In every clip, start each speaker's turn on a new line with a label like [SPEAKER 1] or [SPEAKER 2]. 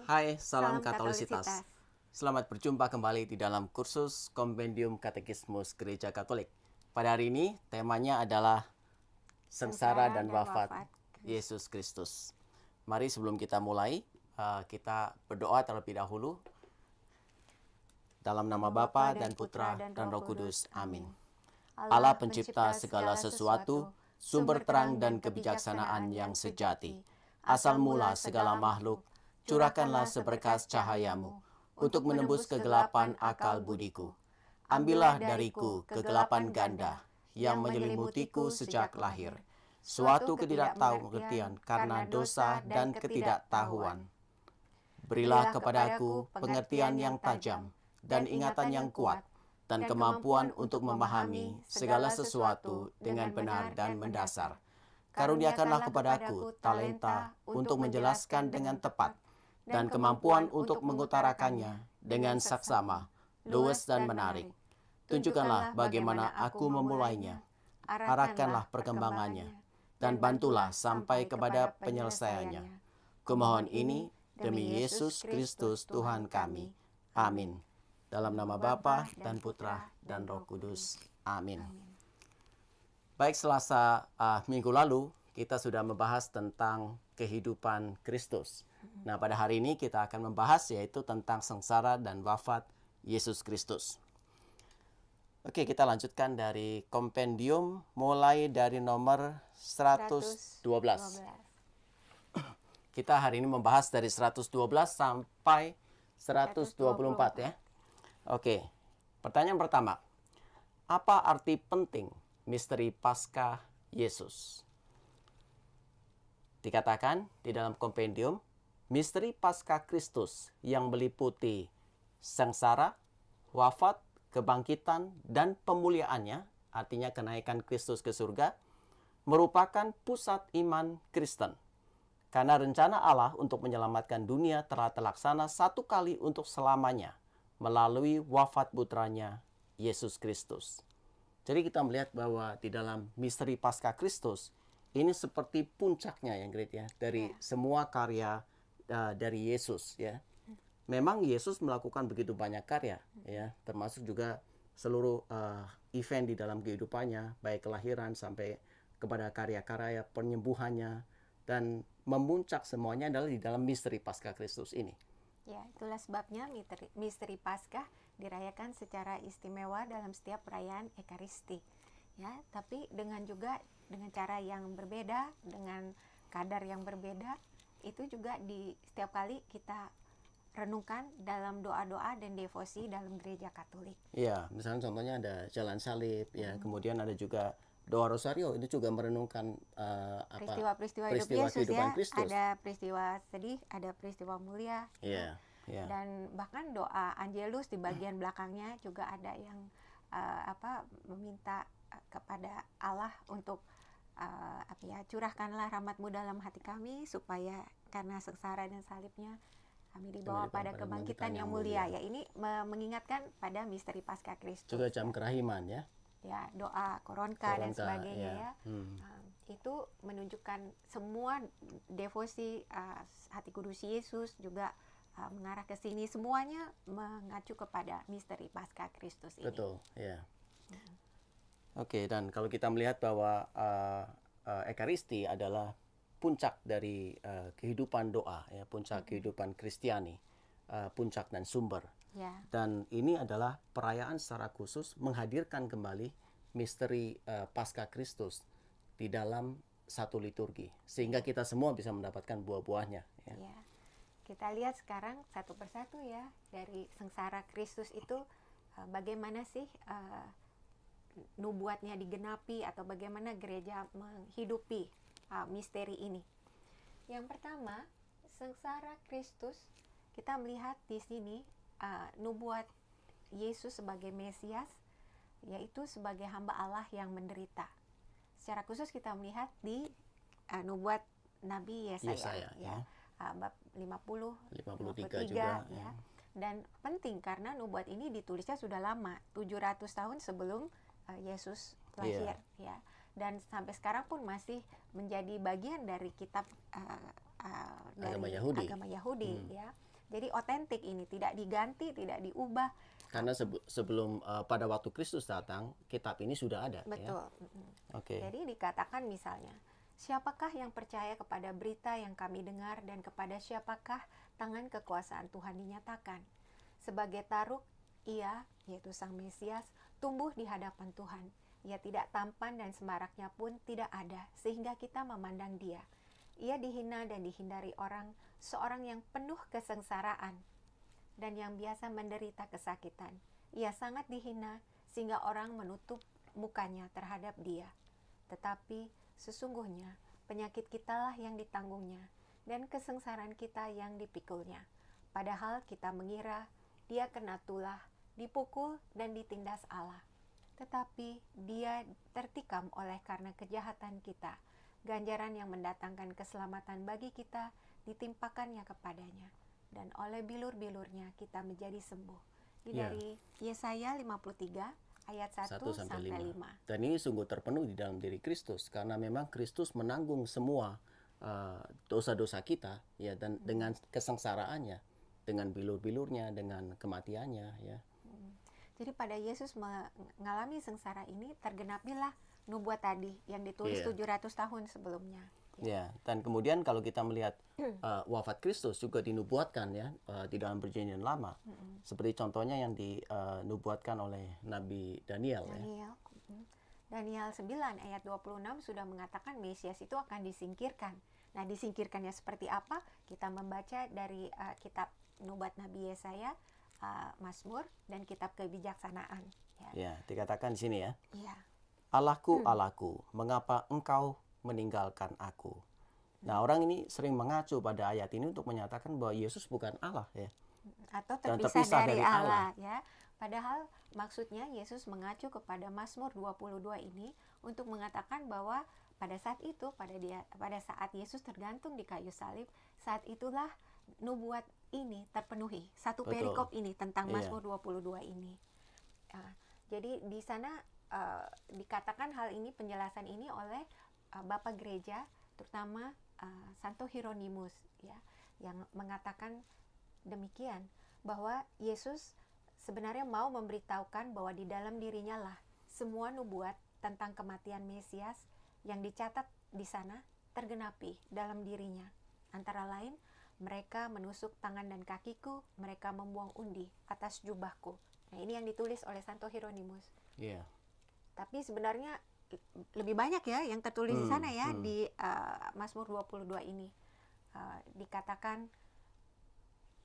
[SPEAKER 1] Hai, salam Katolisitas. Selamat berjumpa kembali di dalam kursus Kompendium Katekismus Gereja Katolik. Pada hari ini temanya adalah Sengsara dan Wafat Yesus Kristus. Mari sebelum kita mulai, kita berdoa terlebih dahulu. Dalam nama Bapa dan Putra dan Roh Kudus. Amin. Allah pencipta segala sesuatu, sumber terang dan kebijaksanaan yang sejati. Asal mula segala makhluk, curahkanlah seberkas cahayamu untuk menembus kegelapan akal budiku. Ambillah dariku kegelapan ganda yang menyelimutiku sejak lahir, suatu ketidakpengertian karena dosa dan ketidaktahuan. Berilah kepadaku pengertian yang tajam dan ingatan yang kuat dan kemampuan untuk memahami segala sesuatu dengan benar dan mendasar. Karuniakanlah kepadaku talenta untuk menjelaskan dengan tepat dan kemampuan untuk mengutarakannya dengan saksama, luwes dan menarik. Tunjukkanlah bagaimana aku memulainya, arahkanlah perkembangannya, dan bantulah sampai kepada penyelesaiannya. Kumohon ini demi Yesus Kristus Tuhan kami. Amin. Dalam nama Bapa dan Putra dan Roh Kudus. Amin. Baik, Selasa minggu lalu kita sudah membahas tentang kehidupan Kristus. Nah, pada hari ini kita akan membahas yaitu tentang sengsara dan wafat Yesus Kristus. Oke, kita lanjutkan dari kompendium mulai dari nomor 112. Kita hari ini membahas dari 112 sampai 124 ya. Oke, pertanyaan pertama. Apa arti penting misteri Paskah Yesus? Dikatakan di dalam kompendium, misteri Paskah Kristus yang meliputi sengsara, wafat, kebangkitan, dan pemuliaannya, artinya kenaikan Kristus ke surga, merupakan pusat iman Kristen. Karena rencana Allah untuk menyelamatkan dunia telah terlaksana satu kali untuk selamanya melalui wafat putranya Yesus Kristus. Jadi kita melihat bahwa di dalam misteri Paskah Kristus ini seperti puncaknya yang ya dari semua karya dari Yesus ya. Memang Yesus melakukan begitu banyak karya ya, termasuk juga seluruh event di dalam kehidupannya, baik kelahiran sampai kepada karya-karya penyembuhannya, dan memuncak semuanya adalah di dalam misteri Paskah Kristus ini.
[SPEAKER 2] Ya, itulah sebabnya misteri Paskah dirayakan secara istimewa dalam setiap perayaan Ekaristi. Ya, tapi dengan cara yang berbeda, dengan kadar yang berbeda, itu juga di setiap kali kita renungkan dalam doa-doa dan devosi dalam gereja Katolik.
[SPEAKER 1] Iya, misalnya contohnya ada jalan salib, ya, kemudian ada juga doa rosario, itu juga merenungkan
[SPEAKER 2] peristiwa hidup Yesus ya. Kristus. Ada peristiwa sedih, ada peristiwa mulia.
[SPEAKER 1] Iya. Ya.
[SPEAKER 2] Dan bahkan doa Angelus di bagian belakangnya juga ada yang meminta kepada Allah untuk curahkanlah rahmat-Mu dalam hati kami supaya karena sengsara dan salibnya kami dibawa pada kebangkitan yang mulia. Ya, ini mengingatkan pada misteri Paskah Kristus.
[SPEAKER 1] Juga jam kerahiman ya.
[SPEAKER 2] Ya, doa koronka dan sebagainya ya. Itu menunjukkan semua devosi hati kudus Yesus juga mengarah ke sini, semuanya mengacu kepada misteri Paskah Kristus ini.
[SPEAKER 1] Betul, ya. Oke, dan kalau kita melihat bahwa Ekaristi adalah puncak dari kehidupan doa, ya, puncak kehidupan Kristiani, puncak dan sumber.
[SPEAKER 2] Ya.
[SPEAKER 1] Dan ini adalah perayaan secara khusus menghadirkan kembali misteri Paskah Kristus di dalam satu liturgi, sehingga kita semua bisa mendapatkan buah-buahnya. Ya.
[SPEAKER 2] Ya. Kita lihat sekarang satu persatu ya, dari sengsara Kristus itu bagaimana sih nubuatnya digenapi atau bagaimana gereja menghidupi misteri ini. Yang pertama, sengsara Kristus, kita melihat di sini nubuat Yesus sebagai Mesias, yaitu sebagai hamba Allah yang menderita. Secara khusus kita melihat di nubuat Nabi Yesaya ya. Bab 53 juga ya. Dan penting karena nubuat ini ditulisnya sudah lama, 700 tahun sebelum Yesus lahir ya. Dan sampai sekarang pun masih menjadi bagian dari kitab dari agama Yahudi ya. Jadi otentik ini, tidak diganti, tidak diubah.
[SPEAKER 1] Karena sebelum pada waktu Kristus datang, kitab ini sudah ada.
[SPEAKER 2] Betul.
[SPEAKER 1] Ya? Okay.
[SPEAKER 2] Jadi dikatakan misalnya, siapakah yang percaya kepada berita yang kami dengar dan kepada siapakah tangan kekuasaan Tuhan dinyatakan? Sebagai Taruk, ia, yaitu Sang Mesias, tumbuh di hadapan Tuhan. Ia tidak tampan dan semaraknya pun tidak ada, sehingga kita memandang dia. Ia dihina dan dihindari orang, seorang yang penuh kesengsaraan dan yang biasa menderita kesakitan. Ia sangat dihina, sehingga orang menutup mukanya terhadap dia. Tetapi sesungguhnya penyakit kitalah yang ditanggungnya dan kesengsaraan kita yang dipikulnya. Padahal kita mengira dia kena tulah, dipukul dan ditindas Allah. Tetapi dia tertikam oleh karena kejahatan kita. Ganjaran yang mendatangkan keselamatan bagi kita ditimpakannya kepadanya. Dan oleh bilur-bilurnya kita menjadi sembuh. Ini dari Yesaya 53 ayat 1 sampai 5.
[SPEAKER 1] Dan ini sungguh terpenuhi di dalam diri Kristus, karena memang Kristus menanggung semua dosa-dosa kita ya, dan dengan kesengsaraannya, dengan bilur-bilurnya, dengan kematiannya ya.
[SPEAKER 2] Jadi pada Yesus mengalami sengsara ini tergenapilah nubuat tadi yang ditulis 700 tahun sebelumnya.
[SPEAKER 1] Ya, dan kemudian kalau kita melihat wafat Kristus juga dinubuatkan ya di dalam Perjanjian Lama. Seperti contohnya yang dinubuatkan oleh Nabi Daniel. Ya.
[SPEAKER 2] Daniel 9 ayat 26 sudah mengatakan Mesias itu akan disingkirkan. Nah, disingkirkannya seperti apa? Kita membaca dari kitab nubuat Nabi Yesaya, Mazmur dan kitab kebijaksanaan.
[SPEAKER 1] Ya, dikatakan di sini ya.
[SPEAKER 2] Ya.
[SPEAKER 1] Allahku, Allahku, mengapa engkau meninggalkan aku? Nah, orang ini sering mengacu pada ayat ini untuk menyatakan bahwa Yesus bukan Allah ya.
[SPEAKER 2] Atau terpisah dari Allah ya. Padahal maksudnya Yesus mengacu kepada Mazmur 22 ini untuk mengatakan bahwa pada saat itu, pada saat Yesus tergantung di kayu salib, saat itulah nubuat ini terpenuhi. Satu perikop ini tentang Mazmur 22 ini. Jadi di sana dikatakan hal ini, penjelasan ini oleh Bapak Gereja, terutama Santo Hieronymus ya, yang mengatakan demikian, bahwa Yesus sebenarnya mau memberitahukan bahwa di dalam dirinya lah semua nubuat tentang kematian Mesias yang dicatat di sana tergenapi dalam dirinya. Antara lain, mereka menusuk tangan dan kakiku, mereka membuang undi atas jubahku. Nah, ini yang ditulis oleh Santo Hieronymus.
[SPEAKER 1] Yeah.
[SPEAKER 2] Tapi sebenarnya lebih banyak ya yang tertulis di sana ya, di Mazmur 22 ini. Dikatakan,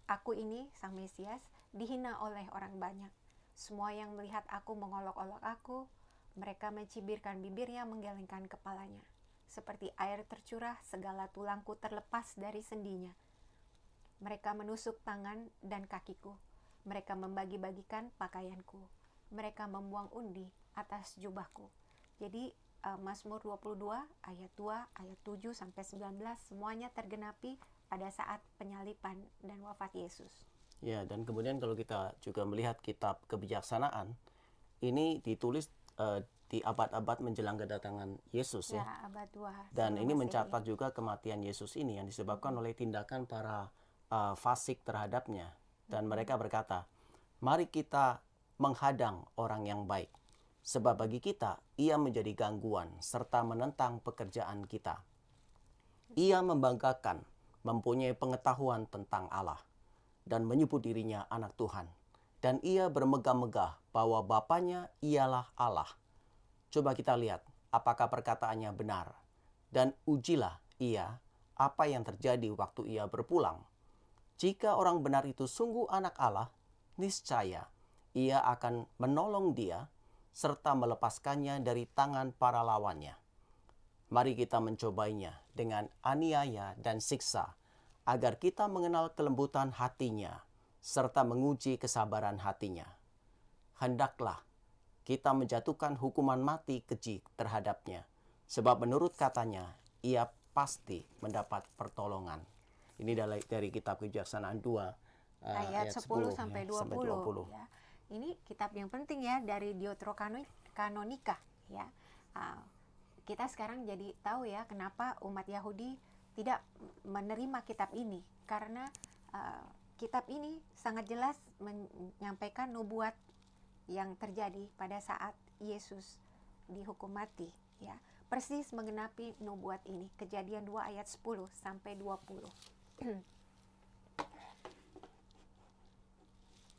[SPEAKER 2] aku ini, Sang Mesias, dihina oleh orang banyak. Semua yang melihat aku mengolok-olok aku, mereka mencibirkan bibirnya, menggelengkan kepalanya. Seperti air tercurah, segala tulangku terlepas dari sendinya. Mereka menusuk tangan dan kakiku. Mereka membagi-bagikan pakaianku. Mereka membuang undi atas jubahku. Jadi Mazmur 22 ayat 2, ayat 7 sampai 19 semuanya tergenapi pada saat penyaliban dan wafat Yesus.
[SPEAKER 1] Ya, dan kemudian kalau kita juga melihat kitab kebijaksanaan, ini ditulis di abad-abad menjelang kedatangan Yesus ya.
[SPEAKER 2] Abad 2.
[SPEAKER 1] Dan ini
[SPEAKER 2] sebelum
[SPEAKER 1] mencatat juga kematian Yesus ini yang disebabkan oleh tindakan para fasik terhadapnya. Dan mereka berkata, mari kita menghadang orang yang baik. Sebab bagi kita, ia menjadi gangguan serta menentang pekerjaan kita. Ia membanggakan, mempunyai pengetahuan tentang Allah, dan menyebut dirinya anak Tuhan. Dan ia bermegah-megah bahwa Bapanya ialah Allah. Coba kita lihat apakah perkataannya benar. Dan ujilah ia apa yang terjadi waktu ia berpulang. Jika orang benar itu sungguh anak Allah, niscaya ia akan menolong dia serta melepaskannya dari tangan para lawannya. Mari kita mencobainya dengan aniaya dan siksa, agar kita mengenal kelembutan hatinya, serta menguji kesabaran hatinya. Hendaklah kita menjatuhkan hukuman mati keji terhadapnya, sebab menurut katanya, ia pasti mendapat pertolongan. Ini dari kitab kebijaksanaan 2,
[SPEAKER 2] ayat 10 sampai 20.
[SPEAKER 1] sampai 20.
[SPEAKER 2] Ya. Ini kitab yang penting ya dari Deuterokanonika ya. Kita sekarang jadi tahu ya kenapa umat Yahudi tidak menerima kitab ini, karena kitab ini sangat jelas menyampaikan nubuat yang terjadi pada saat Yesus dihukum mati ya. Persis menggenapi nubuat ini. Kejadian 2 ayat 10 sampai 20.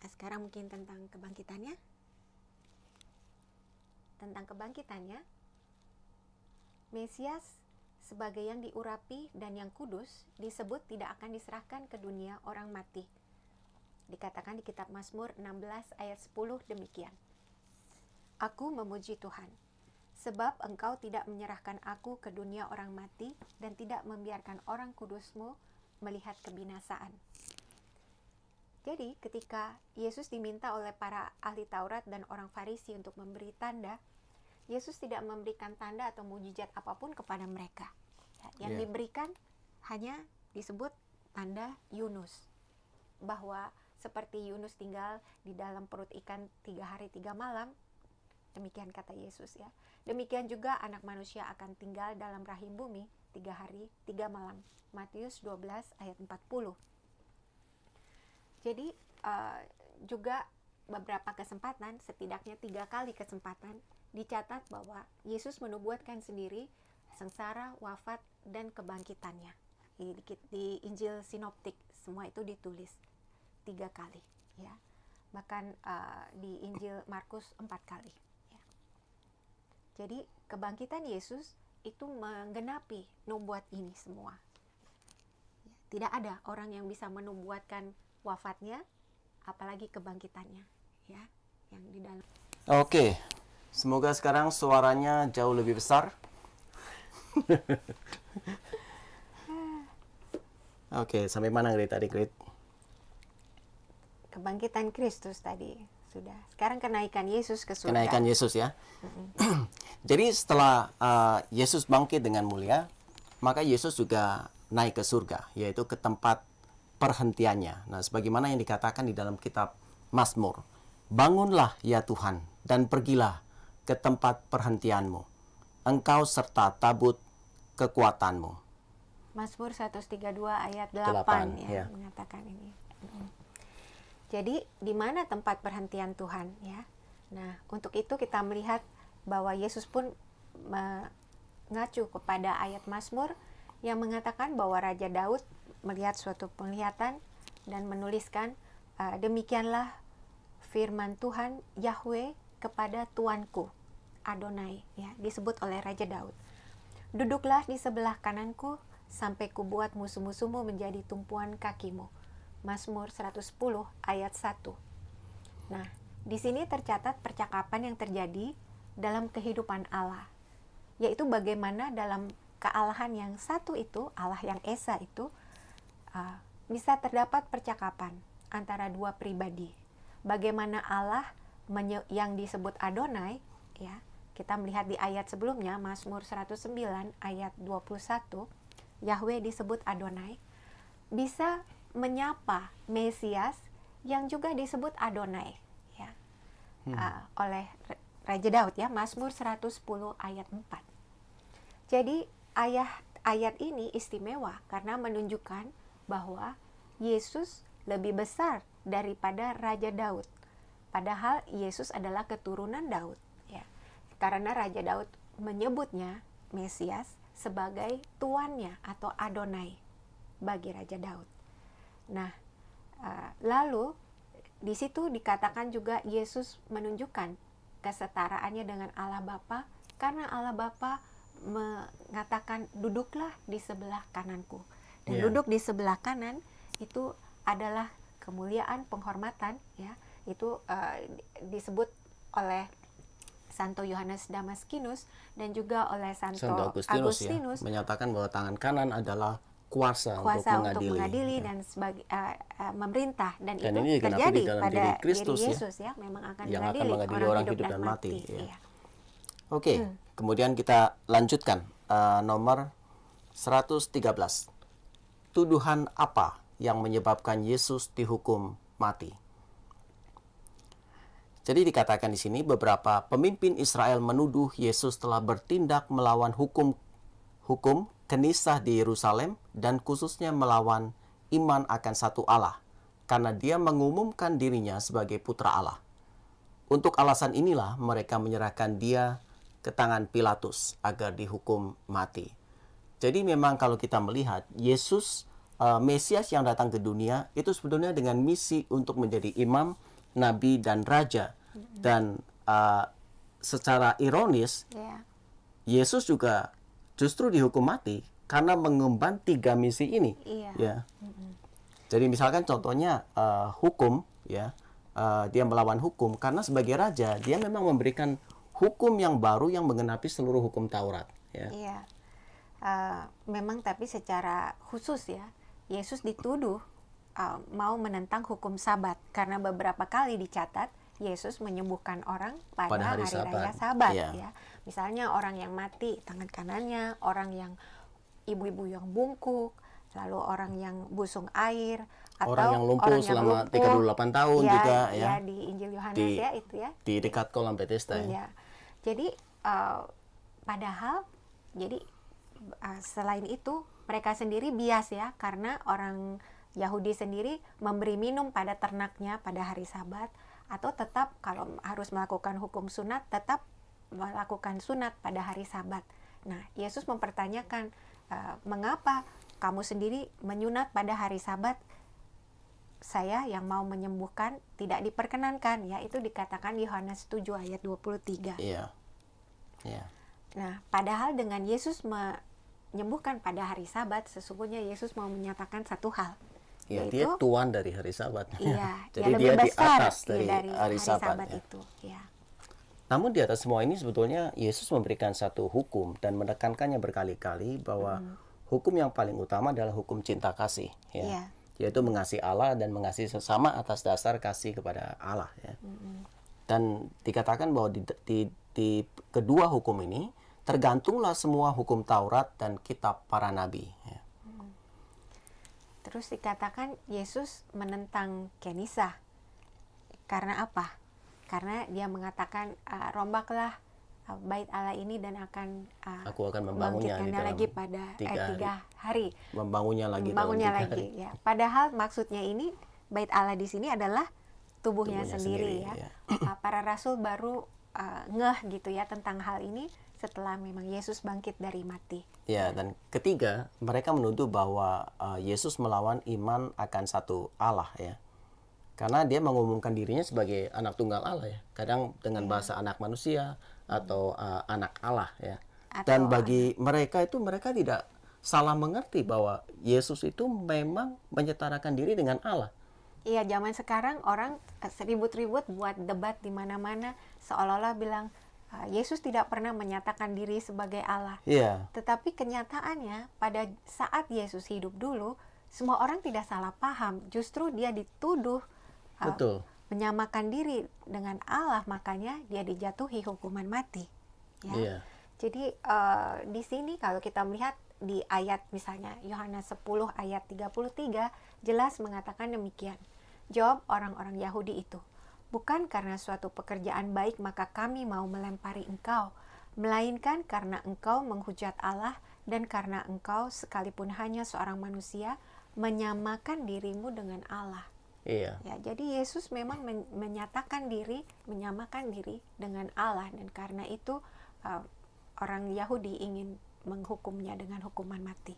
[SPEAKER 2] Sekarang mungkin tentang kebangkitannya. Tentang kebangkitannya, Mesias sebagai yang diurapi dan yang kudus disebut tidak akan diserahkan ke dunia orang mati. Dikatakan di kitab Mazmur 16 ayat 10 demikian. Aku memuji Tuhan, sebab Engkau tidak menyerahkan aku ke dunia orang mati dan tidak membiarkan orang kudus-Mu melihat kebinasaan. Jadi ketika Yesus diminta oleh para ahli Taurat dan orang Farisi untuk memberi tanda, Yesus tidak memberikan tanda atau mujizat apapun kepada mereka. Yang diberikan hanya disebut tanda Yunus, bahwa seperti Yunus tinggal di dalam perut ikan 3 hari 3 malam, demikian kata Yesus ya. Demikian juga anak manusia akan tinggal dalam rahim bumi 3 hari 3 malam. Matius 12 ayat 40. Jadi juga beberapa kesempatan, setidaknya 3 kali kesempatan, dicatat bahwa Yesus menubuatkan sendiri sengsara, wafat, dan kebangkitannya. Di Injil Sinoptik semua itu ditulis 3 kali ya. Bahkan di Injil Markus 4 kali ya. Jadi kebangkitan Yesus itu menggenapi nubuat ini semua. Tidak ada orang yang bisa menubuatkan wafatnya, apalagi kebangkitannya ya, yang di dalam.
[SPEAKER 1] Oke, semoga sekarang suaranya jauh lebih besar. Oke, sampai mana tadi, Grit?
[SPEAKER 2] Kebangkitan Kristus tadi sudah. Sekarang kenaikan Yesus ke surga.
[SPEAKER 1] Kenaikan Yesus ya. Jadi setelah Yesus bangkit dengan mulia, maka Yesus juga naik ke surga, yaitu ke tempat perhentiannya. Nah, sebagaimana yang dikatakan di dalam kitab Mazmur, bangunlah ya Tuhan dan pergilah ke tempat perhentianmu, engkau serta tabut kekuatanmu.
[SPEAKER 2] Mazmur 132 ayat 8 ya, mengatakan ini. Jadi di mana tempat perhentian Tuhan ya. Nah, untuk itu kita melihat bahwa Yesus pun mengacu kepada ayat Mazmur yang mengatakan bahwa Raja Daud melihat suatu penglihatan dan menuliskan, demikianlah firman Tuhan Yahweh kepada Tuanku Adonai ya, disebut oleh Raja Daud. Duduklah di sebelah kananku sampai kubuat musuh-musuhmu menjadi tumpuan kakimu. Mazmur 110 ayat 1. Nah, di sini tercatat percakapan yang terjadi dalam kehidupan Allah, yaitu bagaimana dalam kealahan yang satu itu, Allah yang Esa itu, bisa terdapat percakapan antara dua pribadi. Bagaimana Allah yang disebut Adonai, ya, kita melihat di ayat sebelumnya, Mazmur 109 ayat 21, Yahweh disebut Adonai, bisa menyapa Mesias yang juga disebut Adonai, ya, oleh Raja Daud, ya, Mazmur 110 ayat 4. Jadi ayat ini istimewa karena menunjukkan bahwa Yesus lebih besar daripada Raja Daud. Padahal Yesus adalah keturunan Daud, ya. Karena Raja Daud menyebutnya Mesias sebagai tuannya atau Adonai bagi Raja Daud. Nah, lalu di situ dikatakan juga Yesus menunjukkan kesetaraannya dengan Allah Bapa, karena Allah Bapa mengatakan duduklah di sebelah kananku. Dan duduk di sebelah kanan itu adalah kemuliaan, penghormatan, ya. Itu disebut oleh Santo Yohanes Damaskinus dan juga oleh Santo Agustinus,
[SPEAKER 1] ya, menyatakan bahwa tangan kanan adalah kuasa untuk mengadili,
[SPEAKER 2] dan sebagai memerintah, dan itu
[SPEAKER 1] ini
[SPEAKER 2] terjadi
[SPEAKER 1] dalam
[SPEAKER 2] pada
[SPEAKER 1] diri Kristus,
[SPEAKER 2] diri Yesus, ya, memang akan
[SPEAKER 1] yang
[SPEAKER 2] mengadili orang hidup dan mati.
[SPEAKER 1] Ya. Oke, kemudian kita lanjutkan nomor 113. Tuduhan apa yang menyebabkan Yesus dihukum mati? Jadi dikatakan di sini beberapa pemimpin Israel menuduh Yesus telah bertindak melawan hukum kenisah di Yerusalem dan khususnya melawan iman akan satu Allah karena dia mengumumkan dirinya sebagai putra Allah. Untuk alasan inilah mereka menyerahkan dia ke tangan Pilatus agar dihukum mati. Jadi memang kalau kita melihat Yesus Mesias yang datang ke dunia itu sebetulnya dengan misi untuk menjadi imam, nabi dan raja. Dan secara ironis Yesus juga justru dihukum mati karena mengemban 3 misi ini. Ya. Jadi misalkan contohnya hukum, ya, dia melawan hukum karena sebagai raja dia memang memberikan hukum yang baru yang menggenapi seluruh hukum Taurat. Ya.
[SPEAKER 2] Iya. Memang tapi secara khusus, ya, Yesus dituduh mau menentang hukum Sabat karena beberapa kali dicatat Yesus menyembuhkan orang pada hari raya Sabat, ya. Misalnya orang yang mati tangan kanannya, orang yang ibu-ibu yang bungkuk, lalu orang yang busung air, atau
[SPEAKER 1] orang yang lumpuh selama 38 tahun juga, ya.
[SPEAKER 2] Di Injil Yohanes, ya, itu, ya.
[SPEAKER 1] Di dekat kolam Bethesda.
[SPEAKER 2] Iya. Jadi padahal jadi selain itu mereka sendiri bias, ya, karena orang Yahudi sendiri memberi minum pada ternaknya pada hari Sabat, atau tetap kalau harus melakukan hukum sunat tetap melakukan sunat pada hari Sabat. Nah, Yesus mempertanyakan, mengapa kamu sendiri menyunat pada hari Sabat? Saya yang mau menyembuhkan tidak diperkenankan, ya. Itu dikatakan di Yohanes 7 ayat 23.
[SPEAKER 1] Iya. Iya.
[SPEAKER 2] Nah, padahal dengan Yesus menyembuhkan pada hari Sabat, sesungguhnya Yesus mau menyatakan satu hal.
[SPEAKER 1] Ya, dia tuan dari hari Sabat.
[SPEAKER 2] Iya,
[SPEAKER 1] jadi
[SPEAKER 2] dia
[SPEAKER 1] di
[SPEAKER 2] besar
[SPEAKER 1] atas dari hari Sabat, ya.
[SPEAKER 2] itu. Ya.
[SPEAKER 1] Namun di atas semua ini sebetulnya Yesus memberikan satu hukum dan menekankannya berkali-kali bahwa hukum yang paling utama adalah hukum cinta kasih, ya. Yaitu mengasihi Allah dan mengasihi sesama atas dasar kasih kepada Allah, ya. Dan dikatakan bahwa di kedua hukum ini tergantunglah semua hukum Taurat dan kitab para nabi, ya.
[SPEAKER 2] Terus dikatakan Yesus menentang kenisah. Karena apa? Karena dia mengatakan bait bait Allah ini dan
[SPEAKER 1] aku akan membangunnya
[SPEAKER 2] lagi pada 3 hari.
[SPEAKER 1] Membangunnya lagi.
[SPEAKER 2] Ya. Padahal maksudnya ini bait Allah di sini adalah tubuhnya sendiri, ya. Para rasul baru ngeh gitu, ya, tentang hal ini setelah memang Yesus bangkit dari mati.
[SPEAKER 1] Ya, dan ketiga, mereka menuduh bahwa Yesus melawan iman akan satu Allah, ya. Karena dia mengumumkan dirinya sebagai anak tunggal Allah, ya. Kadang dengan bahasa anak manusia atau anak Allah, ya. Dan bagi mereka itu, mereka tidak salah mengerti bahwa Yesus itu memang menyetarakan diri dengan Allah.
[SPEAKER 2] Iya, zaman sekarang orang ribut-ribut buat debat di mana-mana seolah-olah bilang Yesus tidak pernah menyatakan diri sebagai Allah.
[SPEAKER 1] Iya.
[SPEAKER 2] Tetapi kenyataannya pada saat Yesus hidup dulu, semua orang tidak salah paham, justru dia dituduh
[SPEAKER 1] Betul.
[SPEAKER 2] menyamakan diri dengan Allah, makanya dia dijatuhi hukuman mati. Ya.
[SPEAKER 1] Iya.
[SPEAKER 2] Jadi di sini kalau kita melihat di ayat misalnya Yohanes 10 ayat 33 jelas mengatakan demikian. Jawab orang-orang Yahudi itu, bukan karena suatu pekerjaan baik maka kami mau melempari engkau, melainkan karena engkau menghujat Allah dan karena engkau sekalipun hanya seorang manusia menyamakan dirimu dengan Allah.
[SPEAKER 1] Iya.
[SPEAKER 2] Ya, jadi Yesus memang menyatakan diri, menyamakan diri dengan Allah, dan karena itu orang Yahudi ingin menghukumnya dengan hukuman mati.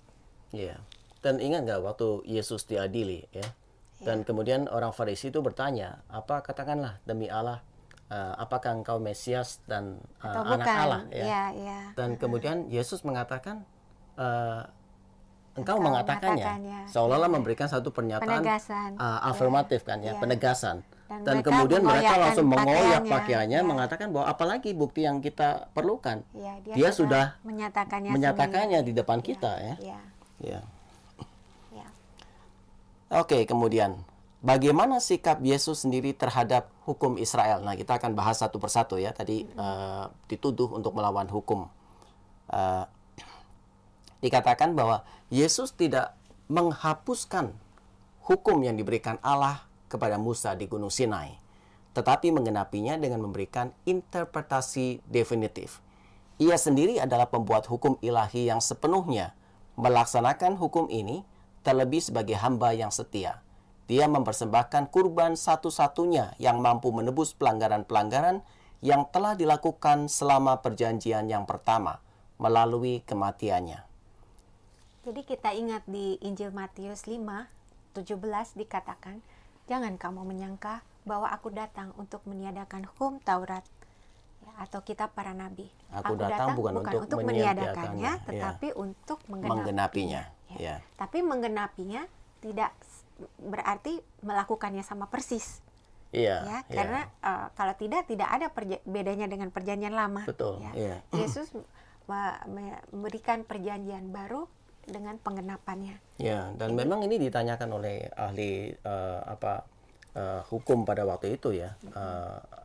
[SPEAKER 1] Iya. Dan ingat nggak waktu Yesus diadili, ya? Dan kemudian orang Farisi itu bertanya, apa katakanlah demi Allah, apakah engkau Mesias dan
[SPEAKER 2] Atau
[SPEAKER 1] anak
[SPEAKER 2] bukan?
[SPEAKER 1] Allah? Ya.
[SPEAKER 2] Ya, ya.
[SPEAKER 1] Dan kemudian Yesus mengatakan, engkau
[SPEAKER 2] Engkau
[SPEAKER 1] mengatakannya,
[SPEAKER 2] mengatakannya.
[SPEAKER 1] seolah-olah
[SPEAKER 2] Ya.
[SPEAKER 1] memberikan satu pernyataan
[SPEAKER 2] Penegasan.
[SPEAKER 1] afirmatif kan ya,
[SPEAKER 2] Ya.
[SPEAKER 1] penegasan. Dan
[SPEAKER 2] Dan
[SPEAKER 1] kemudian mereka
[SPEAKER 2] mengoyakkan
[SPEAKER 1] langsung mengoyak
[SPEAKER 2] pakaiannya.
[SPEAKER 1] pakaiannya,
[SPEAKER 2] Ya.
[SPEAKER 1] mengatakan bahwa apalagi bukti yang kita perlukan.
[SPEAKER 2] Ya,
[SPEAKER 1] Dia sudah
[SPEAKER 2] menyatakannya
[SPEAKER 1] di depan
[SPEAKER 2] sendiri.
[SPEAKER 1] kita, ya.
[SPEAKER 2] Ya.
[SPEAKER 1] Ya.
[SPEAKER 2] Ya.
[SPEAKER 1] Oke, kemudian bagaimana sikap Yesus sendiri terhadap hukum Israel? Nah, kita akan bahas satu persatu ya. Tadi dituduh untuk melawan hukum. Dikatakan bahwa Yesus tidak menghapuskan hukum yang diberikan Allah kepada Musa di Gunung Sinai, tetapi menggenapinya dengan memberikan interpretasi definitif. Ia sendiri adalah pembuat hukum ilahi yang sepenuhnya melaksanakan hukum ini, terlebih sebagai hamba yang setia. Dia mempersembahkan kurban satu-satunya yang mampu menebus pelanggaran-pelanggaran yang telah dilakukan selama perjanjian yang pertama melalui kematiannya.
[SPEAKER 2] Jadi kita ingat di Injil Matius 5:17 dikatakan, jangan kamu menyangka bahwa aku datang untuk meniadakan hukum Taurat ya, atau kitab para nabi.
[SPEAKER 1] Aku datang bukan untuk
[SPEAKER 2] meniadakannya,
[SPEAKER 1] ya,
[SPEAKER 2] tetapi untuk
[SPEAKER 1] menggenapinya.
[SPEAKER 2] Ya.
[SPEAKER 1] Ya.
[SPEAKER 2] Tapi menggenapinya tidak berarti melakukannya sama persis.
[SPEAKER 1] Iya.
[SPEAKER 2] Ya,
[SPEAKER 1] iya.
[SPEAKER 2] karena kalau tidak ada bedanya dengan perjanjian lama.
[SPEAKER 1] Betul.
[SPEAKER 2] Ya.
[SPEAKER 1] Iya.
[SPEAKER 2] Yesus memberikan perjanjian baru dengan penggenapannya.
[SPEAKER 1] Ya, dan memang ini ditanyakan oleh ahli hukum pada waktu itu ya,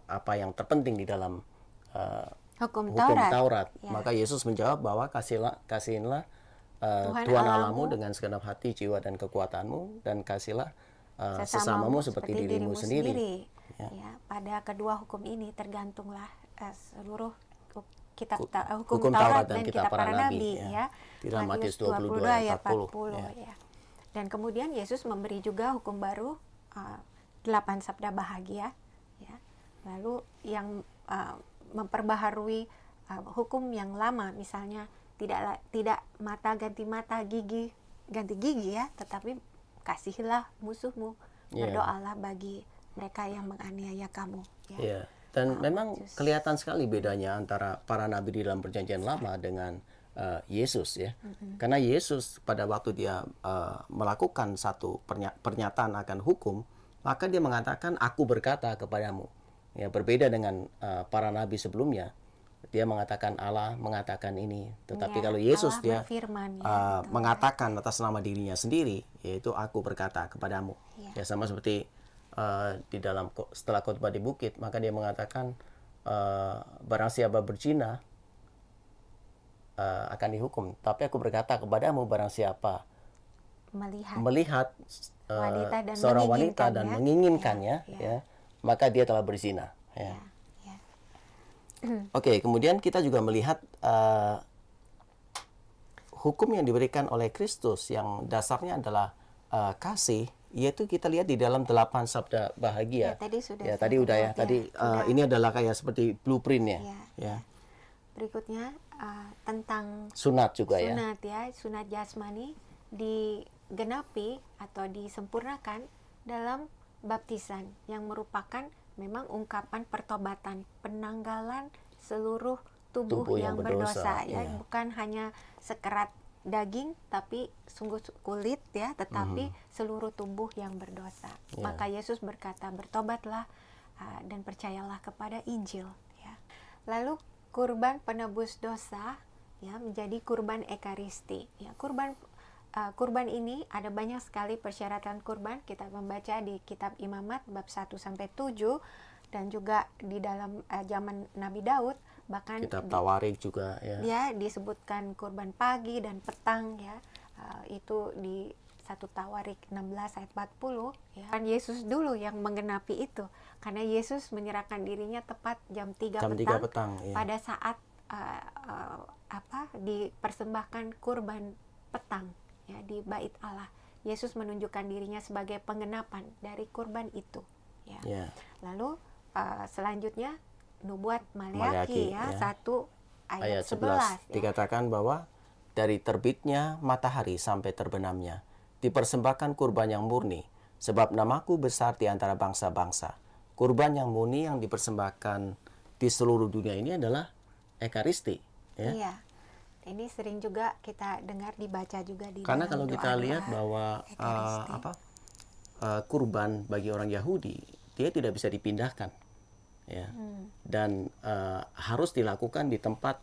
[SPEAKER 1] apa yang terpenting di dalam
[SPEAKER 2] Hukum
[SPEAKER 1] hukum
[SPEAKER 2] Taurat.
[SPEAKER 1] Taurat.
[SPEAKER 2] Ya.
[SPEAKER 1] Maka Yesus menjawab bahwa kasihinlah Tuhan Allahmu dengan segenap hati, jiwa dan kekuatanmu, dan kasihlah sesamamu seperti dirimu sendiri.
[SPEAKER 2] Ya. Ya, pada kedua hukum ini tergantunglah seluruh hukum Taurat dan kitab para nabi ya.
[SPEAKER 1] Di dalam Matius 22 ayat 40.
[SPEAKER 2] Ya. Dan kemudian Yesus memberi juga hukum baru 8 sabda bahagia ya. Lalu yang memperbaharui hukum yang lama, misalnya tidak mata ganti mata, gigi ganti gigi ya, tetapi kasihilah musuhmu, berdoalah bagi mereka yang menganiaya kamu ya.
[SPEAKER 1] Yeah. Dan memang kelihatan sekali bedanya antara para nabi di dalam perjanjian lama dengan Yesus ya. Karena Yesus pada waktu dia melakukan satu pernyataan akan hukum, maka dia mengatakan aku berkata kepadamu. Ya, berbeda dengan para nabi sebelumnya. Dia mengatakan Allah mengatakan ini, tetapi kalau Yesus dia
[SPEAKER 2] berfirman,
[SPEAKER 1] mengatakan atas nama dirinya sendiri, yaitu aku berkata kepadamu. Ya, sama seperti di dalam setelah khotbah di bukit, maka dia mengatakan barang siapa berzina akan dihukum, tapi aku berkata kepadamu barang siapa melihat seorang wanita dan menginginkannya ya, maka dia telah berzina ya. Oke, kemudian kita juga melihat hukum yang diberikan oleh Kristus yang dasarnya adalah kasih, yaitu kita lihat di dalam 8 sabda bahagia. Tadi udah ya. Tadi ini adalah kayak seperti blueprint-nya. Ya.
[SPEAKER 2] Berikutnya tentang
[SPEAKER 1] sunat juga
[SPEAKER 2] sunat jasmani digenapi atau disempurnakan dalam baptisan yang merupakan memang ungkapan pertobatan, penanggalan seluruh tubuh yang berdosa ya, bukan hanya sekerat daging tapi sungguh kulit ya, tetapi seluruh tubuh yang berdosa. Maka Yesus berkata, bertobatlah dan percayalah kepada Injil ya. Lalu kurban penebus dosa ya menjadi kurban ekaristi ya. Kurban kurban ini ada banyak sekali persyaratan kurban. Kita membaca di kitab Imamat bab 1-7 dan juga di dalam zaman Nabi Daud, bahkan
[SPEAKER 1] Kitab Tawarik juga ya.
[SPEAKER 2] dia disebutkan kurban pagi dan petang ya. Itu di 1 Tawarik 16 ayat 40 ya. Kan Yesus dulu yang menggenapi itu, karena Yesus menyerahkan dirinya tepat jam 3 petang,
[SPEAKER 1] ya.
[SPEAKER 2] pada saat dipersembahkan kurban petang ya di Bait Allah. Yesus menunjukkan dirinya sebagai penggenapan dari kurban itu ya.
[SPEAKER 1] Ya.
[SPEAKER 2] Lalu selanjutnya nubuat Maleakhi ya, 1 ayat 11 ya.
[SPEAKER 1] Dikatakan bahwa dari terbitnya matahari sampai terbenamnya dipersembahkan kurban yang murni, sebab namaku besar di antara bangsa-bangsa. Kurban yang murni yang dipersembahkan di seluruh dunia ini adalah Ekaristi ya.
[SPEAKER 2] Iya. Ini sering juga kita dengar dibaca juga di
[SPEAKER 1] Karena
[SPEAKER 2] dalam
[SPEAKER 1] kalau kita
[SPEAKER 2] doa-doa
[SPEAKER 1] lihat bahwa
[SPEAKER 2] Ekaristi.
[SPEAKER 1] kurban bagi orang Yahudi dia tidak bisa dipindahkan ya. Dan harus dilakukan di tempat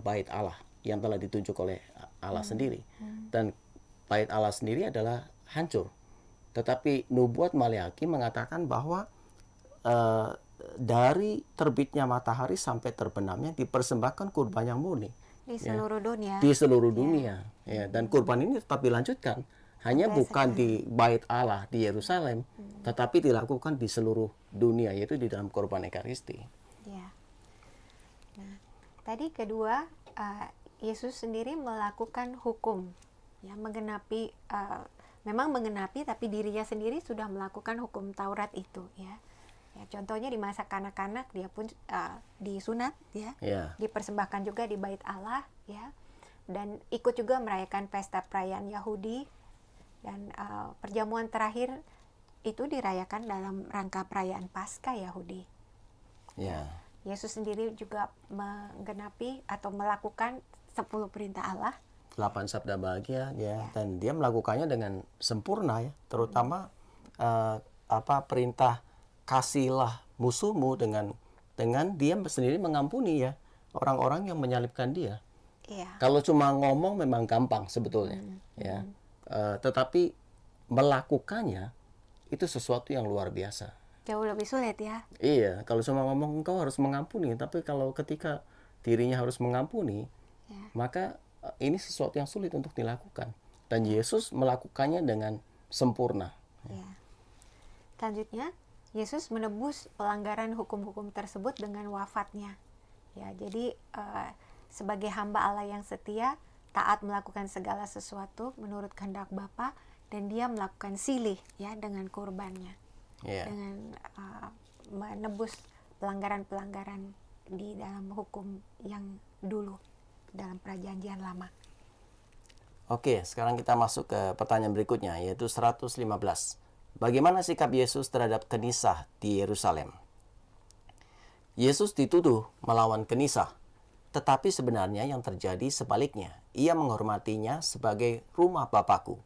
[SPEAKER 1] Bait Allah yang telah ditunjuk oleh Allah sendiri. Dan Bait Allah sendiri adalah hancur. Tetapi nubuat Maleakhi mengatakan bahwa dari terbitnya matahari sampai terbenamnya dipersembahkan kurban yang murni
[SPEAKER 2] Di seluruh dunia.
[SPEAKER 1] di seluruh dunia ya. Dan kurban ini tetap dilanjutkan, hanya bukan di Bait Allah di Yerusalem, tetapi dilakukan di seluruh dunia, yaitu di dalam kurban Ekaristi
[SPEAKER 2] Ya. Nah, tadi kedua, Yesus sendiri melakukan hukum ya, menggenapi memang menggenapi, tapi dirinya sendiri sudah melakukan hukum Taurat itu ya. Ya, contohnya di masa kanak-kanak dia pun disunat ya, dipersembahkan juga di Bait Allah ya, dan ikut juga merayakan pesta perayaan Yahudi, dan perjamuan terakhir itu dirayakan dalam rangka perayaan Paskah Yahudi.
[SPEAKER 1] ya.
[SPEAKER 2] Yesus sendiri juga menggenapi atau melakukan 10 perintah Allah,
[SPEAKER 1] 8 sabda bahagia ya, dan dia melakukannya dengan sempurna ya, terutama perintah kasihlah musuhmu dengan dia sendiri mengampuni ya orang-orang yang menyalibkan dia.
[SPEAKER 2] Iya.
[SPEAKER 1] Kalau cuma ngomong memang gampang sebetulnya ya, tetapi melakukannya itu sesuatu yang luar biasa.
[SPEAKER 2] Jauh lebih sulit ya.
[SPEAKER 1] Iya, kalau cuma ngomong engkau harus mengampuni, tapi kalau ketika dirinya harus mengampuni, maka ini sesuatu yang sulit untuk dilakukan. Dan Yesus melakukannya dengan sempurna.
[SPEAKER 2] Ya. Selanjutnya, Yesus menebus pelanggaran hukum-hukum tersebut dengan wafatnya. Ya, jadi sebagai hamba Allah yang setia, taat melakukan segala sesuatu menurut kehendak Bapa, dan dia melakukan silih ya dengan kurbannya. Dengan menebus pelanggaran-pelanggaran di dalam hukum yang dulu dalam Perjanjian Lama.
[SPEAKER 1] Oke, sekarang kita masuk ke pertanyaan berikutnya, yaitu 115. Bagaimana sikap Yesus terhadap kenisah di Yerusalem? Yesus dituduh melawan kenisah, tetapi sebenarnya yang terjadi sebaliknya. Ia menghormatinya sebagai rumah Bapakku.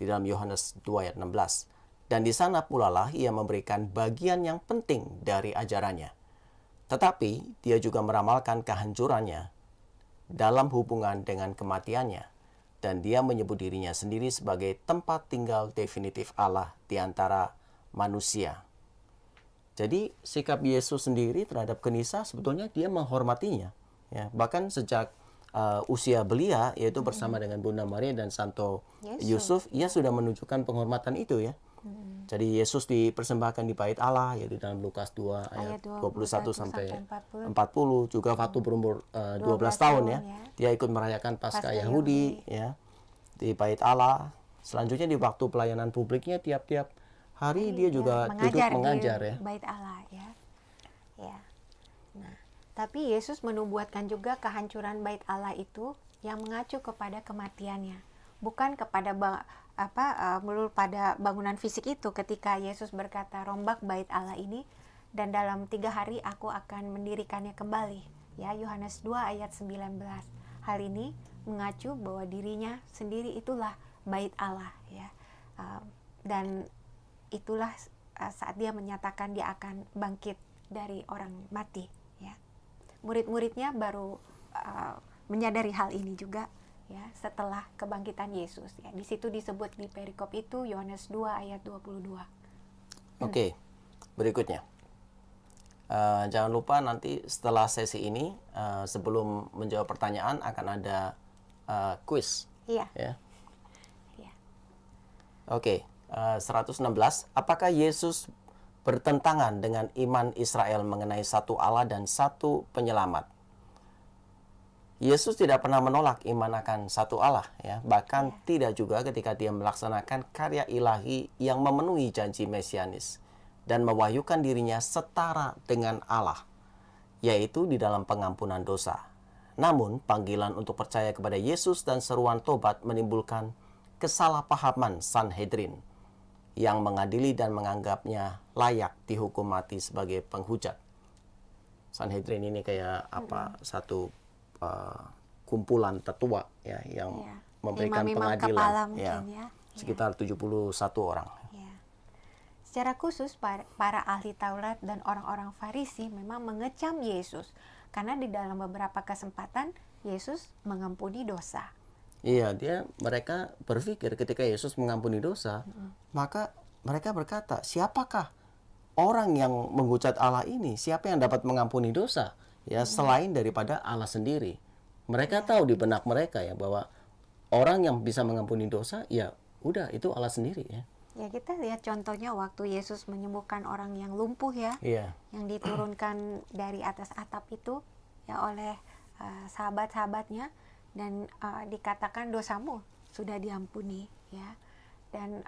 [SPEAKER 1] Di dalam Yohanes 2 ayat 16. Dan di sana pula lah ia memberikan bagian yang penting dari ajarannya. Tetapi dia juga meramalkan kehancurannya dalam hubungan dengan kematiannya. Dan dia menyebut dirinya sendiri sebagai tempat tinggal definitif Allah di antara manusia. Jadi sikap Yesus sendiri terhadap kenisah sebetulnya dia menghormatinya. Ya, bahkan sejak usia belia, yaitu bersama dengan Bunda Maria dan Santo Yusuf, ia sudah menunjukkan penghormatan itu ya. Jadi Yesus dipersembahkan di Bait Allah, yaitu dalam Lukas 2 ayat 21 sampai 40. Juga waktu berumur 12 tahun ya. Dia ikut merayakan Paskah Yahudi ya di Bait Allah. Selanjutnya di waktu pelayanan publiknya tiap-tiap hari dia juga duduk mengajar ya.
[SPEAKER 2] Bait Allah ya. Ya. Nah, tapi Yesus menubuatkan juga kehancuran Bait Allah itu yang mengacu kepada kematiannya, bukan kepada melulu pada bangunan fisik itu. Ketika Yesus berkata, rombak Bait Allah ini dan dalam 3 hari aku akan mendirikannya kembali ya, Yohanes 2 ayat 19. Hal ini mengacu bahwa dirinya sendiri itulah Bait Allah ya, dan itulah saat dia menyatakan dia akan bangkit dari orang mati ya. Murid-muridnya baru menyadari hal ini juga ya setelah kebangkitan Yesus. Ya, di situ disebut di perikop itu Yohanes 2 ayat 22.
[SPEAKER 1] Oke, berikutnya. Jangan lupa nanti setelah sesi ini, sebelum menjawab pertanyaan akan ada quiz.
[SPEAKER 2] Iya.
[SPEAKER 1] Ya.
[SPEAKER 2] Iya.
[SPEAKER 1] Oke, 116. Apakah Yesus bertentangan dengan iman Israel mengenai satu Allah dan satu penyelamat? Yesus tidak pernah menolak iman akan satu Allah, ya. Bahkan tidak juga ketika dia melaksanakan karya ilahi yang memenuhi janji mesianis dan mewahyukan dirinya setara dengan Allah, yaitu di dalam pengampunan dosa. Namun, panggilan untuk percaya kepada Yesus dan seruan tobat menimbulkan kesalahpahaman Sanhedrin yang mengadili dan menganggapnya layak dihukum mati sebagai penghujat. Sanhedrin ini kayak satu kumpulan tetua, ya, yang memberikan
[SPEAKER 2] Imam-imam
[SPEAKER 1] pengadilan,
[SPEAKER 2] kepala
[SPEAKER 1] ya,
[SPEAKER 2] mungkin,
[SPEAKER 1] sekitar 71 orang.
[SPEAKER 2] Ya. Secara khusus para ahli Taurat dan orang-orang Farisi memang mengecam Yesus karena di dalam beberapa kesempatan Yesus mengampuni dosa.
[SPEAKER 1] Iya, mereka berpikir ketika Yesus mengampuni dosa, maka mereka berkata, siapakah orang yang menghujat Allah ini? Siapa yang dapat mengampuni dosa? Ya, selain daripada Allah sendiri. Mereka tahu di benak mereka, ya, bahwa orang yang bisa mengampuni dosa, ya udah, itu Allah sendiri, ya.
[SPEAKER 2] Ya, kita lihat contohnya waktu Yesus menyembuhkan orang yang lumpuh, ya,
[SPEAKER 1] Iya.
[SPEAKER 2] yang diturunkan dari atas atap itu, ya, oleh sahabat-sahabatnya, dan dikatakan dosamu sudah diampuni, ya. Dan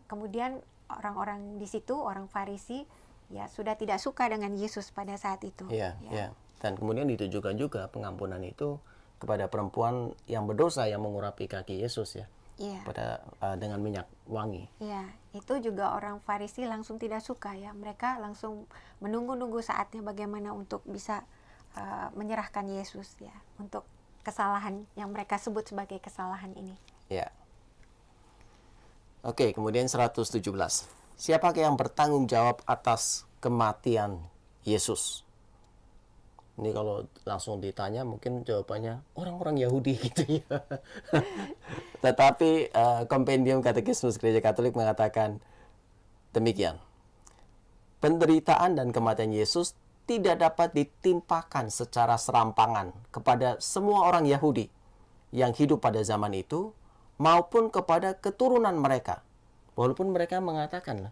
[SPEAKER 2] kemudian orang-orang di situ, orang Farisi, ya, sudah tidak suka dengan Yesus pada saat itu.
[SPEAKER 1] Iya,
[SPEAKER 2] ya.
[SPEAKER 1] iya. Dan kemudian ditujukan juga pengampunan itu kepada perempuan yang berdosa yang mengurapi kaki Yesus, ya.
[SPEAKER 2] Iya.
[SPEAKER 1] Dengan minyak wangi.
[SPEAKER 2] Iya, itu juga orang Farisi langsung tidak suka, ya. Mereka langsung menunggu-nunggu saatnya bagaimana untuk bisa menyerahkan Yesus, ya, untuk kesalahan yang mereka sebut sebagai kesalahan ini.
[SPEAKER 1] Ya. Oke, kemudian 117. Siapakah yang bertanggung jawab atas kematian Yesus? Ini kalau langsung ditanya mungkin jawabannya orang-orang Yahudi gitu, ya. Tetapi Kompendium Katekismus Gereja Katolik mengatakan demikian. Penderitaan dan kematian Yesus tidak dapat ditimpakan secara serampangan kepada semua orang Yahudi yang hidup pada zaman itu maupun kepada keturunan mereka. Walaupun mereka mengatakan,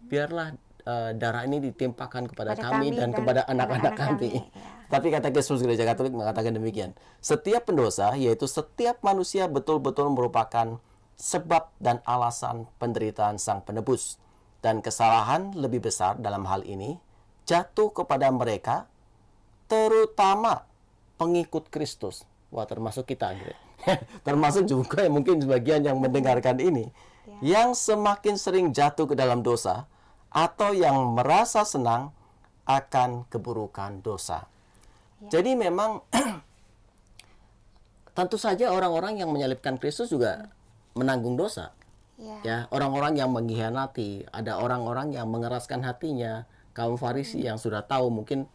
[SPEAKER 1] biarlah darah ini ditimpakan kepada kami dan kepada anak-anak kami.
[SPEAKER 2] Ya.
[SPEAKER 1] Tapi Katekismus Gereja Katolik mengatakan demikian. Setiap pendosa, yaitu setiap manusia betul-betul merupakan sebab dan alasan penderitaan Sang Penebus. Dan kesalahan lebih besar dalam hal ini jatuh kepada mereka, terutama pengikut Kristus. Wah, termasuk kita, gitu. Termasuk juga mungkin sebagian yang mendengarkan ini, yang semakin sering jatuh ke dalam dosa, atau yang merasa senang akan keburukan dosa. Jadi memang tentu saja orang-orang yang menyalibkan Kristus juga menanggung dosa. Ya, orang-orang yang mengkhianati, ada orang-orang yang mengeraskan hatinya, kaum Farisi yang sudah tahu mungkin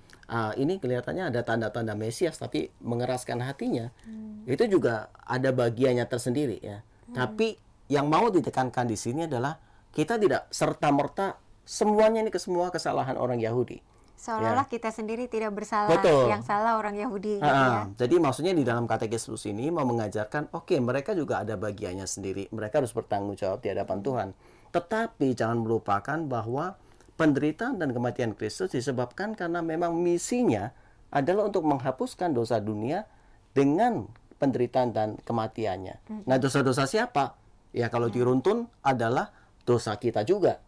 [SPEAKER 1] ini kelihatannya ada tanda-tanda Mesias tapi mengeraskan hatinya. Itu juga ada bagiannya tersendiri, ya. Tapi yang mau ditekankan di sini adalah kita tidak serta-merta semuanya ini semua kesalahan orang Yahudi.
[SPEAKER 2] Seolah-olah kita sendiri tidak bersalah,
[SPEAKER 1] Betul.
[SPEAKER 2] yang salah orang Yahudi. Gitu, ya.
[SPEAKER 1] Jadi maksudnya di dalam katekismus ini mau mengajarkan, oke, mereka juga ada bagiannya sendiri. Mereka harus bertanggung jawab di hadapan Tuhan. Tetapi jangan melupakan bahwa penderitaan dan kematian Kristus disebabkan karena memang misinya adalah untuk menghapuskan dosa dunia dengan penderitaan dan kematiannya. Nah, dosa-dosa siapa? Ya, kalau diruntun adalah dosa kita juga.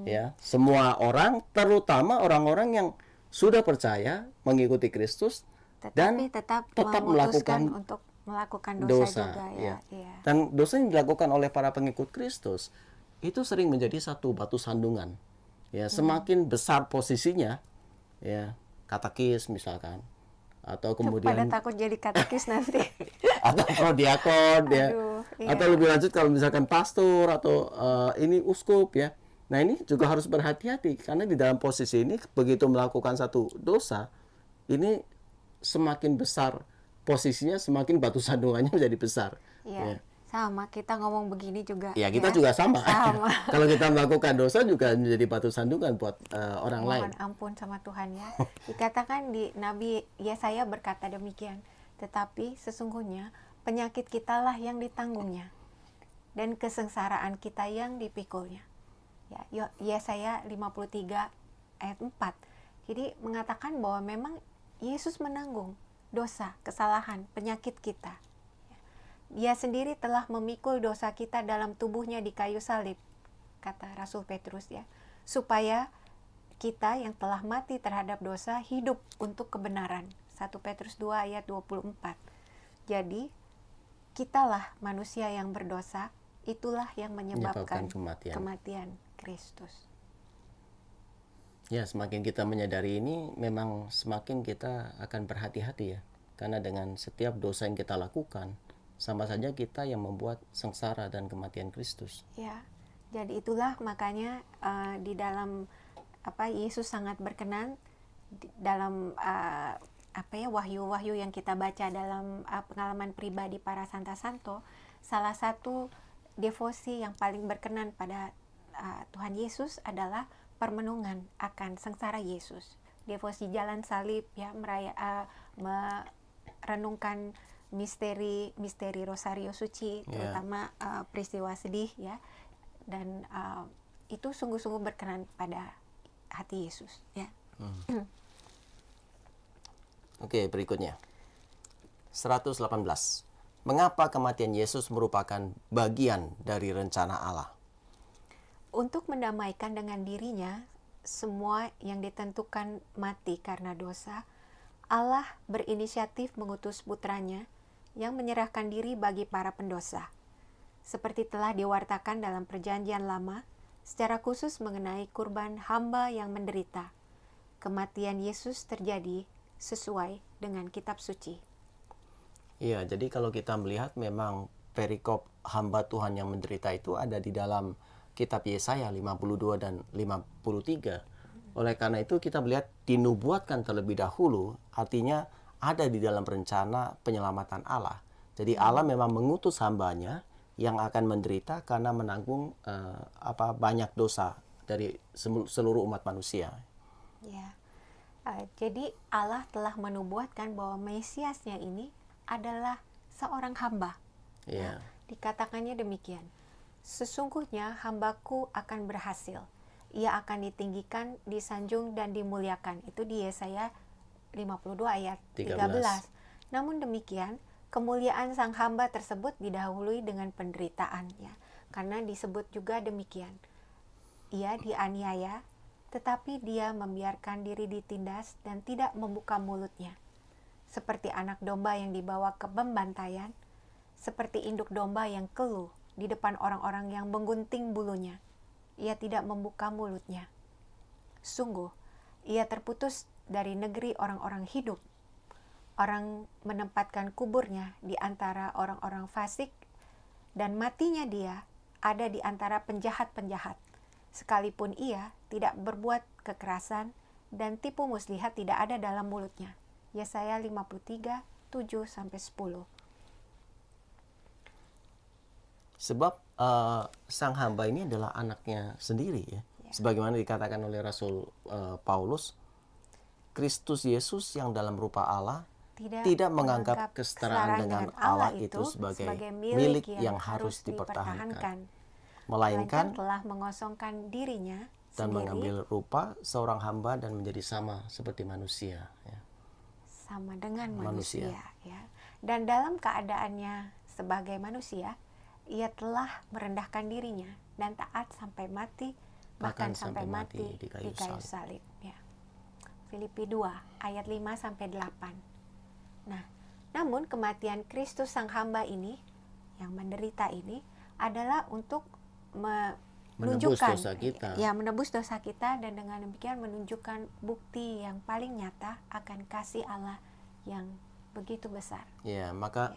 [SPEAKER 1] Ya, semua orang, terutama orang-orang yang sudah percaya mengikuti Kristus dan
[SPEAKER 2] tetap
[SPEAKER 1] melakukan
[SPEAKER 2] untuk melakukan dosa juga, ya.
[SPEAKER 1] Dan dosa yang dilakukan oleh para pengikut Kristus itu sering menjadi satu batu sandungan. Ya, semakin besar posisinya, ya, katekis misalkan, atau kemudian
[SPEAKER 2] pada takut jadi katekis nanti.
[SPEAKER 1] atau prodiakon, ya. Atau lebih lanjut kalau misalkan pastor atau ini uskup, ya. Nah, ini juga harus berhati-hati karena di dalam posisi ini begitu melakukan satu dosa, ini semakin besar posisinya semakin batu sandungannya menjadi besar.
[SPEAKER 2] Ya, sama kita ngomong begini juga.
[SPEAKER 1] Ya, kita juga sama.
[SPEAKER 2] Sama.
[SPEAKER 1] Kalau kita melakukan dosa juga menjadi batu sandungan buat orang lain.
[SPEAKER 2] Mohon ampun sama Tuhan ya. Dikatakan di Nabi Yesaya berkata demikian. Tetapi sesungguhnya penyakit kitalah yang ditanggungnya dan kesengsaraan kita yang dipikulnya. Ya, Yesaya 53 ayat 4. Jadi mengatakan bahwa memang Yesus menanggung dosa, kesalahan, penyakit kita. Dia sendiri telah memikul dosa kita dalam tubuhnya di kayu salib, kata Rasul Petrus ya, supaya kita yang telah mati terhadap dosa hidup untuk kebenaran. 1 Petrus 2 ayat 24. Jadi, kitalah manusia yang berdosa, itulah yang menyebabkan kematian Kristus.
[SPEAKER 1] Ya, semakin kita menyadari ini, memang semakin kita akan berhati-hati ya. Karena dengan setiap dosa yang kita lakukan, sama saja kita yang membuat sengsara dan kematian Kristus.
[SPEAKER 2] Ya, jadi itulah makanya di dalam Yesus sangat berkenan dalam wahyu-wahyu yang kita baca dalam pengalaman pribadi para Santa Santo. Salah satu devosi yang paling berkenan pada Tuhan Yesus adalah permenungan akan sengsara Yesus. Devosi jalan salib ya, merenungkan misteri Rosario Suci, terutama peristiwa sedih ya, dan itu sungguh-sungguh berkenan pada hati Yesus ya.
[SPEAKER 1] Oke, berikutnya 118. Mengapa kematian Yesus merupakan bagian dari rencana Allah?
[SPEAKER 2] Untuk mendamaikan dengan dirinya semua yang ditentukan mati karena dosa, Allah berinisiatif mengutus putranya yang menyerahkan diri bagi para pendosa. Seperti telah diwartakan dalam perjanjian lama, secara khusus mengenai kurban hamba yang menderita. Kematian Yesus terjadi sesuai dengan kitab suci.
[SPEAKER 1] Iya, jadi kalau kita melihat memang perikop hamba Tuhan yang menderita itu ada di dalam kitab Yesaya 52 dan 53. Oleh karena itu kita melihat dinubuatkan terlebih dahulu, artinya ada di dalam rencana penyelamatan Allah. Jadi Allah memang mengutus hambanya yang akan menderita karena menanggung banyak dosa dari seluruh umat manusia.
[SPEAKER 2] Ya. Jadi Allah telah menubuatkan bahwa Mesiasnya ini adalah seorang hamba.
[SPEAKER 1] Yeah.
[SPEAKER 2] Dikatakannya demikian. Sesungguhnya hambaku akan berhasil. Ia akan ditinggikan, disanjung, dan dimuliakan. Itu di Yesaya 52 ayat 13. Namun demikian, kemuliaan sang hamba tersebut didahului dengan penderitaan. Ya. Karena disebut juga demikian. Ia dianiaya, tetapi dia membiarkan diri ditindas dan tidak membuka mulutnya. Seperti anak domba yang dibawa ke pembantaian, seperti induk domba yang keluh di depan orang-orang yang menggunting bulunya. Ia tidak membuka mulutnya. Sungguh, ia terputus dari negeri orang-orang hidup. Orang menempatkan kuburnya di antara orang-orang fasik, dan matinya dia ada di antara penjahat-penjahat. Sekalipun ia tidak berbuat kekerasan, dan tipu muslihat tidak ada dalam mulutnya. Yesaya 53, 7-10.
[SPEAKER 1] Sebab sang hamba ini adalah anaknya sendiri ya. Sebagaimana dikatakan oleh Rasul Paulus, Kristus Yesus yang dalam rupa Allah tidak menganggap kesetaraan dengan Allah itu sebagai milik yang harus dipertahankan, melainkan
[SPEAKER 2] telah mengosongkan dirinya
[SPEAKER 1] dan
[SPEAKER 2] sendiri,
[SPEAKER 1] mengambil rupa seorang hamba dan menjadi sama seperti manusia ya.
[SPEAKER 2] Sama dengan manusia ya. Dan dalam keadaannya sebagai manusia, ia telah merendahkan dirinya dan taat sampai mati, bahkan sampai mati di kayu salib ya. Filipi 2 ayat 5-8. Nah, namun kematian Kristus sang hamba ini yang menderita ini adalah untuk menunjukkan
[SPEAKER 1] dosa kita.
[SPEAKER 2] Ya, menebus dosa kita, dan dengan demikian menunjukkan bukti yang paling nyata akan kasih Allah yang begitu besar.
[SPEAKER 1] Ya, maka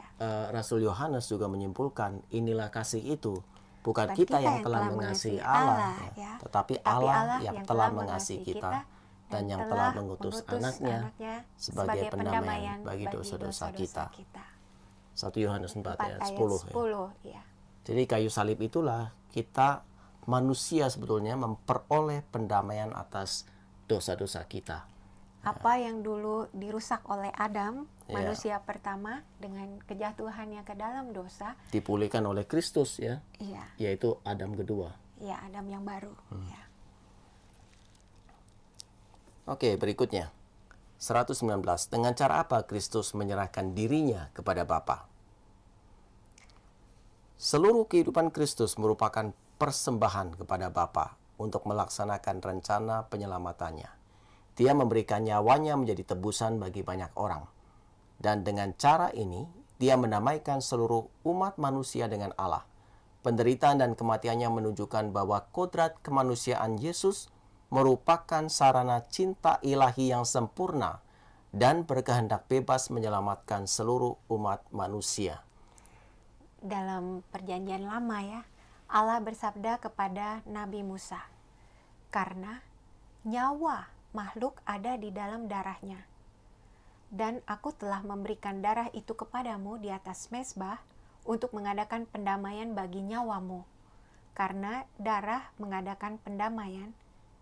[SPEAKER 1] Rasul Yohanes juga menyimpulkan inilah kasih itu, bukan kita yang telah mengasihi Allah, ya, tetapi Allah yang telah mengasihi kita dan yang telah mengutus anaknya sebagai pendamaian bagi dosa-dosa kita. 1 Yohanes 4 ayat 10
[SPEAKER 2] ya.
[SPEAKER 1] Jadi kayu salib itulah kita manusia sebetulnya memperoleh pendamaian atas dosa-dosa kita.
[SPEAKER 2] Apa yang dulu dirusak oleh Adam, manusia pertama, dengan kejatuhannya ke dalam dosa,
[SPEAKER 1] dipulihkan oleh Kristus ya.
[SPEAKER 2] Iya.
[SPEAKER 1] Yaitu Adam kedua.
[SPEAKER 2] Ya, Adam yang baru. Ya.
[SPEAKER 1] Oke, berikutnya. 119. Dengan cara apa Kristus menyerahkan dirinya kepada Bapa? Seluruh kehidupan Kristus merupakan persembahan kepada Bapa untuk melaksanakan rencana penyelamatannya. Dia memberikan nyawanya menjadi tebusan bagi banyak orang. Dan dengan cara ini, dia mendamaikan seluruh umat manusia dengan Allah. Penderitaan dan kematiannya menunjukkan bahwa kodrat kemanusiaan Yesus merupakan sarana cinta ilahi yang sempurna dan berkehendak bebas menyelamatkan seluruh umat manusia.
[SPEAKER 2] Dalam perjanjian lama ya, Allah bersabda kepada Nabi Musa, karena nyawa makhluk ada di dalam darahnya. Dan aku telah memberikan darah itu kepadamu di atas mezbah untuk mengadakan pendamaian bagi nyawamu. Karena darah mengadakan pendamaian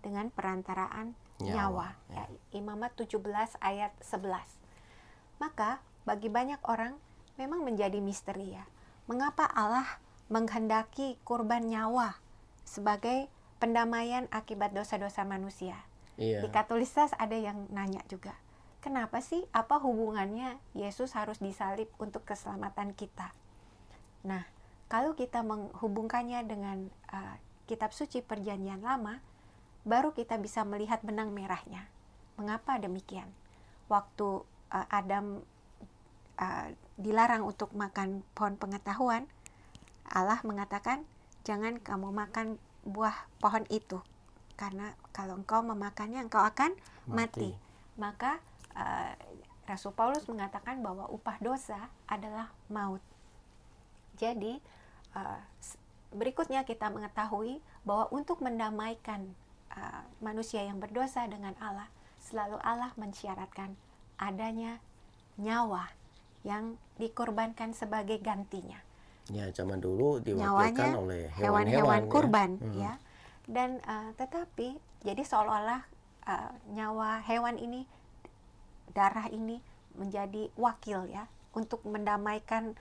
[SPEAKER 2] dengan perantaraan nyawa. Ya, Imamat 17 ayat 11. Maka bagi banyak orang memang menjadi misteri ya. Mengapa Allah menghendaki kurban nyawa sebagai pendamaian akibat dosa-dosa manusia? Di Katolistas ada yang nanya juga, kenapa sih, apa hubungannya Yesus harus disalib untuk keselamatan kita? Nah, kalau kita menghubungkannya dengan kitab suci perjanjian lama, baru kita bisa melihat benang merahnya. Mengapa demikian? Waktu Adam dilarang untuk makan pohon pengetahuan, Allah mengatakan, jangan kamu makan buah pohon itu, karena kalau engkau memakannya engkau akan mati. Maka Rasul Paulus mengatakan bahwa upah dosa adalah maut. Jadi berikutnya kita mengetahui bahwa untuk mendamaikan manusia yang berdosa dengan Allah, selalu Allah mensyaratkan adanya nyawa yang dikorbankan sebagai gantinya.
[SPEAKER 1] Ya, zaman dulu diwakilkan oleh hewan-hewan
[SPEAKER 2] kurban ya. Dan tetapi jadi seolah-olah nyawa hewan ini, darah ini menjadi wakil ya untuk mendamaikan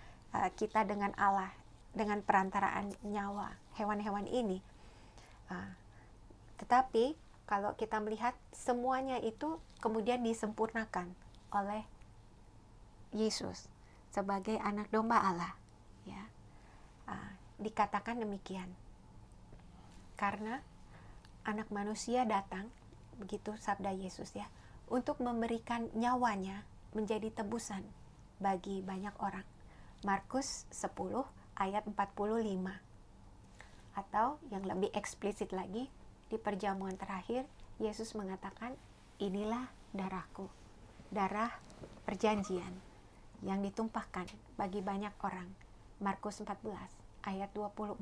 [SPEAKER 2] kita dengan Allah dengan perantaraan nyawa hewan-hewan ini. Tetapi kalau kita melihat semuanya itu kemudian disempurnakan oleh Yesus sebagai anak domba Allah ya. Dikatakan demikian, karena anak manusia datang, begitu sabda Yesus ya, untuk memberikan nyawanya menjadi tebusan bagi banyak orang. Markus 10 ayat 45. Atau yang lebih eksplisit lagi, di perjamuan terakhir Yesus mengatakan, inilah darahku, darah perjanjian yang ditumpahkan bagi banyak orang. Markus 14 ayat 24.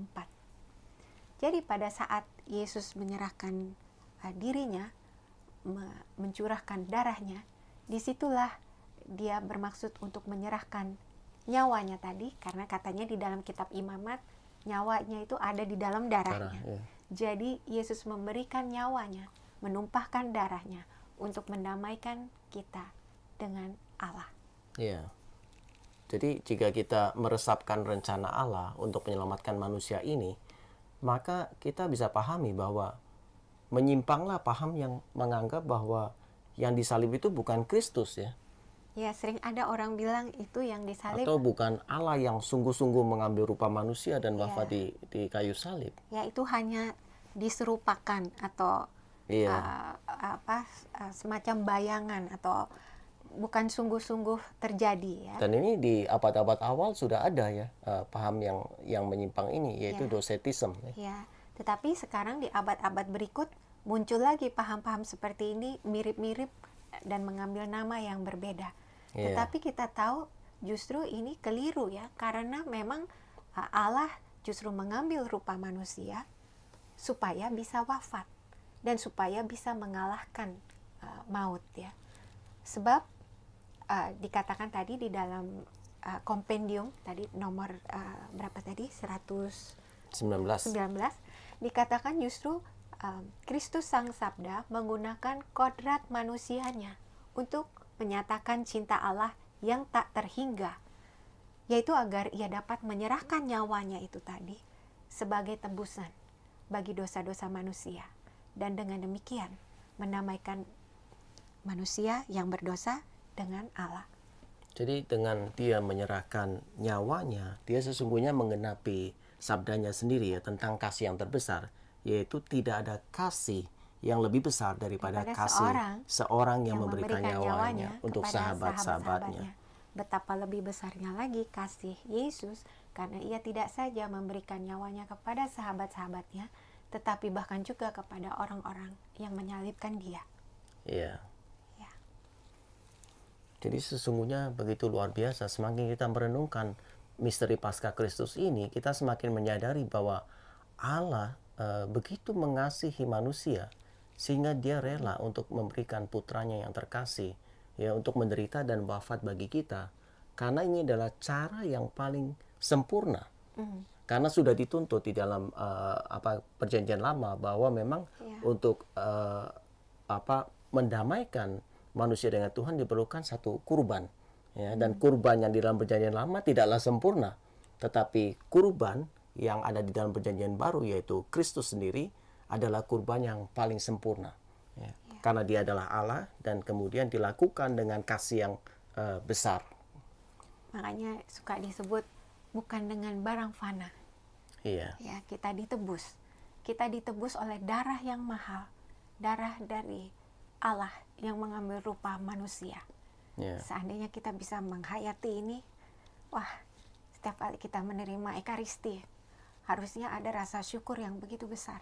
[SPEAKER 2] Jadi pada saat Yesus menyerahkan dirinya, mencurahkan darahnya, disitulah dia bermaksud untuk menyerahkan nyawanya tadi, karena katanya di dalam kitab Imamat, nyawanya itu ada di dalam darahnya. Jadi Yesus memberikan nyawanya, menumpahkan darahnya untuk mendamaikan kita dengan Allah.
[SPEAKER 1] Iya. Jadi jika kita meresapkan rencana Allah untuk menyelamatkan manusia ini, maka kita bisa pahami bahwa menyimpanglah paham yang menganggap bahwa yang disalib itu bukan Kristus ya.
[SPEAKER 2] Ya, sering ada orang bilang itu yang disalib.
[SPEAKER 1] Atau bukan Allah yang sungguh-sungguh mengambil rupa manusia dan wafat di kayu salib.
[SPEAKER 2] Ya, itu hanya diserupakan atau semacam bayangan atau bukan sungguh-sungguh terjadi ya.
[SPEAKER 1] Dan ini di abad-abad awal sudah ada ya paham yang menyimpang ini, yaitu docetism.
[SPEAKER 2] Ya, tetapi sekarang di abad-abad berikut muncul lagi paham-paham seperti ini, mirip-mirip dan mengambil nama yang berbeda. Tetapi kita tahu justru ini keliru ya, karena memang Allah justru mengambil rupa manusia supaya bisa wafat dan supaya bisa mengalahkan maut ya. Sebab dikatakan tadi di dalam kompendium tadi nomor berapa tadi
[SPEAKER 1] 19.
[SPEAKER 2] dikatakan justru Kristus Sang Sabda menggunakan kodrat manusianya untuk menyatakan cinta Allah yang tak terhingga, yaitu agar ia dapat menyerahkan nyawanya itu tadi sebagai tebusan bagi dosa-dosa manusia, dan dengan demikian mendamaikan manusia yang berdosa dengan Allah.
[SPEAKER 1] Jadi dengan dia menyerahkan nyawanya, dia sesungguhnya menggenapi sabdanya sendiri ya, tentang kasih yang terbesar, yaitu tidak ada kasih yang lebih besar daripada kasih seorang yang memberikan nyawanya untuk sahabat-sahabatnya.
[SPEAKER 2] Betapa lebih besarnya lagi kasih Yesus, karena ia tidak saja memberikan nyawanya kepada sahabat-sahabatnya, tetapi bahkan juga kepada orang-orang yang menyalibkan dia.
[SPEAKER 1] Iya. Jadi sesungguhnya begitu luar biasa, semakin kita merenungkan misteri Paskah Kristus ini, kita semakin menyadari bahwa Allah begitu mengasihi manusia sehingga dia rela untuk memberikan putranya yang terkasih ya, untuk menderita dan wafat bagi kita, karena ini adalah cara yang paling sempurna. Karena sudah dituntut di dalam perjanjian lama bahwa memang untuk mendamaikan manusia dengan Tuhan diperlukan satu kurban ya, dan kurban yang di dalam perjanjian lama tidaklah sempurna, tetapi kurban yang ada di dalam perjanjian baru yaitu Kristus sendiri adalah kurban yang paling sempurna ya. Karena dia adalah Allah dan kemudian dilakukan dengan kasih yang besar.
[SPEAKER 2] Makanya suka disebut bukan dengan barang fana.
[SPEAKER 1] Iya.
[SPEAKER 2] Ya, kita ditebus oleh darah yang mahal, darah dari Allah yang mengambil rupa manusia. Seandainya kita bisa menghayati ini, wah, setiap kali kita menerima Ekaristi, harusnya ada rasa syukur yang begitu besar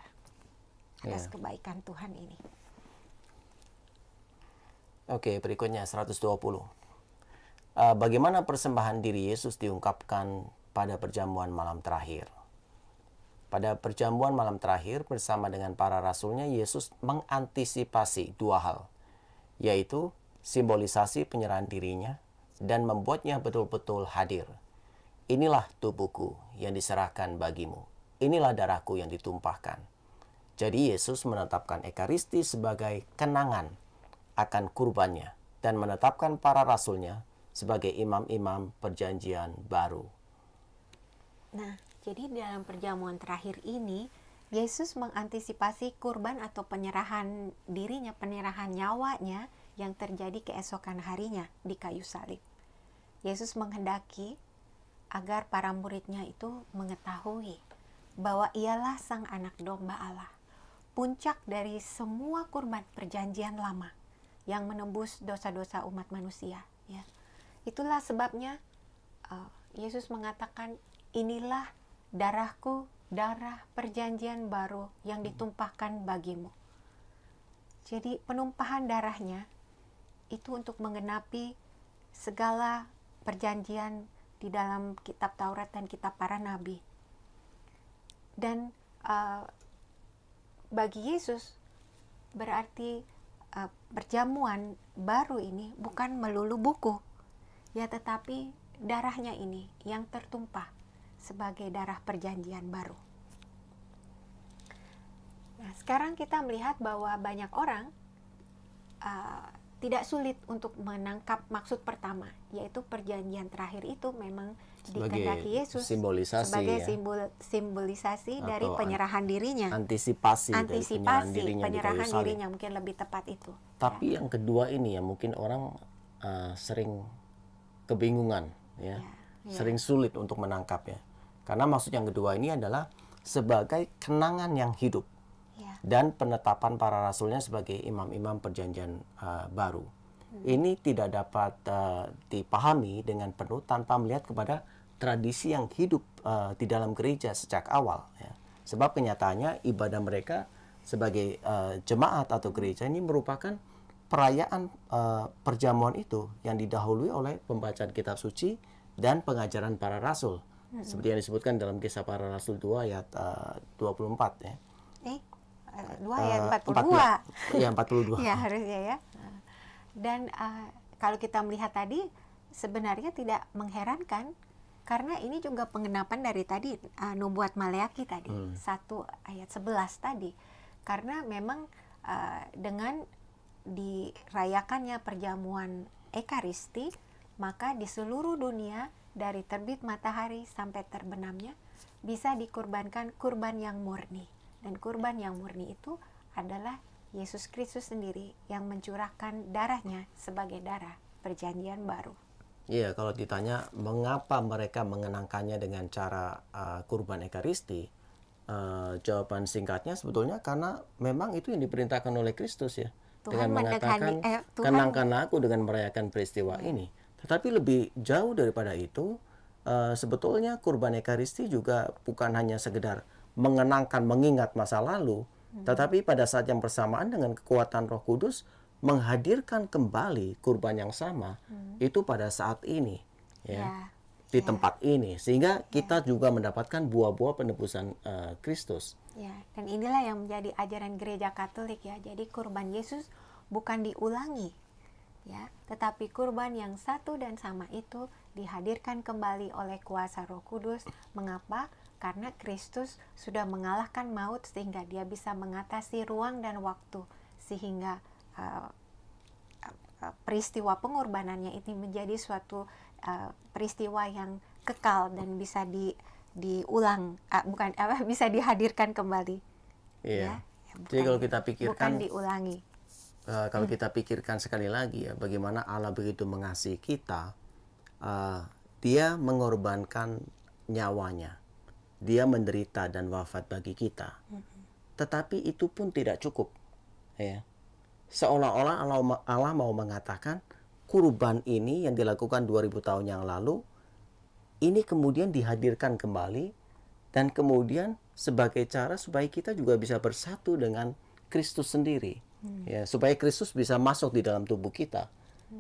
[SPEAKER 2] atas kebaikan Tuhan ini.
[SPEAKER 1] Oke, berikutnya 120. Bagaimana persembahan diri Yesus diungkapkan pada perjamuan malam terakhir? Pada perjamuan malam terakhir bersama dengan para rasulnya, Yesus mengantisipasi dua hal, yaitu simbolisasi penyerahan dirinya dan membuatnya betul-betul hadir. Inilah tubuhku yang diserahkan bagimu. Inilah darahku yang ditumpahkan. Jadi Yesus menetapkan Ekaristi sebagai kenangan akan kurbannya dan menetapkan para rasulnya sebagai imam-imam perjanjian baru.
[SPEAKER 2] Nah, jadi dalam perjamuan terakhir ini, Yesus mengantisipasi kurban atau penyerahan dirinya, penyerahan nyawanya yang terjadi keesokan harinya di kayu salib. Yesus menghendaki agar para muridnya itu mengetahui bahwa ialah Sang Anak Domba Allah, puncak dari semua kurban perjanjian lama yang menembus dosa-dosa umat manusia. Ya. Itulah sebabnya Yesus mengatakan, inilah darahku, darah perjanjian baru yang ditumpahkan bagimu. Jadi penumpahan darahnya itu untuk menggenapi segala perjanjian di dalam kitab Taurat dan kitab para nabi. Dan bagi Yesus berarti perjamuan baru ini bukan melulu buku, ya, tetapi darahnya ini yang tertumpah sebagai darah perjanjian baru. Nah, sekarang kita melihat bahwa banyak orang tidak sulit untuk menangkap maksud pertama, yaitu perjanjian terakhir itu memang dikehendaki Yesus sebagai simbolisasi dari penyerahan dirinya.
[SPEAKER 1] Antisipasi
[SPEAKER 2] penyerahan dirinya mungkin lebih tepat itu.
[SPEAKER 1] Tapi yang kedua ini ya mungkin orang sering kebingungan ya. Sering sulit untuk menangkap ya. Karena maksud yang kedua ini adalah sebagai kenangan yang hidup dan penetapan para rasulnya sebagai imam-imam perjanjian baru. Ini tidak dapat dipahami dengan penuh tanpa melihat kepada tradisi yang hidup di dalam gereja sejak awal. Ya. Sebab kenyataannya ibadah mereka sebagai jemaat atau gereja ini merupakan perayaan perjamuan itu yang didahului oleh pembacaan kitab suci dan pengajaran para rasul. Seperti yang disebutkan dalam Kisah Para Rasul 2 ayat 24 ya.
[SPEAKER 2] 2 ayat 42.
[SPEAKER 1] Iya, 42.
[SPEAKER 2] Ya, harusnya ya. Dan kalau kita melihat tadi, sebenarnya tidak mengherankan, karena ini juga pengenapan dari tadi nubuat Maleaki tadi, 1 ayat 11 tadi. Karena memang dengan dirayakannya perjamuan Ekaristi, maka di seluruh dunia dari terbit matahari sampai terbenamnya bisa dikurbankan kurban yang murni. Dan kurban yang murni itu adalah Yesus Kristus sendiri yang mencurahkan darahnya sebagai darah perjanjian baru.
[SPEAKER 1] Iya, kalau ditanya mengapa mereka mengenangkannya dengan cara kurban Ekaristi, jawaban singkatnya sebetulnya karena memang itu yang diperintahkan oleh Kristus ya.
[SPEAKER 2] Tuhan
[SPEAKER 1] Dengan mengatakan, kenangkanlah aku dengan merayakan peristiwa ini. Tetapi lebih jauh daripada itu, sebetulnya kurban Ekaristi juga bukan hanya sekedar mengenangkan, mengingat masa lalu, tetapi pada saat yang bersamaan dengan kekuatan Roh Kudus menghadirkan kembali kurban yang sama itu pada saat ini, ya, di tempat ini, sehingga kita juga mendapatkan buah-buah penebusan Kristus.
[SPEAKER 2] Ya, dan inilah yang menjadi ajaran Gereja Katolik ya. Jadi kurban Yesus bukan diulangi, ya, tetapi kurban yang satu dan sama itu dihadirkan kembali oleh kuasa Roh Kudus. Mengapa? Karena Kristus sudah mengalahkan maut sehingga dia bisa mengatasi ruang dan waktu, sehingga peristiwa pengorbanannya ini menjadi suatu peristiwa yang kekal dan bisa diulang, bisa dihadirkan kembali.
[SPEAKER 1] Iya.
[SPEAKER 2] Ya,
[SPEAKER 1] jadi kalau kita pikirkan,
[SPEAKER 2] bukan diulangi.
[SPEAKER 1] Kalau kita pikirkan sekali lagi ya, bagaimana Allah begitu mengasihi kita, dia mengorbankan nyawanya. Dia menderita dan wafat bagi kita. Tetapi itu pun tidak cukup. Ya. Seolah-olah Allah mau mengatakan kurban ini yang dilakukan 2000 tahun yang lalu, ini kemudian dihadirkan kembali, dan kemudian sebagai cara supaya kita juga bisa bersatu dengan Kristus sendiri. Ya, supaya Kristus bisa masuk di dalam tubuh kita.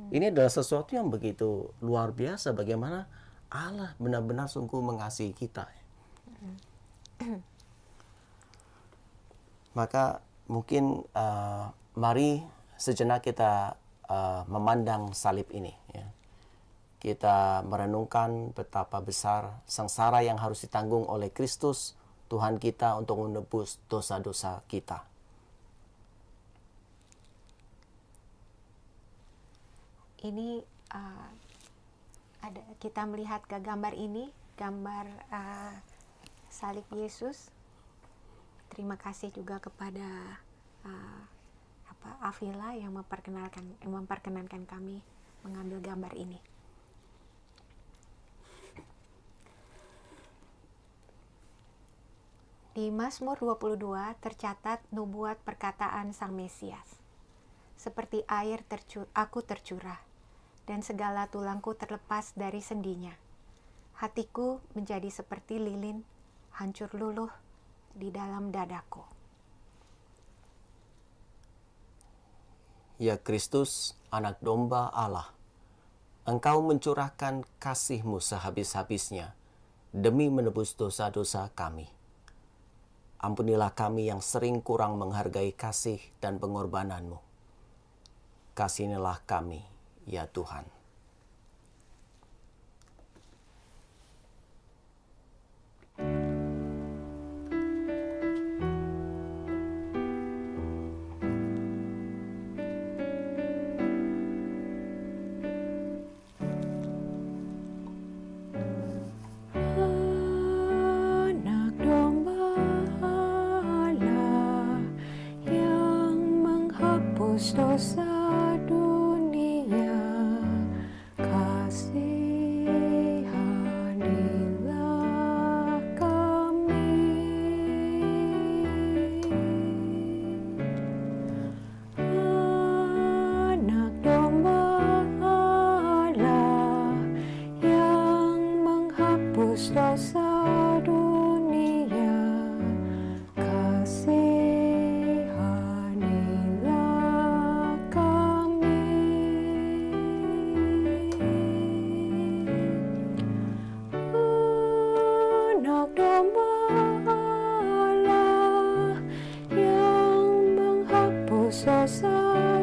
[SPEAKER 1] Ini adalah sesuatu yang begitu luar biasa, bagaimana Allah benar-benar sungguh mengasihi kita. Maka mungkin mari sejenak kita memandang salib ini, ya. Kita merenungkan betapa besar sengsara yang harus ditanggung oleh Kristus Tuhan kita untuk menebus dosa-dosa kita.
[SPEAKER 2] Ini kita melihat ke gambar ini, gambar salib Yesus. Terima kasih juga kepada Avila yang memperkenankan kami mengambil gambar ini. Di Mazmur 22 tercatat nubuat perkataan Sang Mesias. Seperti air aku tercurah, dan segala tulangku terlepas dari sendinya. Hatiku menjadi seperti lilin, hancur luluh di dalam dadaku.
[SPEAKER 1] Ya Kristus, anak domba Allah, Engkau mencurahkan kasih-Mu sehabis-habisnya demi menebus dosa-dosa kami. Ampunilah kami yang sering kurang menghargai kasih dan pengorbanan-Mu. Kasihanilah kami, ya Tuhan.
[SPEAKER 2] Dosa dunia, kasihanilah kami. Anak domba Allah yang menghapus dosa dunia, kasih kami.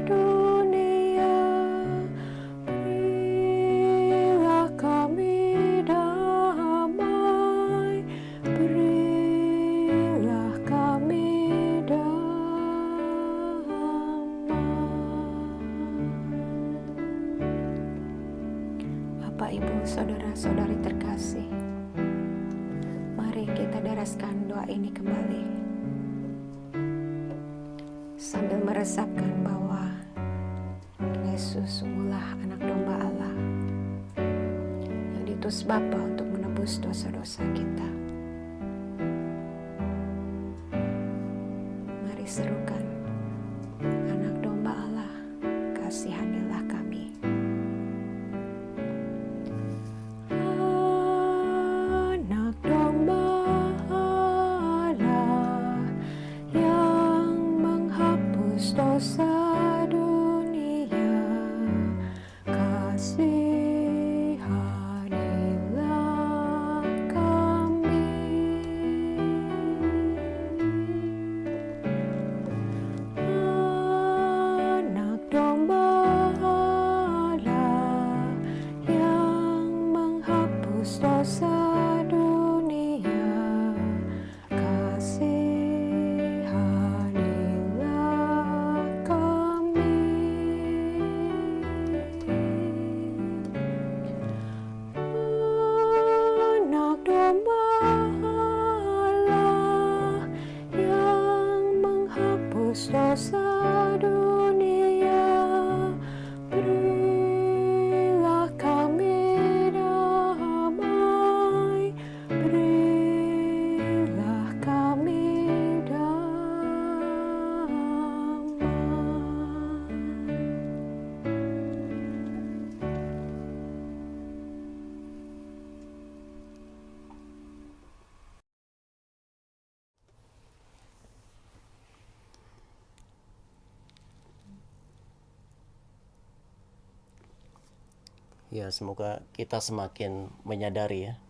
[SPEAKER 2] dunia, berilah kami damai, berilah kami damai. Bapak, Ibu, saudara-saudari terkasih, mari kita daraskan doa ini kembali sambil meresapkan bahwa Yesus sungguhlah anak domba Allah yang diutus Bapa untuk menebus dosa-dosa kita. Mari serukan, anak domba Allah, kasihanilah kami. Anak domba Allah yang menghapus dosa dunia, kasihanilah kami. Anak domba Allah yang menghapus dosa dunia, kasihanilah kami. Anak domba Allah yang menghapus dosa dunia, berilah kami damai, berilah kami damai.
[SPEAKER 1] Ya, semoga kita semakin menyadari ya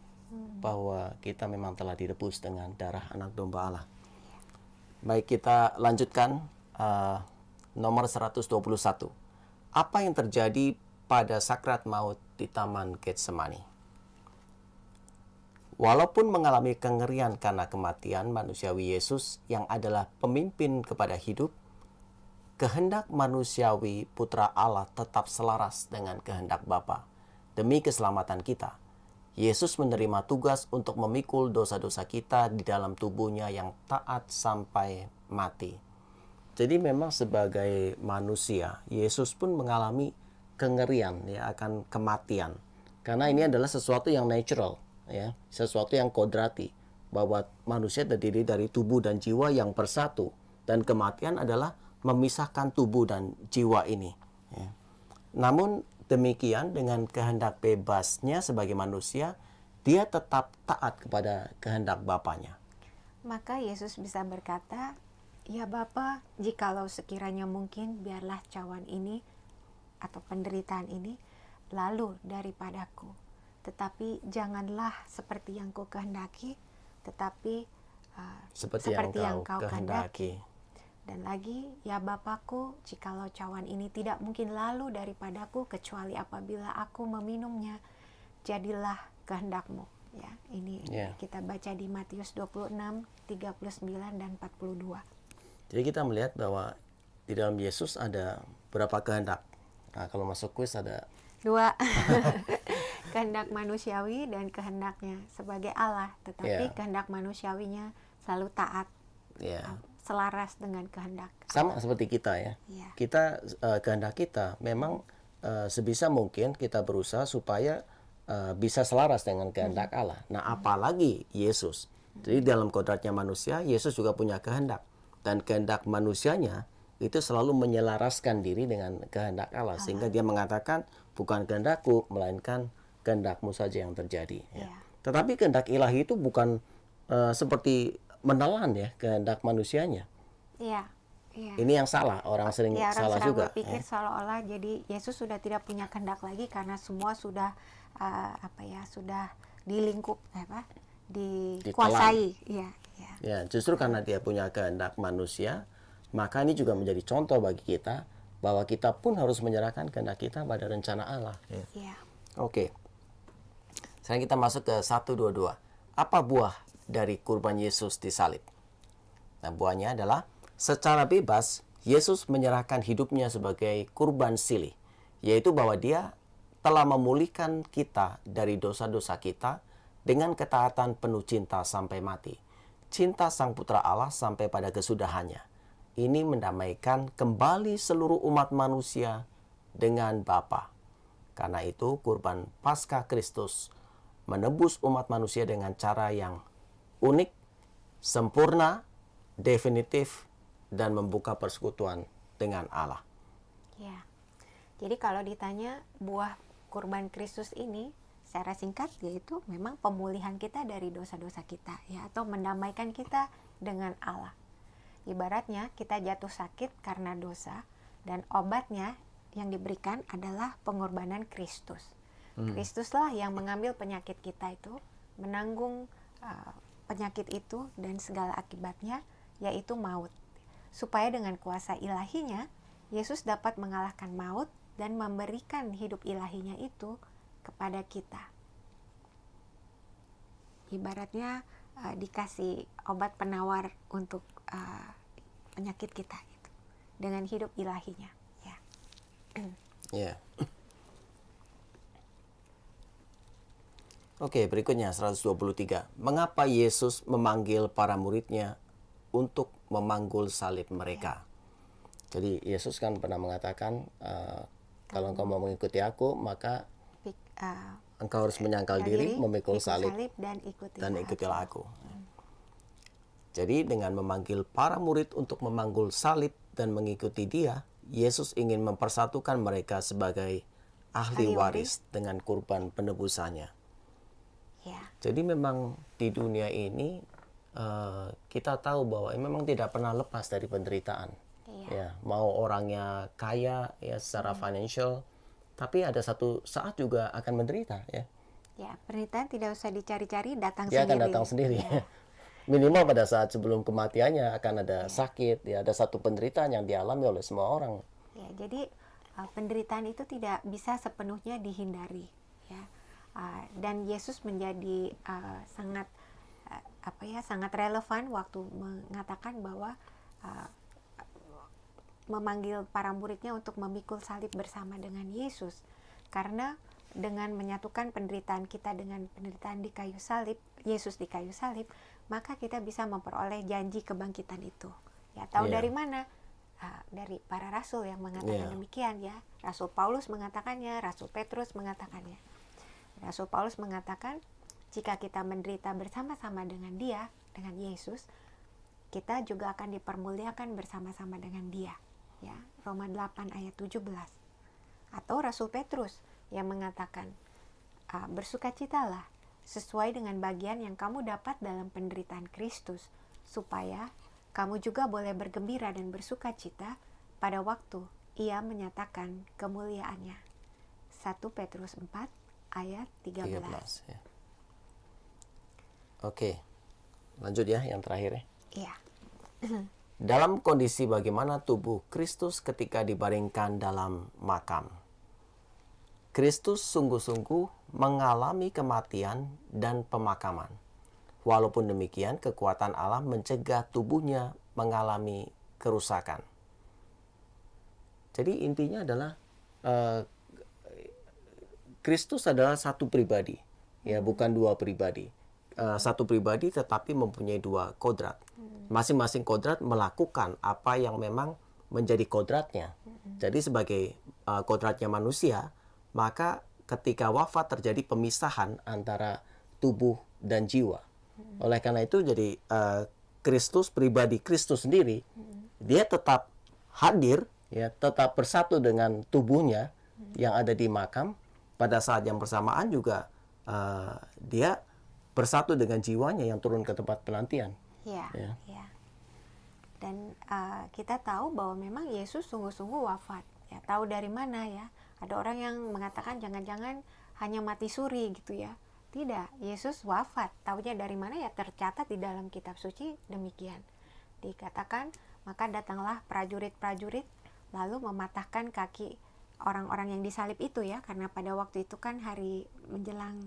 [SPEAKER 1] bahwa kita memang telah ditebus dengan darah anak domba Allah. Baik, kita lanjutkan nomor 121. Apa yang terjadi pada sakrat maut di Taman Getsemani? Walaupun mengalami kengerian karena kematian manusiawi Yesus yang adalah pemimpin kepada hidup, kehendak manusiawi Putra Allah tetap selaras dengan kehendak Bapa. Demi keselamatan kita, Yesus menerima tugas untuk memikul dosa-dosa kita di dalam tubuhnya yang taat sampai mati. Jadi memang sebagai manusia, Yesus pun mengalami kengerian ya akan kematian. Karena ini adalah sesuatu yang natural, ya, sesuatu yang kodrati, bahwa manusia terdiri dari tubuh dan jiwa yang bersatu, dan kematian adalah memisahkan tubuh dan jiwa ini. Ya. Namun demikian, dengan kehendak bebasnya sebagai manusia, dia tetap taat kepada kehendak Bapanya.
[SPEAKER 2] Maka Yesus bisa berkata, "Ya Bapa, jikalau sekiranya mungkin, biarlah cawan ini atau penderitaan ini lalu daripadaku. Tetapi janganlah seperti yang ku kehendaki, tetapi seperti yang kau kehendaki." Dan lagi, "Ya Bapakku, jikalau cawan ini tidak mungkin lalu daripadaku, kecuali apabila aku meminumnya, jadilah kehendakmu." Ya, ini kita baca di Matius 26, 39 dan 42.
[SPEAKER 1] Jadi kita melihat bahwa di dalam Yesus ada berapa kehendak. Nah, kalau masuk kuis ada
[SPEAKER 2] 2. Kehendak manusiawi dan kehendaknya sebagai Allah, tetapi kehendak manusiawinya selalu taat. Selaras dengan kehendak.
[SPEAKER 1] Sama seperti kita ya. Kita kehendak kita memang sebisa mungkin kita berusaha supaya bisa selaras dengan kehendak Allah. Nah, apalagi Yesus. Jadi dalam kodratnya manusia, Yesus juga punya kehendak. Dan kehendak manusianya itu selalu menyelaraskan diri dengan kehendak Allah. Sehingga dia mengatakan, bukan kehendakku, melainkan kehendakmu saja yang terjadi. Ya. Tetapi kehendak ilahi itu bukan seperti menelan ya kehendak manusianya. Ini yang salah, orang sering salah juga.
[SPEAKER 2] Berpikir seolah-olah jadi Yesus sudah tidak punya kehendak lagi karena semua sudah sudah dilingkup dikuasai.
[SPEAKER 1] Ya, justru karena dia punya kehendak manusia, maka ini juga menjadi contoh bagi kita bahwa kita pun harus menyerahkan kehendak kita pada rencana Allah. Ya.
[SPEAKER 2] Ya.
[SPEAKER 1] Oke. Sekarang kita masuk ke 122. Apa buah dari kurban Yesus di salib? Nah, buahnya adalah secara bebas Yesus menyerahkan hidupnya sebagai kurban silih, yaitu bahwa dia telah memulihkan kita dari dosa-dosa kita dengan ketaatan penuh cinta sampai mati. Cinta Sang Putra Allah sampai pada kesudahannya. Ini mendamaikan kembali seluruh umat manusia dengan Bapa. Karena itu kurban Paskah Kristus menebus umat manusia dengan cara yang unik, sempurna, definitif, dan membuka persekutuan dengan Allah.
[SPEAKER 2] Ya. Jadi kalau ditanya buah kurban Kristus ini secara singkat yaitu memang pemulihan kita dari dosa-dosa kita ya, atau mendamaikan kita dengan Allah. Ibaratnya kita jatuh sakit karena dosa dan obatnya yang diberikan adalah pengorbanan Kristus. Kristuslah yang mengambil penyakit kita itu, menanggung penyakit itu dan segala akibatnya, yaitu maut. Supaya dengan kuasa ilahinya, Yesus dapat mengalahkan maut dan memberikan hidup ilahinya itu kepada kita. Ibaratnya dikasih obat penawar untuk penyakit kita itu, dengan hidup ilahinya. Ya.
[SPEAKER 1] Ya. Oke, berikutnya 123. Mengapa Yesus memanggil para muridnya untuk memanggul salib mereka? Jadi Yesus kan pernah mengatakan, kalau engkau mau mengikuti aku, maka engkau harus menyangkal diri, memikul salib,
[SPEAKER 2] dan
[SPEAKER 1] ikutilah aku. Jadi dengan memanggil para murid untuk memanggul salib dan mengikuti dia, Yesus ingin mempersatukan mereka sebagai ahli waris dengan kurban penebusannya.
[SPEAKER 2] Ya.
[SPEAKER 1] Jadi memang di dunia ini kita tahu bahwa memang tidak pernah lepas dari penderitaan. Ya, mau orangnya kaya ya secara financial, tapi ada satu saat juga akan menderita ya.
[SPEAKER 2] Ya, penderitaan tidak usah dicari-cari, datang
[SPEAKER 1] Dia
[SPEAKER 2] sendiri.
[SPEAKER 1] akan datang sendiri. Ya. Minimal pada saat sebelum kematiannya akan ada sakit, ya ada satu penderitaan yang dialami oleh semua orang.
[SPEAKER 2] Ya, jadi penderitaan itu tidak bisa sepenuhnya dihindari, ya. Dan Yesus menjadi sangat relevan waktu mengatakan bahwa memanggil para muridnya untuk memikul salib bersama dengan Yesus, karena dengan menyatukan penderitaan kita dengan penderitaan di kayu salib, Yesus di kayu salib, maka kita bisa memperoleh janji kebangkitan itu. Ya, tahu dari mana? Dari para rasul yang mengatakan demikian, ya. Rasul Paulus mengatakannya, Rasul Petrus mengatakannya. Rasul Paulus mengatakan, jika kita menderita bersama-sama dengan dia, dengan Yesus, kita juga akan dipermuliakan bersama-sama dengan dia. Ya, Roma 8 ayat 17. Atau Rasul Petrus yang mengatakan, bersukacitalah sesuai dengan bagian yang kamu dapat dalam penderitaan Kristus, supaya kamu juga boleh bergembira dan bersukacita pada waktu ia menyatakan kemuliaannya. 1 Petrus 4 ayat 13.
[SPEAKER 1] Ya. Oke, lanjut ya yang terakhir ya.
[SPEAKER 2] Iya.
[SPEAKER 1] Dalam kondisi bagaimana tubuh Kristus ketika dibaringkan dalam makam. Kristus sungguh-sungguh mengalami kematian dan pemakaman. Walaupun demikian, kekuatan Allah mencegah tubuhnya mengalami kerusakan. Jadi intinya adalah Kristus adalah satu pribadi, ya bukan dua pribadi. Satu pribadi tetapi mempunyai dua kodrat. Masing-masing kodrat melakukan apa yang memang menjadi kodratnya. Jadi sebagai kodratnya manusia, maka ketika wafat terjadi pemisahan antara tubuh dan jiwa. Oleh karena itu jadi Kristus, pribadi Kristus sendiri, dia tetap hadir, ya tetap bersatu dengan tubuhnya yang ada di makam. Pada saat yang bersamaan juga dia bersatu dengan jiwanya yang turun ke tempat penantian.
[SPEAKER 2] Ya. Dan kita tahu bahwa memang Yesus sungguh-sungguh wafat. Ya, tahu dari mana ya? Ada orang yang mengatakan jangan-jangan hanya mati suri gitu ya. Tidak, Yesus wafat. Taunya dari mana ya? Tercatat di dalam kitab suci demikian. Dikatakan, maka datanglah prajurit-prajurit lalu mematahkan kaki orang-orang yang disalib itu ya, karena pada waktu itu kan hari menjelang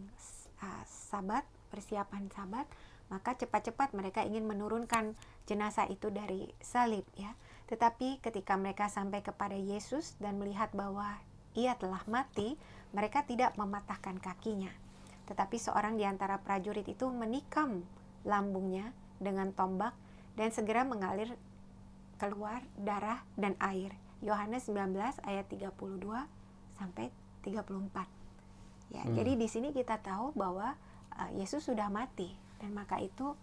[SPEAKER 2] Sabat, persiapan Sabat, maka cepat-cepat mereka ingin menurunkan jenazah itu dari salib ya. Tetapi ketika mereka sampai kepada Yesus dan melihat bahwa ia telah mati, mereka tidak mematahkan kakinya. Tetapi seorang di antara prajurit itu menikam lambungnya dengan tombak dan segera mengalir keluar darah dan air. Yohanes 19 ayat 32 sampai 34. Ya, jadi di sini kita tahu bahwa Yesus sudah mati dan maka itu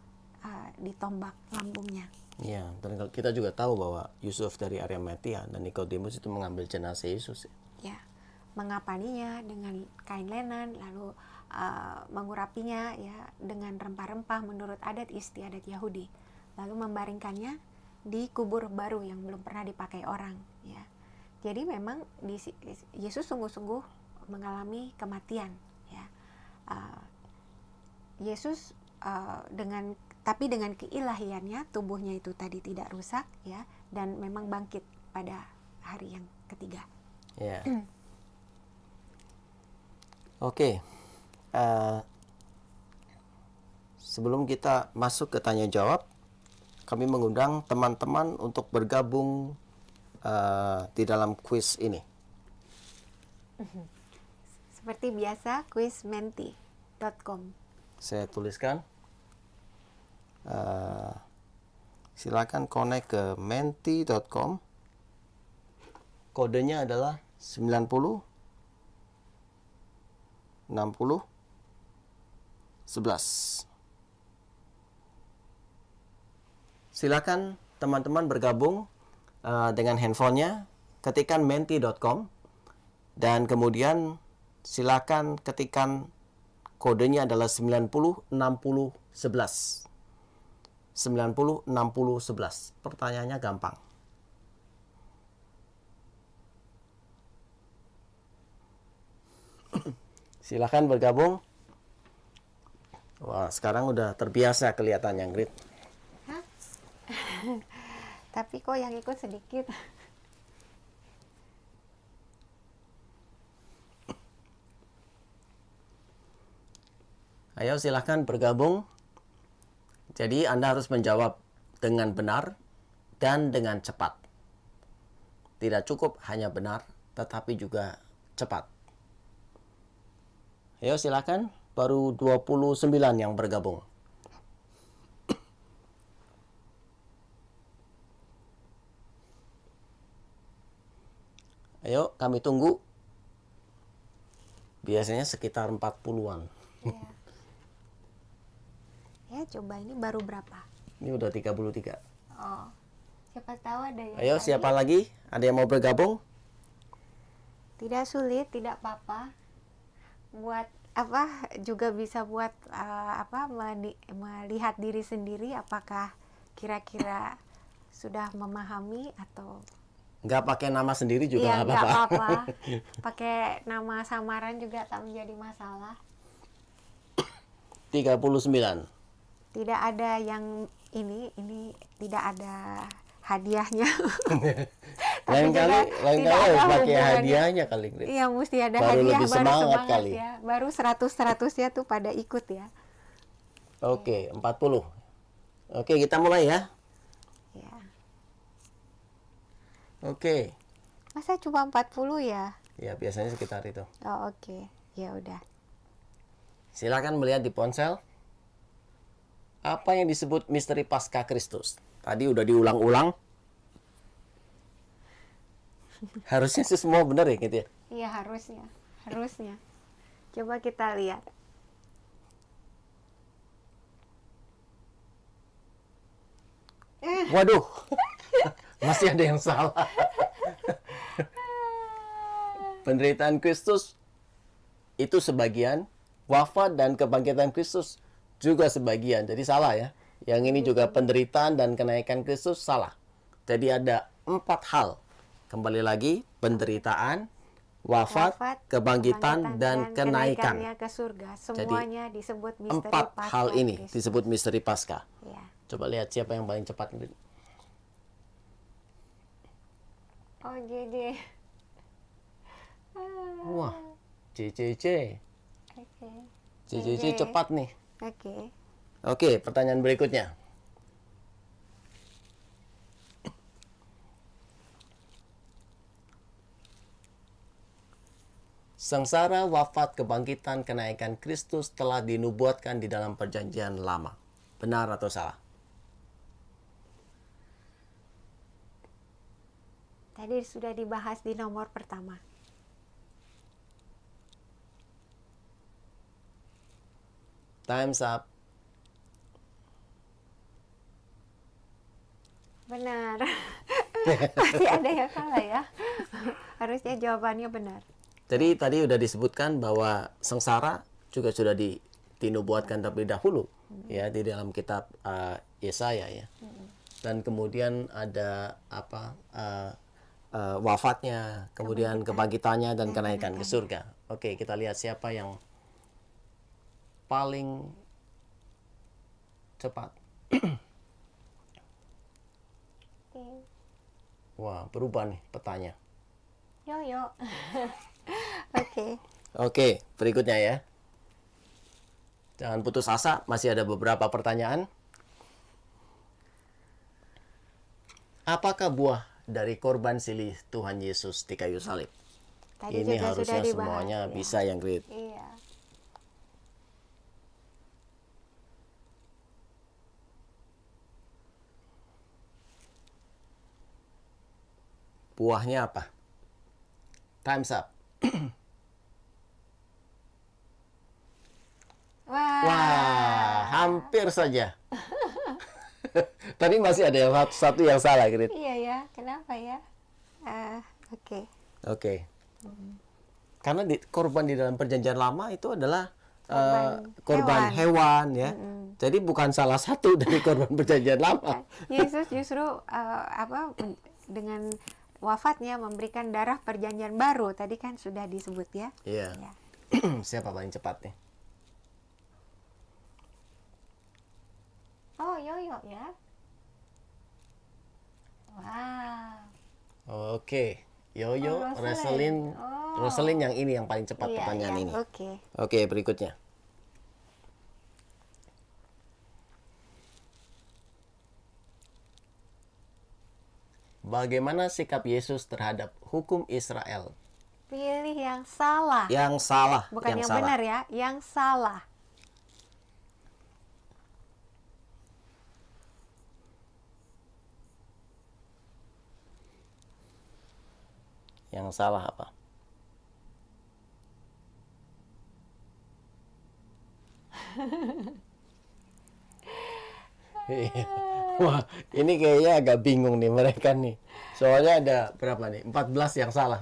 [SPEAKER 2] ditombak lambungnya.
[SPEAKER 1] Ya, dan kita juga tahu bahwa Yusuf dari Arimatia dan Nikodemus itu mengambil jenazah Yesus.
[SPEAKER 2] Ya, mengapaninya dengan kain lenan, lalu mengurapinya ya dengan rempah-rempah menurut adat istiadat Yahudi, lalu membaringkannya di kubur baru yang belum pernah dipakai orang. Ya, jadi memang Yesus sungguh-sungguh mengalami kematian. Ya, Yesus dengan keilahiannya tubuhnya itu tadi tidak rusak ya, dan memang bangkit pada hari yang ketiga.
[SPEAKER 1] Ya. Oke. Sebelum kita masuk ke tanya jawab, kami mengundang teman-teman untuk bergabung di dalam kuis ini.
[SPEAKER 2] Seperti biasa, quizmenti.com.
[SPEAKER 1] Saya tuliskan. Silakan connect ke menti.com. Kodenya adalah 90 60 11. Silakan teman-teman bergabung dengan handphonenya, ketikkan menti.com dan kemudian silakan ketikkan kodenya adalah 90 60 11. 90 60 11. Pertanyaannya gampang. Silakan bergabung. Wah, sekarang udah terbiasa kelihatannya, Grit.
[SPEAKER 2] Hah? Tapi kok yang ikut sedikit.
[SPEAKER 1] Ayo silahkan bergabung. Jadi Anda harus menjawab dengan benar dan dengan cepat. Tidak cukup hanya benar, tetapi juga cepat. Ayo silahkan, baru 29 yang bergabung. Ayo kami tunggu. Biasanya sekitar 40-an.
[SPEAKER 2] Ya. Ya, coba ini baru berapa?
[SPEAKER 1] Ini udah 33.
[SPEAKER 2] Oh, siapa tahu ada yang
[SPEAKER 1] Ayo, siapa lagi? Ada yang mau bergabung?
[SPEAKER 2] Tidak sulit, tidak apa-apa. Buat apa juga bisa buat melihat diri sendiri apakah kira-kira sudah memahami atau
[SPEAKER 1] Nggak pakai nama sendiri juga
[SPEAKER 2] ya,
[SPEAKER 1] nggak apa-apa.
[SPEAKER 2] apa-apa. Pakai nama samaran juga tak menjadi masalah.
[SPEAKER 1] 39.
[SPEAKER 2] Tidak ada yang ini tidak ada hadiahnya.
[SPEAKER 1] lain kali harus pakai hadiahnya kali.
[SPEAKER 2] Iya, mesti ada
[SPEAKER 1] baru
[SPEAKER 2] hadiah,
[SPEAKER 1] lebih
[SPEAKER 2] baru semangat
[SPEAKER 1] kali.
[SPEAKER 2] Ya. Baru 100-100-nya tuh pada ikut ya.
[SPEAKER 1] Oke, 40. Oke, kita mulai ya.
[SPEAKER 2] Ya.
[SPEAKER 1] Oke.
[SPEAKER 2] Masa cuma 40 ya?
[SPEAKER 1] Ya, biasanya sekitar itu.
[SPEAKER 2] Oh, oke. Ya udah.
[SPEAKER 1] Silakan melihat di ponsel. Apa yang disebut misteri Paskah Kristus? Tadi udah diulang-ulang. Harusnya sih semua benar ya gitu ya?
[SPEAKER 2] Iya, harusnya. Harusnya. Coba kita lihat.
[SPEAKER 1] Waduh. Masih ada yang salah. Penderitaan Kristus itu sebagian, wafat dan kebangkitan Kristus juga sebagian. Jadi salah ya. Yang ini juga penderitaan dan kenaikan Kristus salah. Jadi ada 4 hal. Kembali lagi, penderitaan, wafat, kebangkitan dan kenaikan.
[SPEAKER 2] Kenaikannya ke surga. Semuanya disebut misteri
[SPEAKER 1] 4
[SPEAKER 2] Paskah
[SPEAKER 1] hal ini
[SPEAKER 2] Kristus.
[SPEAKER 1] disebut misteri Paskah.
[SPEAKER 2] Ya.
[SPEAKER 1] Coba lihat siapa yang paling cepat.
[SPEAKER 2] Oh, JJ.
[SPEAKER 1] Wah, CCC.
[SPEAKER 2] Oke.
[SPEAKER 1] CCC
[SPEAKER 2] JJ.
[SPEAKER 1] cepat nih.
[SPEAKER 2] Oke.
[SPEAKER 1] Oke, pertanyaan berikutnya. Sengsara, wafat, kebangkitan, kenaikan Kristus telah dinubuatkan di dalam perjanjian lama. Benar atau salah?
[SPEAKER 2] Tadi sudah dibahas di nomor pertama.
[SPEAKER 1] Time's up.
[SPEAKER 2] Benar. Masih ada yang salah ya. Harusnya jawabannya benar.
[SPEAKER 1] Jadi tadi udah disebutkan bahwa sengsara juga sudah dinubuatkan terlebih dahulu ya di dalam kitab Yesaya ya. Dan kemudian ada wafatnya, kemudian kebangkitannya dan kenaikan ke surga. Oke, kita lihat siapa yang paling cepat. Wah, berubah nih petanya.
[SPEAKER 2] Yo. Oke.
[SPEAKER 1] Oke, berikutnya ya. Jangan putus asa, masih ada beberapa pertanyaan. Apakah buah dari korban silih Tuhan Yesus di kayu salib?
[SPEAKER 2] Tadi
[SPEAKER 1] Ini
[SPEAKER 2] juga sudah
[SPEAKER 1] harusnya
[SPEAKER 2] dibahas,
[SPEAKER 1] semuanya
[SPEAKER 2] ya.
[SPEAKER 1] bisa yang grade.
[SPEAKER 2] Iya.
[SPEAKER 1] Buahnya apa? Time's up. Wah, hampir saja. Tadi masih ada yang satu yang salah, Grit.
[SPEAKER 2] Iya ya, kenapa ya? Oke.
[SPEAKER 1] Oke. Karena korban di dalam perjanjian lama itu adalah
[SPEAKER 2] hewan.
[SPEAKER 1] korban hewan ya. Jadi bukan salah satu dari korban perjanjian lama.
[SPEAKER 2] Yesus justru dengan wafatnya memberikan darah perjanjian baru. Tadi kan sudah disebut ya.
[SPEAKER 1] Iya.
[SPEAKER 2] Ya.
[SPEAKER 1] Siapa paling cepat nih?
[SPEAKER 2] Oh, Yoyo ya. Wow.
[SPEAKER 1] Oke. Yoyo,
[SPEAKER 2] Oh,
[SPEAKER 1] Roselyn.
[SPEAKER 2] Oh.
[SPEAKER 1] Roselyn yang ini yang paling cepat
[SPEAKER 2] Iya,
[SPEAKER 1] pertanyaan
[SPEAKER 2] iya.
[SPEAKER 1] ini.
[SPEAKER 2] Oke.
[SPEAKER 1] Oke, berikutnya. Bagaimana sikap Yesus terhadap hukum Israel?
[SPEAKER 2] Pilih yang salah.
[SPEAKER 1] Yang salah.
[SPEAKER 2] Bukan yang
[SPEAKER 1] salah.
[SPEAKER 2] benar ya, yang salah.
[SPEAKER 1] Yang salah apa? Wah, ini kayaknya agak bingung nih mereka nih. Soalnya ada berapa nih? 14 yang salah.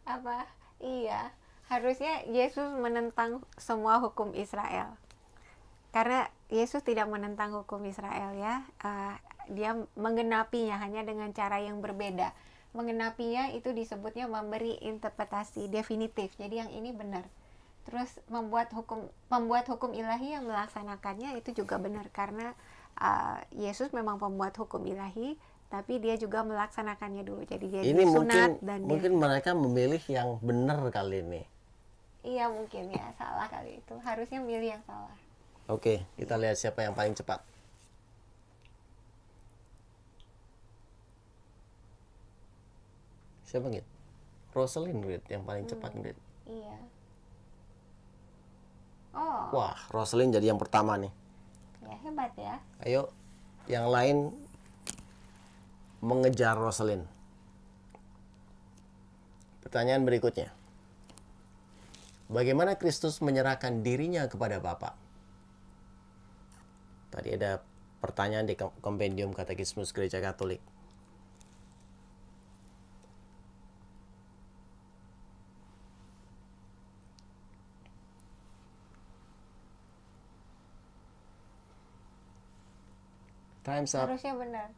[SPEAKER 2] Apa? Iya. Harusnya Yesus menentang semua hukum Israel. Karena Yesus tidak menentang hukum Israel ya. Dia menggenapinya hanya dengan cara yang berbeda. Menggenapinya itu disebutnya memberi interpretasi definitif. Jadi yang ini benar. Terus pembuat hukum ilahi yang melaksanakannya itu juga benar karena Yesus memang pembuat hukum ilahi, tapi dia juga melaksanakannya dulu. Jadi dia
[SPEAKER 1] Ini
[SPEAKER 2] disunat dan
[SPEAKER 1] mungkin mereka memilih yang benar kali ini.
[SPEAKER 2] Iya mungkin ya, salah kali itu. Harusnya milih yang salah.
[SPEAKER 1] Oke, kita lihat siapa yang paling cepat. Siapa Git? Roselyn Git yang paling cepat Git.
[SPEAKER 2] Iya. Oh,
[SPEAKER 1] Wah, Roselyn jadi yang pertama nih.
[SPEAKER 2] ya hebat ya.
[SPEAKER 1] Ayo, yang lain mengejar Roselyn. Pertanyaan berikutnya. Bagaimana Kristus menyerahkan dirinya kepada Bapa? Tadi ada pertanyaan di Kompendium Katekismus Gereja Katolik. Time's up.
[SPEAKER 2] Harusnya benar.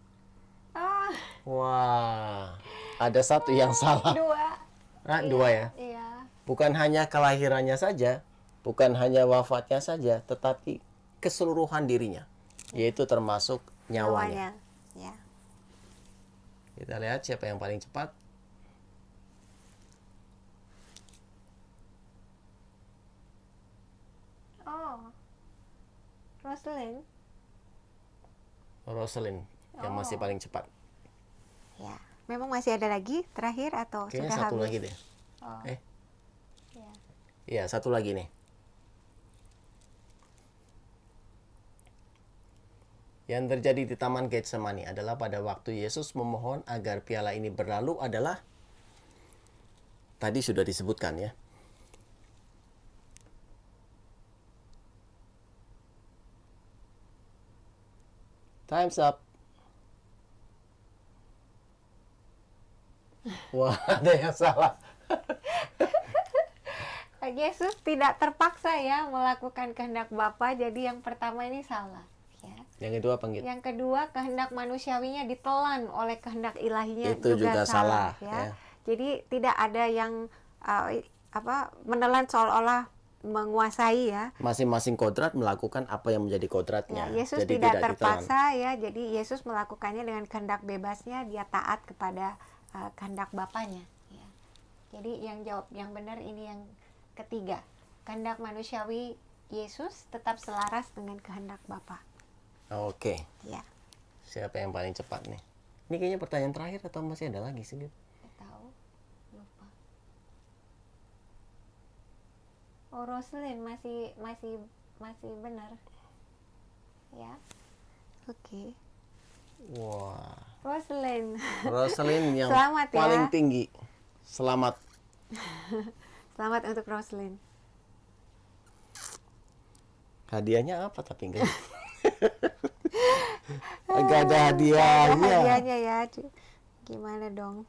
[SPEAKER 2] Ah,
[SPEAKER 1] Wah, ada satu yang salah.
[SPEAKER 2] dua.
[SPEAKER 1] Dua ya.
[SPEAKER 2] Iya.
[SPEAKER 1] Bukan hanya kelahirannya saja, bukan hanya wafatnya saja, tetapi keseluruhan dirinya, yaitu termasuk nyawanya.
[SPEAKER 2] Ya.
[SPEAKER 1] Kita lihat siapa yang paling cepat. Roselyn yang masih paling cepat.
[SPEAKER 2] Ya, memang masih ada lagi terakhir atau
[SPEAKER 1] Kayaknya
[SPEAKER 2] sudah
[SPEAKER 1] satu
[SPEAKER 2] habis?
[SPEAKER 1] lagi deh.
[SPEAKER 2] Oh,
[SPEAKER 1] Eh,
[SPEAKER 2] ya.
[SPEAKER 1] iya satu lagi nih. Yang terjadi di Taman Getsemani adalah pada waktu Yesus memohon agar piala ini berlalu adalah tadi sudah disebutkan ya. Time's up. Wah, ada yang salah.
[SPEAKER 2] Yesus tidak terpaksa ya melakukan kehendak Bapa, jadi yang pertama ini salah. Ya.
[SPEAKER 1] Yang kedua panggil.
[SPEAKER 2] Yang kedua, kehendak manusiawinya ditelan oleh kehendak ilahinya
[SPEAKER 1] Itu juga salah,
[SPEAKER 2] ya.
[SPEAKER 1] ya.
[SPEAKER 2] Jadi tidak ada yang menelan seolah-olah menguasai ya.
[SPEAKER 1] Masing-masing kodrat melakukan apa yang menjadi kodratnya.
[SPEAKER 2] Ya, Yesus
[SPEAKER 1] Jadi
[SPEAKER 2] tidak
[SPEAKER 1] ditelan.
[SPEAKER 2] terpaksa ya. Jadi Yesus melakukannya dengan kehendak bebasnya, dia taat kepada kehendak Bapanya. Ya. Jadi yang jawab yang benar ini yang ketiga. Kehendak manusiawi Yesus tetap selaras dengan kehendak Bapa.
[SPEAKER 1] Oke.
[SPEAKER 2] Ya.
[SPEAKER 1] Siapa yang paling cepat nih? Ini kayaknya pertanyaan terakhir atau masih ada lagi sih?
[SPEAKER 2] Tahu? Lupa. Oh, Roselyn masih benar. Ya. Oke.
[SPEAKER 1] Wah.
[SPEAKER 2] Roselyn
[SPEAKER 1] yang
[SPEAKER 2] Selamat ya.
[SPEAKER 1] paling tinggi. Selamat.
[SPEAKER 2] Selamat untuk Roselyn.
[SPEAKER 1] Hadiahnya apa tapi enggak? Enggak ada hadiahnya.
[SPEAKER 2] Hadiahnya ya. Gimana dong?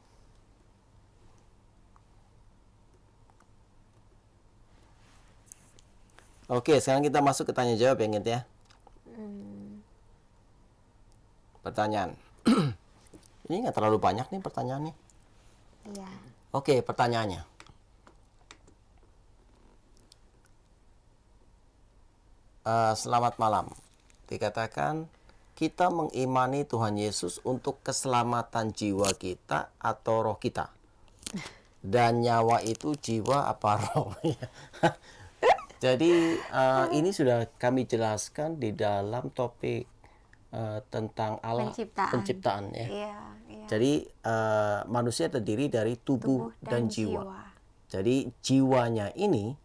[SPEAKER 1] Oke, sekarang kita masuk ke tanya jawab ya, Ngit ya. Pertanyaan. Ini nggak terlalu banyak nih pertanyaannya.
[SPEAKER 2] Iya.
[SPEAKER 1] Oke, pertanyaannya. Selamat malam. Dikatakan kita mengimani Tuhan Yesus untuk keselamatan jiwa kita atau roh kita. Dan nyawa itu jiwa apa roh? Jadi ini sudah kami jelaskan di dalam topik tentang Allah penciptaan ya.
[SPEAKER 2] Iya, iya.
[SPEAKER 1] Jadi manusia terdiri dari tubuh dan jiwa. Jadi jiwanya ini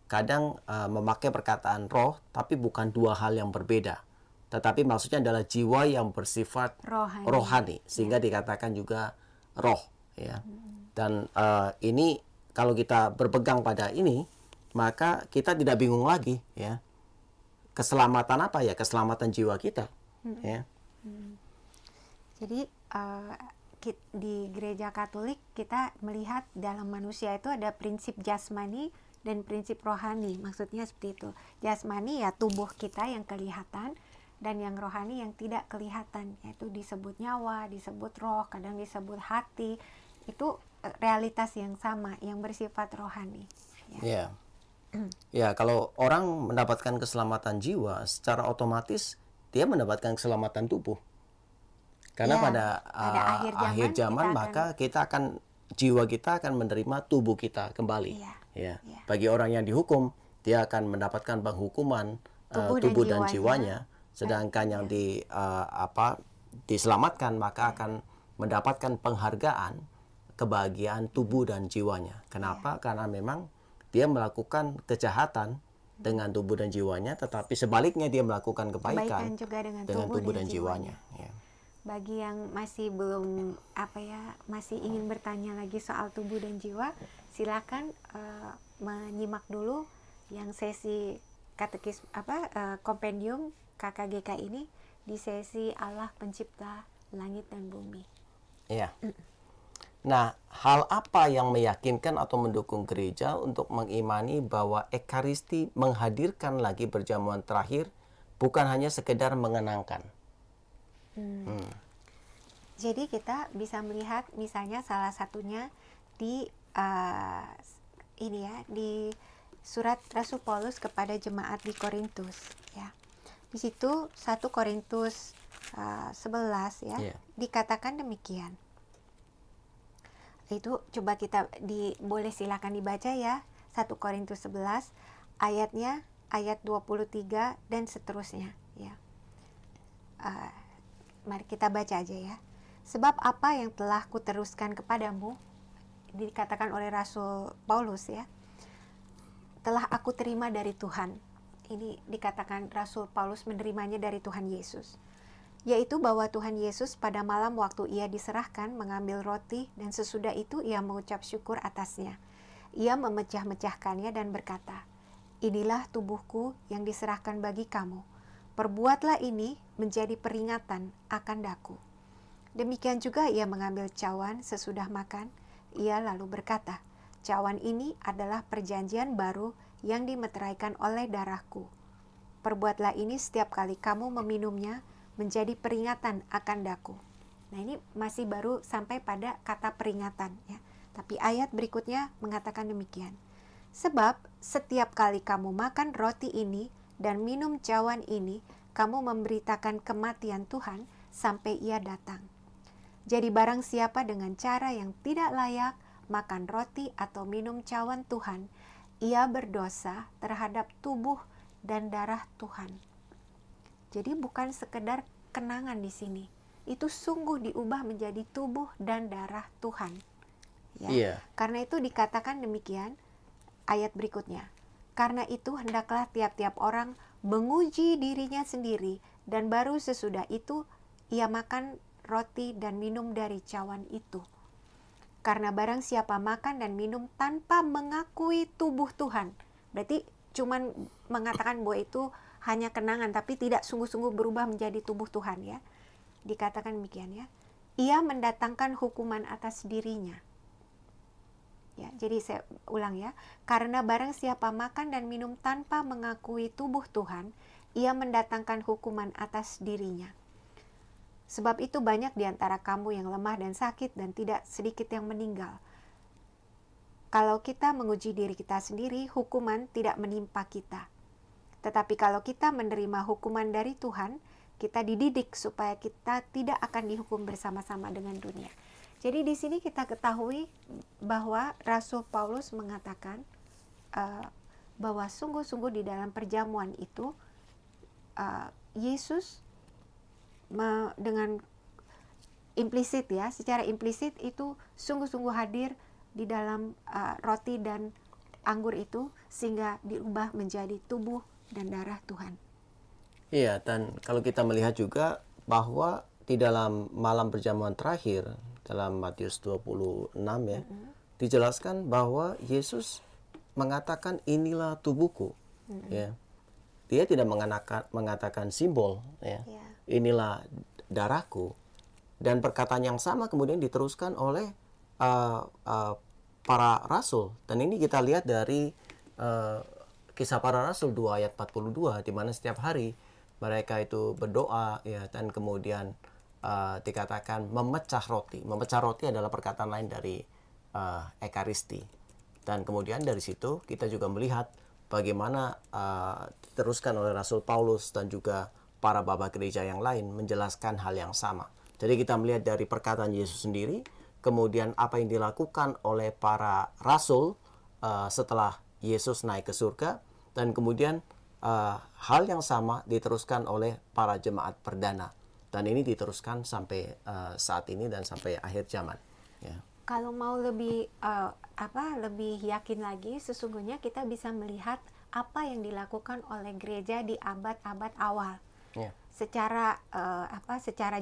[SPEAKER 1] kadang memakai perkataan roh, tapi bukan dua hal yang berbeda. Tetapi maksudnya adalah jiwa yang bersifat rohani sehingga dikatakan juga roh ya. Dan ini kalau kita berpegang pada ini, maka kita tidak bingung lagi ya. Keselamatan apa ya? Keselamatan jiwa kita ya.
[SPEAKER 2] Jadi di gereja Katolik kita melihat dalam manusia itu ada prinsip jasmani dan prinsip rohani. Maksudnya seperti itu. Jasmani ya tubuh kita yang kelihatan, dan yang rohani yang tidak kelihatan, yaitu disebut nyawa, disebut roh, kadang disebut hati. Itu realitas yang sama, yang bersifat rohani.
[SPEAKER 1] Ya. Ya, kalau orang mendapatkan keselamatan jiwa, secara otomatis dia mendapatkan keselamatan tubuh. Karena pada akhir zaman maka kita akan jiwa kita akan menerima tubuh kita kembali. Ya. Bagi orang yang dihukum, dia akan mendapatkan penghukuman tubuh dan jiwanya. Sedangkan yang diselamatkan maka akan mendapatkan penghargaan kebahagiaan tubuh dan jiwanya. Kenapa? Karena memang dia melakukan kejahatan dengan tubuh dan jiwanya, tetapi sebaliknya dia melakukan kebaikan
[SPEAKER 2] juga dengan
[SPEAKER 1] tubuh dan jiwanya. Ya.
[SPEAKER 2] Bagi yang masih belum masih ingin bertanya lagi soal tubuh dan jiwa, silakan menyimak dulu yang sesi katekis kompendium KKGK ini di sesi Allah Pencipta Langit dan Bumi.
[SPEAKER 1] Iya. Nah, hal apa yang meyakinkan atau mendukung gereja untuk mengimani bahwa Ekaristi menghadirkan lagi perjamuan terakhir, bukan hanya sekedar mengenangkan?
[SPEAKER 2] Jadi kita bisa melihat misalnya salah satunya di di surat Rasul Paulus kepada jemaat di Korintus ya. Di situ 1 Korintus 11 ya, dikatakan demikian. Itu coba kita boleh silakan dibaca ya, 1 Korintus 11 ayatnya ayat 23 dan seterusnya. Ya. Mari kita baca aja ya. Sebab apa yang telah kuteruskan kepadamu, dikatakan oleh Rasul Paulus ya, telah aku terima dari Tuhan. Ini dikatakan Rasul Paulus menerimanya dari Tuhan Yesus. Yaitu bahwa Tuhan Yesus pada malam waktu ia diserahkan mengambil roti dan sesudah itu ia mengucap syukur atasnya. Ia memecah-mecahkannya dan berkata, "Inilah tubuhku yang diserahkan bagi kamu. Perbuatlah ini menjadi peringatan akan daku." Demikian juga ia mengambil cawan sesudah makan. Ia lalu berkata, "Cawan ini adalah perjanjian baru yang dimeteraikan oleh darahku. Perbuatlah ini setiap kali kamu meminumnya menjadi peringatan akan daku." Nah, ini masih baru sampai pada kata peringatan ya. Tapi ayat berikutnya mengatakan demikian. "Sebab setiap kali kamu makan roti ini dan minum cawan ini, kamu memberitakan kematian Tuhan sampai ia datang. Jadi barang siapa dengan cara yang tidak layak makan roti atau minum cawan Tuhan, ia berdosa terhadap tubuh dan darah Tuhan." Jadi bukan sekedar kenangan di sini. Itu sungguh diubah menjadi tubuh dan darah Tuhan. Ya.
[SPEAKER 1] Iya.
[SPEAKER 2] Karena itu dikatakan demikian ayat berikutnya. "Karena itu hendaklah tiap-tiap orang menguji dirinya sendiri, dan baru sesudah itu ia makan roti dan minum dari cawan itu. Karena barang siapa makan dan minum tanpa mengakui tubuh Tuhan," berarti cuman mengatakan bahwa itu hanya kenangan tapi tidak sungguh-sungguh berubah menjadi tubuh Tuhan ya. Dikatakan demikian ya. "Ia mendatangkan hukuman atas dirinya." Ya, jadi saya ulang ya. "Karena barang siapa makan dan minum tanpa mengakui tubuh Tuhan, ia mendatangkan hukuman atas dirinya. Sebab itu banyak di antara kamu yang lemah dan sakit dan tidak sedikit yang meninggal. Kalau kita menguji diri kita sendiri, hukuman tidak menimpa kita. Tetapi kalau kita menerima hukuman dari Tuhan, kita dididik supaya kita tidak akan dihukum bersama-sama dengan dunia." Jadi di sini kita ketahui bahwa Rasul Paulus mengatakan bahwa sungguh-sungguh di dalam perjamuan itu Yesus dengan implisit ya, secara implisit itu sungguh-sungguh hadir di dalam roti dan anggur itu sehingga diubah menjadi tubuh dan darah Tuhan.
[SPEAKER 1] Iya, dan kalau kita melihat juga bahwa di dalam malam perjamuan terakhir dalam Matius 26 ya, dijelaskan bahwa Yesus mengatakan inilah tubuhku. Ya. Dia tidak mengatakan simbol ya. Inilah darahku. Dan perkataan yang sama kemudian diteruskan oleh para rasul. Dan ini kita lihat dari Kisah Para Rasul 2 ayat 42, di mana setiap hari mereka itu berdoa ya, dan kemudian dikatakan memecah roti. Memecah roti adalah perkataan lain dari Ekaristi. Dan kemudian dari situ kita juga melihat bagaimana diteruskan oleh Rasul Paulus dan juga para bapa gereja yang lain menjelaskan hal yang sama. Jadi kita melihat dari perkataan Yesus sendiri, kemudian apa yang dilakukan oleh para rasul setelah Yesus naik ke surga, dan kemudian hal yang sama diteruskan oleh para jemaat perdana. Dan ini diteruskan sampai saat ini dan sampai akhir zaman. Ya.
[SPEAKER 2] Kalau mau lebih lebih yakin lagi, sesungguhnya kita bisa melihat apa yang dilakukan oleh gereja di abad-abad awal.
[SPEAKER 1] Ya.
[SPEAKER 2] Secara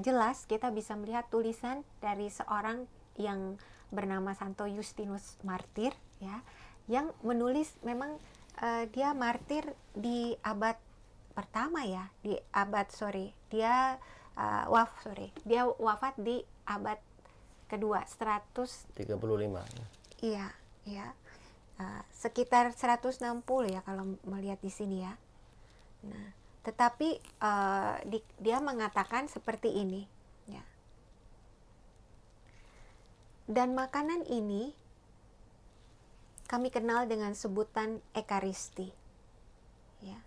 [SPEAKER 2] jelas kita bisa melihat tulisan dari seorang yang bernama Santo Justinus Martir ya, yang menulis memang dia martir di abad pertama ya, dia wafat di abad kedua 135. Iya, ya. Sekitar 160 ya kalau melihat di sini ya. Nah, tetapi dia mengatakan seperti ini ya. "Dan makanan ini kami kenal dengan sebutan Ekaristi. Ya.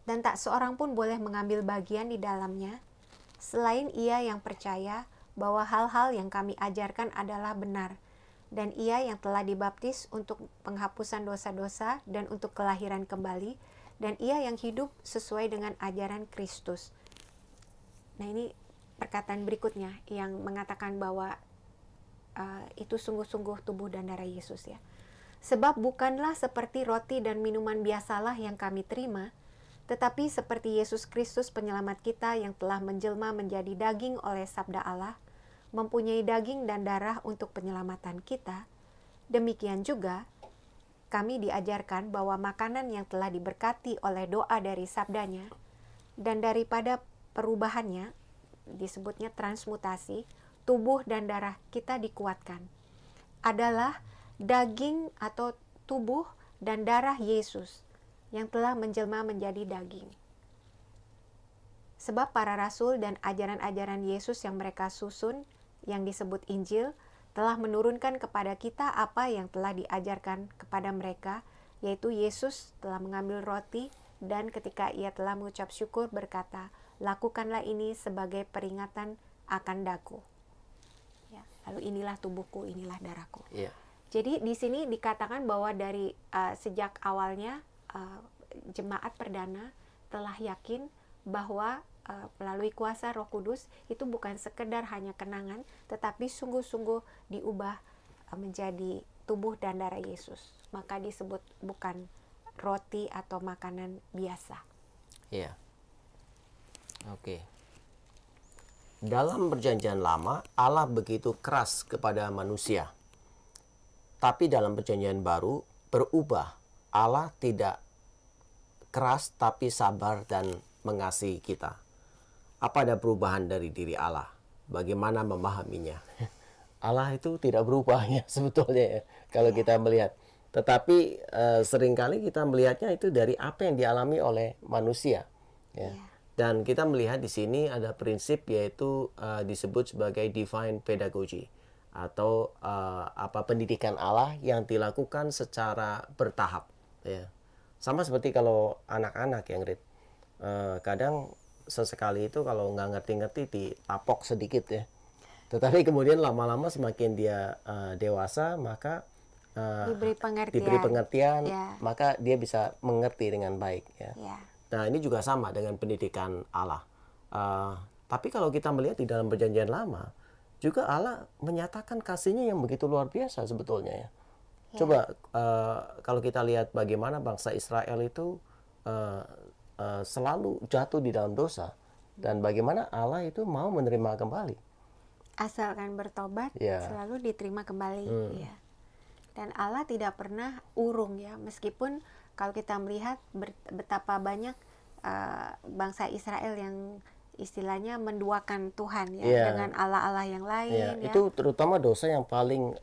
[SPEAKER 2] Dan tak seorang pun boleh mengambil bagian di dalamnya selain ia yang percaya bahwa hal-hal yang kami ajarkan adalah benar, dan ia yang telah dibaptis untuk penghapusan dosa-dosa dan untuk kelahiran kembali, dan ia yang hidup sesuai dengan ajaran Kristus. Nah, ini perkataan berikutnya yang mengatakan bahwa itu sungguh-sungguh tubuh dan darah Yesus ya. Sebab bukanlah seperti roti dan minuman biasalah yang kami terima, tetapi seperti Yesus Kristus penyelamat kita yang telah menjelma menjadi daging oleh sabda Allah, mempunyai daging dan darah untuk penyelamatan kita, demikian juga kami diajarkan bahwa makanan yang telah diberkati oleh doa dari sabdanya dan daripada perubahannya, disebutnya transmutasi, tubuh dan darah kita dikuatkan, adalah daging atau tubuh dan darah Yesus yang telah menjelma menjadi daging. Sebab para rasul dan ajaran-ajaran Yesus yang mereka susun, yang disebut Injil, telah menurunkan kepada kita apa yang telah diajarkan kepada mereka, yaitu Yesus telah mengambil roti dan ketika ia telah mengucap syukur berkata, lakukanlah ini sebagai peringatan akan daku. Ya, lalu inilah tubuhku, inilah darahku.
[SPEAKER 1] Yeah.
[SPEAKER 2] Jadi di sini dikatakan bahwa dari sejak awalnya jemaat perdana telah yakin bahwa melalui kuasa Roh Kudus itu bukan sekedar hanya kenangan, tetapi sungguh-sungguh diubah menjadi tubuh dan darah Yesus. Maka disebut bukan roti atau makanan biasa.
[SPEAKER 1] Iya. Oke. Dalam perjanjian lama, Allah begitu keras kepada manusia. Tapi dalam perjanjian baru berubah. Allah tidak keras tapi sabar dan mengasihi kita. Apa ada perubahan dari diri Allah? Bagaimana memahaminya? Allah itu tidak berubah ya sebetulnya ya, kalau kita melihat. Tetapi seringkali kita melihatnya itu dari apa yang dialami oleh manusia. Ya. Dan kita melihat di sini ada prinsip yaitu disebut sebagai divine pedagogy atau pendidikan Allah yang dilakukan secara bertahap. Ya. Sama seperti kalau anak-anak yang kadang sesekali itu kalau nggak ngerti-ngerti ditapok sedikit ya. Tetapi kemudian lama-lama semakin dia dewasa maka diberi pengertian
[SPEAKER 2] ya.
[SPEAKER 1] Maka dia bisa mengerti dengan baik ya.
[SPEAKER 2] Ya.
[SPEAKER 1] Nah ini juga sama dengan pendidikan Allah. Tapi kalau kita melihat di dalam perjanjian lama juga Allah menyatakan kasihnya yang begitu luar biasa sebetulnya ya. Coba kalau kita lihat bagaimana bangsa Israel itu selalu jatuh di dalam dosa dan bagaimana Allah itu mau menerima kembali.
[SPEAKER 2] Asalkan bertobat, selalu diterima kembali. Ya. Dan Allah tidak pernah urung ya, meskipun kalau kita melihat betapa banyak bangsa Israel yang istilahnya menduakan Tuhan ya, dengan Allah-Allah yang lain. Ya.
[SPEAKER 1] Itu terutama dosa yang paling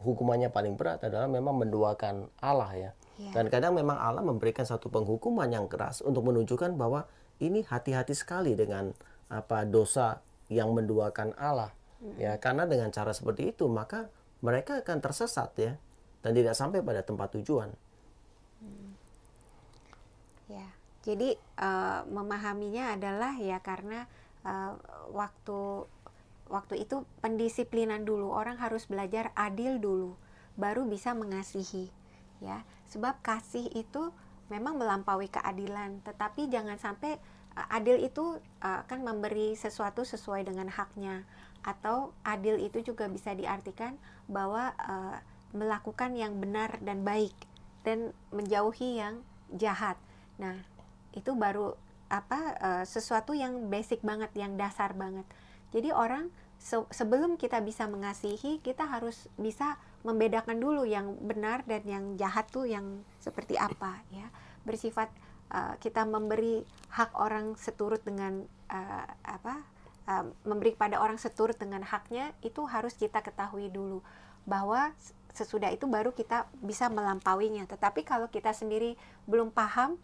[SPEAKER 1] hukumannya paling berat adalah memang menduakan Allah ya. Dan kadang memang Allah memberikan satu penghukuman yang keras untuk menunjukkan bahwa ini hati-hati sekali dengan dosa yang menduakan Allah. Ya, karena dengan cara seperti itu maka mereka akan tersesat ya dan tidak sampai pada tempat tujuan.
[SPEAKER 2] Ya. Jadi memahaminya adalah ya karena waktu itu pendisiplinan dulu, orang harus belajar adil dulu baru bisa mengasihi ya. Sebab kasih itu memang melampaui keadilan, tetapi jangan sampai adil itu akan memberi sesuatu sesuai dengan haknya, atau adil itu juga bisa diartikan bahwa melakukan yang benar dan baik dan menjauhi yang jahat. Nah, itu baru sesuatu yang basic banget, yang dasar banget. Jadi orang sebelum kita bisa mengasihi, kita harus bisa membedakan dulu yang benar dan yang jahat tuh yang seperti apa ya. Bersifat kita memberi hak orang seturut dengan memberi pada orang seturut dengan haknya, itu harus kita ketahui dulu bahwa sesudah itu baru kita bisa melampauinya. Tetapi kalau kita sendiri belum paham,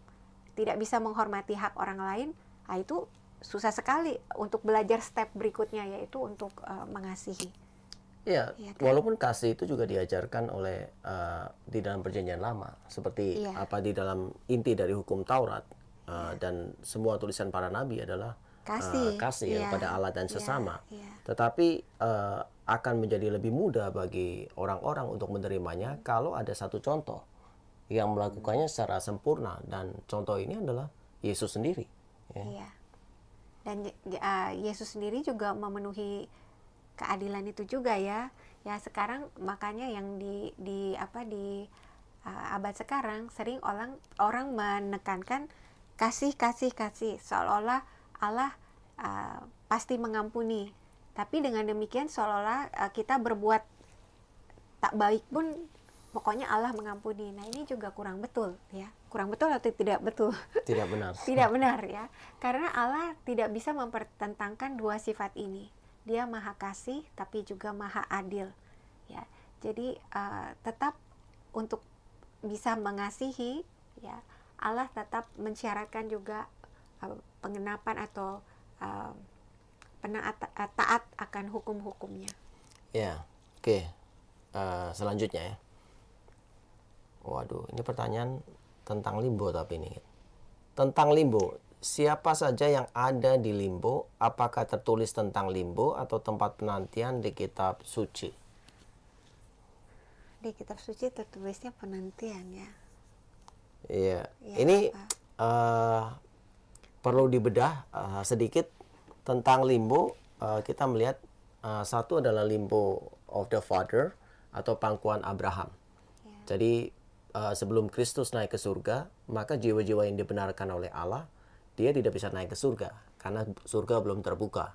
[SPEAKER 2] tidak bisa menghormati hak orang lain, nah itu susah sekali untuk belajar step berikutnya, yaitu untuk mengasihi.
[SPEAKER 1] Ya, walaupun kasih itu juga diajarkan oleh di dalam perjanjian lama, seperti di dalam inti dari hukum Taurat dan semua tulisan para nabi adalah kasih kepada Allah dan sesama. Tetapi akan menjadi lebih mudah bagi orang-orang untuk menerimanya kalau ada satu contoh, yang melakukannya secara sempurna, dan contoh ini adalah Yesus sendiri. Ya.
[SPEAKER 2] Iya. Dan Yesus sendiri juga memenuhi keadilan itu juga ya. Ya sekarang makanya yang di abad sekarang sering orang menekankan kasih seolah-olah Allah pasti mengampuni. Tapi dengan demikian seolah-olah kita berbuat tak baik pun pokoknya Allah mengampuni. Nah, ini juga kurang betul ya. Kurang betul atau tidak betul?
[SPEAKER 1] Tidak benar.
[SPEAKER 2] Tidak benar ya. Karena Allah tidak bisa mempertentangkan dua sifat ini. Dia Maha Kasih tapi juga Maha Adil. Ya. Jadi tetap untuk bisa mengasihi ya, Allah tetap mensyaratkan juga pengenapan atau taat akan hukum-hukumnya.
[SPEAKER 1] Ya, oke. Selanjutnya ya. Waduh, ini pertanyaan tentang limbo tapi ini. Tentang limbo, siapa saja yang ada di limbo? Apakah tertulis tentang limbo atau tempat penantian di kitab suci?
[SPEAKER 2] Di kitab suci tertulisnya penantian ya.
[SPEAKER 1] Iya,
[SPEAKER 2] Ya,
[SPEAKER 1] ini perlu dibedah sedikit tentang limbo. Kita melihat satu adalah limbo of the Father atau pangkuan Abraham.
[SPEAKER 2] Ya.
[SPEAKER 1] Jadi sebelum Kristus naik ke surga, maka jiwa-jiwa yang dibenarkan oleh Allah, dia tidak bisa naik ke surga karena surga belum terbuka.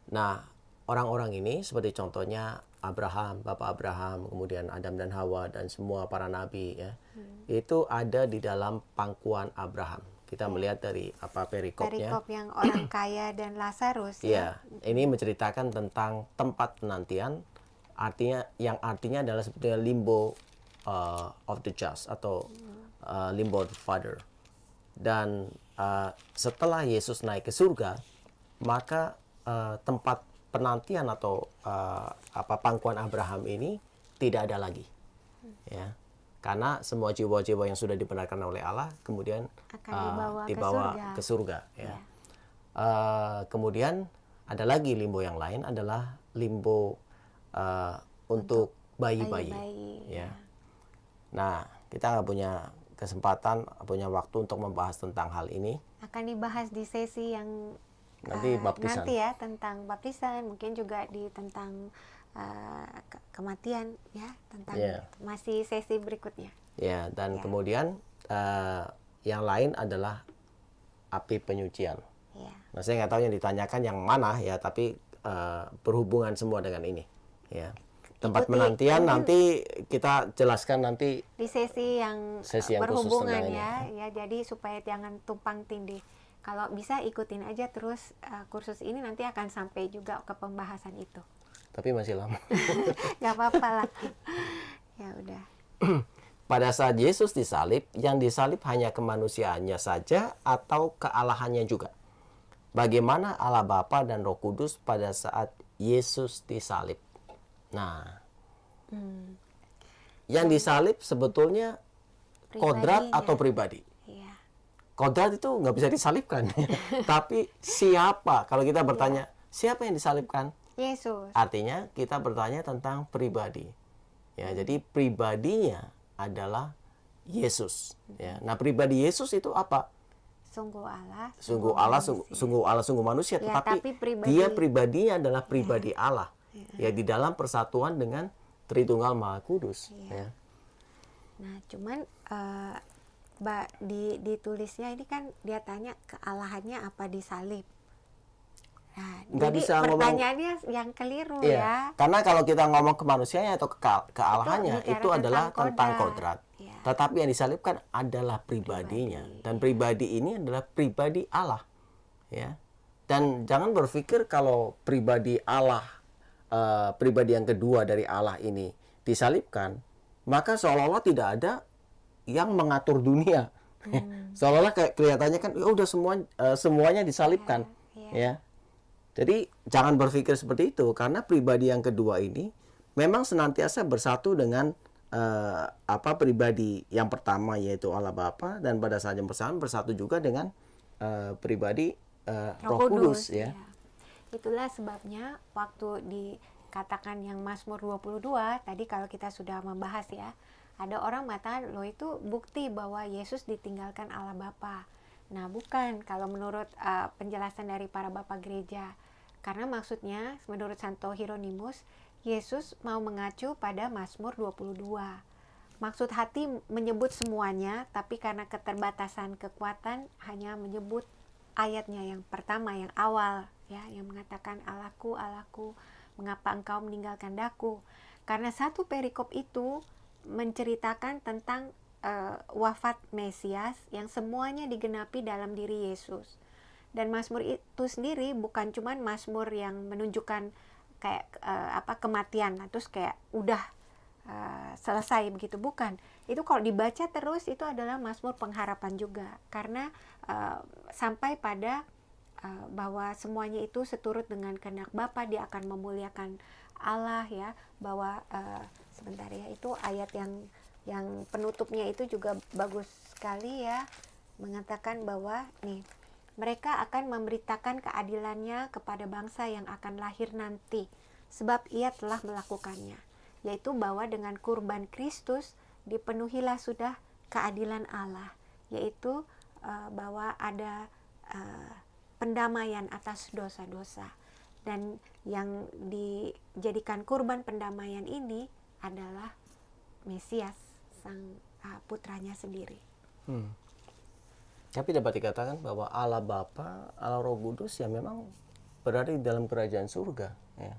[SPEAKER 1] Nah, orang-orang ini seperti contohnya Abraham, Bapak Abraham, kemudian Adam dan Hawa dan semua para nabi ya. Itu ada di dalam pangkuan Abraham. Kita melihat dari perikopnya.
[SPEAKER 2] Perikop yang orang kaya dan Lazarus
[SPEAKER 1] ya. Ini menceritakan tentang tempat penantian, artinya adalah sebetulnya limbo of the just atau limbo of the Father. Dan setelah Yesus naik ke surga, maka tempat penantian atau pangkuan Abraham ini tidak ada lagi, ya, karena semua jiwa-jiwa yang sudah dibenarkan oleh Allah kemudian
[SPEAKER 2] akan
[SPEAKER 1] dibawa ke surga, ya. Kemudian ada lagi limbo yang lain adalah limbo untuk bayi-bayi, ya. Nah, kita nggak punya kesempatan, punya waktu untuk membahas tentang hal ini.
[SPEAKER 2] Akan dibahas di sesi yang
[SPEAKER 1] nanti baptisan.
[SPEAKER 2] Nanti ya, tentang baptisan, mungkin juga tentang kematian ya, tentang masih sesi berikutnya.
[SPEAKER 1] Ya, dan kemudian yang lain adalah api penyucian.
[SPEAKER 2] Ya.
[SPEAKER 1] Nah, saya nggak tahu yang ditanyakan yang mana ya, tapi berhubungan semua dengan ini. Ya. Tempat penantian nanti kita jelaskan nanti
[SPEAKER 2] di sesi yang berhubungan ya, jadi supaya jangan tumpang tindih. Kalau bisa ikutin aja terus kursus ini, nanti akan sampai juga ke pembahasan itu.
[SPEAKER 1] Tapi masih lama.
[SPEAKER 2] Gak apa-apa lah. Ya udah.
[SPEAKER 1] Pada saat Yesus disalib, yang disalib hanya kemanusiaannya saja atau kealahannya juga? Bagaimana Allah Bapa dan Roh Kudus pada saat Yesus disalib? Nah, yang disalib sebetulnya kodrat atau pribadi?
[SPEAKER 2] Ya.
[SPEAKER 1] Kodrat itu nggak bisa disalibkan. Tapi siapa? Kalau kita bertanya, siapa yang disalibkan?
[SPEAKER 2] Yesus.
[SPEAKER 1] Artinya kita bertanya tentang pribadi. Ya, jadi pribadinya adalah Yesus. Ya. Nah, pribadi Yesus itu apa?
[SPEAKER 2] Sungguh Allah,
[SPEAKER 1] sungguh manusia.
[SPEAKER 2] Ya,
[SPEAKER 1] tapi dia pribadinya adalah pribadi Allah. Ya, di dalam persatuan dengan Tritunggal Maha Kudus. Ya.
[SPEAKER 2] Nah, cuman ditulisnya ini kan dia tanya kealahannya apa disalib. Nah,
[SPEAKER 1] nggak
[SPEAKER 2] jadi
[SPEAKER 1] bisa
[SPEAKER 2] pertanyaannya yang keliru ya.
[SPEAKER 1] Karena kalau kita ngomong kemanusiaannya atau kealahannya itu adalah tentang kodrat.
[SPEAKER 2] Ya.
[SPEAKER 1] Tetapi yang disalibkan adalah pribadinya. Dan pribadi ini adalah pribadi Allah. Ya. Dan jangan berpikir kalau pribadi Allah, pribadi yang kedua dari Allah ini disalibkan, maka seolah-olah tidak ada yang mengatur dunia. Seolah-olah kayak kelihatannya kan udah semuanya disalibkan. Ya. Jadi jangan berpikir seperti itu, karena pribadi yang kedua ini memang senantiasa bersatu dengan pribadi yang pertama, yaitu Allah Bapa, dan pada saat yang bersamaan bersatu juga dengan pribadi Roh Kudus ya.
[SPEAKER 2] Itulah sebabnya waktu katakan yang Mazmur 22, tadi kalau kita sudah membahas ya, ada orang mengatakan, loh itu bukti bahwa Yesus ditinggalkan Allah Bapa. Nah bukan, kalau menurut penjelasan dari para bapak gereja. Karena maksudnya, menurut Santo Hieronymus, Yesus mau mengacu pada Mazmur 22. Maksud hati menyebut semuanya, tapi karena keterbatasan kekuatan hanya menyebut ayatnya yang pertama, yang awal, ya, yang mengatakan Allahku, Allahku, mengapa engkau meninggalkan daku. Karena satu perikop itu menceritakan tentang wafat Mesias yang semuanya digenapi dalam diri Yesus. Dan Mazmur itu sendiri bukan cuman Mazmur yang menunjukkan kayak kematian, terus kayak udah selesai begitu, bukan. Itu kalau dibaca terus itu adalah Mazmur pengharapan juga, karena sampai pada bahwa semuanya itu seturut dengan kehendak Bapa, dia akan memuliakan Allah, ya, bahwa sebentar ya, itu ayat yang penutupnya itu juga bagus sekali ya, mengatakan bahwa nih, mereka akan memberitakan keadilannya kepada bangsa yang akan lahir nanti, sebab ia telah melakukannya, yaitu bahwa dengan kurban Kristus dipenuhilah sudah keadilan Allah, yaitu bahwa ada pendamaian atas dosa-dosa, dan yang dijadikan kurban pendamaian ini adalah Mesias, sang putranya sendiri.
[SPEAKER 1] Tapi dapat dikatakan bahwa Allah Bapa, Allah Roh Kudus ya memang berada di dalam kerajaan surga, ya.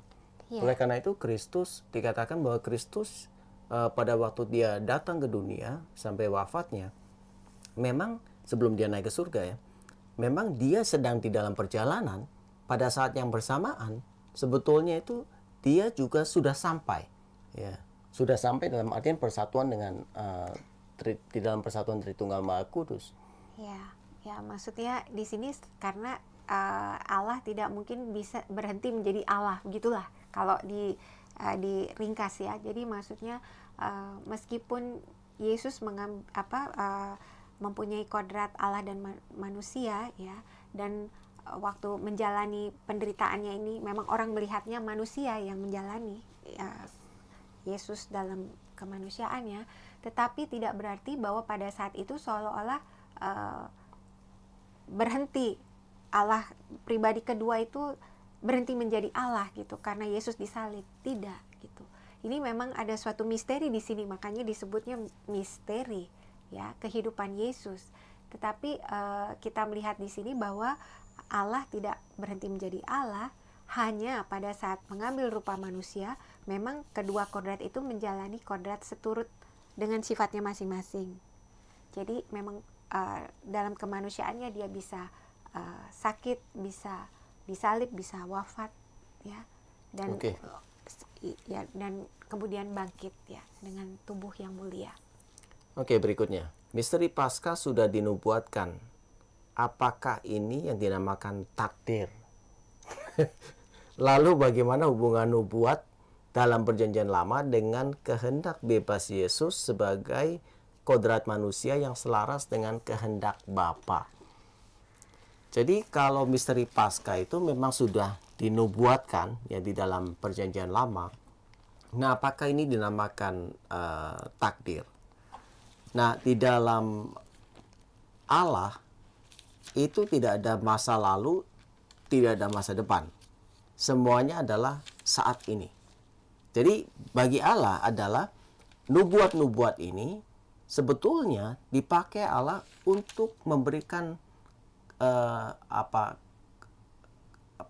[SPEAKER 2] Ya.
[SPEAKER 1] Oleh karena itu Kristus, dikatakan bahwa Kristus pada waktu dia datang ke dunia sampai wafatnya, memang sebelum dia naik ke surga ya, memang dia sedang di dalam perjalanan. Pada saat yang bersamaan sebetulnya itu dia juga sudah sampai, ya, sudah sampai dalam artian persatuan dengan di dalam persatuan Tritunggal Maha Kudus.
[SPEAKER 2] Ya, maksudnya di sini karena Allah tidak mungkin bisa berhenti menjadi Allah, begitulah kalau diringkas ya. Jadi maksudnya meskipun Yesus mempunyai kodrat Allah dan manusia, ya, dan waktu menjalani penderitaannya ini memang orang melihatnya manusia yang menjalani Yesus dalam kemanusiaannya, tetapi tidak berarti bahwa pada saat itu seolah-olah berhenti Allah pribadi kedua itu berhenti menjadi Allah gitu karena Yesus disalib. Tidak gitu. Ini memang ada suatu misteri di sini, makanya disebutnya misteri, ya, kehidupan Yesus. Tetapi kita melihat di sini bahwa Allah tidak berhenti menjadi Allah, hanya pada saat mengambil rupa manusia, memang kedua kodrat itu menjalani kodrat seturut dengan sifatnya masing-masing. Jadi memang dalam kemanusiaannya dia bisa sakit, bisa disalib, bisa wafat, ya, dan ya, dan kemudian bangkit, ya, dengan tubuh yang mulia.
[SPEAKER 1] Oke, berikutnya, misteri Paskah sudah dinubuatkan. Apakah ini yang dinamakan takdir? Lalu bagaimana hubungan nubuat dalam perjanjian lama dengan kehendak bebas Yesus sebagai kodrat manusia yang selaras dengan kehendak Bapa? Jadi kalau misteri Paskah itu memang sudah dinubuatkan ya di dalam perjanjian lama. Nah, apakah ini dinamakan takdir? Nah, di dalam Allah itu tidak ada masa lalu, tidak ada masa depan. Semuanya adalah saat ini. Jadi bagi Allah adalah nubuat-nubuat ini sebetulnya dipakai Allah untuk memberikan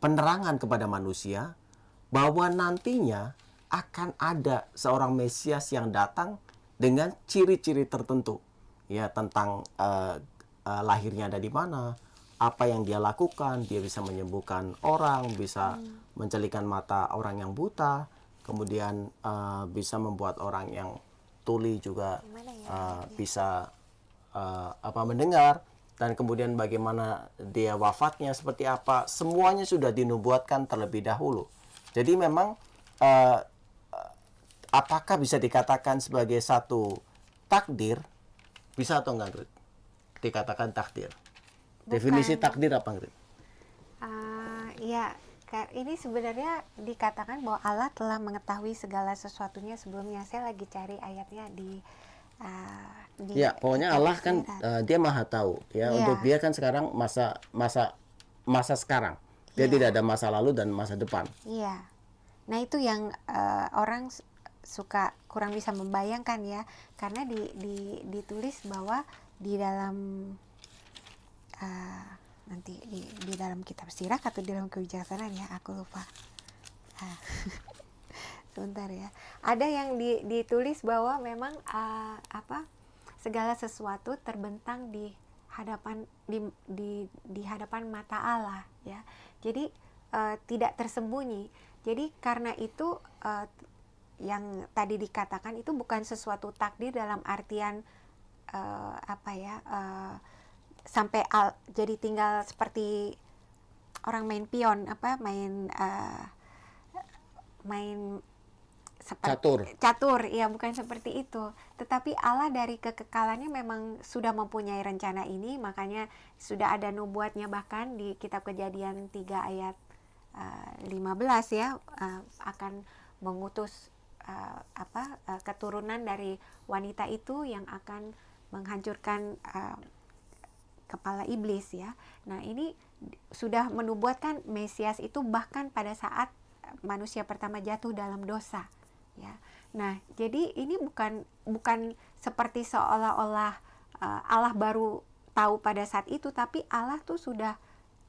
[SPEAKER 1] penerangan kepada manusia bahwa nantinya akan ada seorang Mesias yang datang dengan ciri-ciri tertentu, ya, tentang lahirnya ada di mana, apa yang dia lakukan, dia bisa menyembuhkan orang, bisa mencelikan mata orang yang buta, kemudian bisa membuat orang yang tuli juga bisa mendengar, dan kemudian bagaimana dia wafatnya seperti apa, semuanya sudah dinubuatkan terlebih dahulu. Jadi memang apakah bisa dikatakan sebagai satu takdir? Bisa atau enggak, dikatakan takdir? Definisi takdir apa, Grit?
[SPEAKER 2] Ya, Ini sebenarnya dikatakan bahwa Allah telah mengetahui segala sesuatunya sebelumnya. Saya lagi cari ayatnya di
[SPEAKER 1] Ya, pokoknya Allah kan dia maha tahu ya.
[SPEAKER 2] Iya.
[SPEAKER 1] Untuk dia kan sekarang masa sekarang. Dia
[SPEAKER 2] Iya.
[SPEAKER 1] tidak ada masa lalu dan masa depan.
[SPEAKER 2] Iya. Nah, itu yang orang suka kurang bisa membayangkan ya, karena ditulis bahwa di dalam nanti di dalam kitab Sirach atau di dalam kebijaksanaan ya, aku lupa. Sebentar ya. Ada yang ditulis bahwa memang segala sesuatu terbentang di hadapan di hadapan mata Allah ya. Jadi tidak tersembunyi. Jadi karena itu yang tadi dikatakan itu bukan sesuatu takdir dalam artian sampai jadi tinggal seperti orang main pion, main seperti catur ya, bukan seperti itu. Tetapi Allah dari kekekalannya memang sudah mempunyai rencana ini, makanya sudah ada nubuatnya bahkan di kitab Kejadian 3 ayat 15 ya, akan mengutus keturunan dari wanita itu yang akan menghancurkan kepala iblis ya. Nah, ini sudah menubuatkan Mesias itu bahkan pada saat manusia pertama jatuh dalam dosa ya. Nah, jadi ini bukan seperti seolah-olah Allah baru tahu pada saat itu, tapi Allah tuh sudah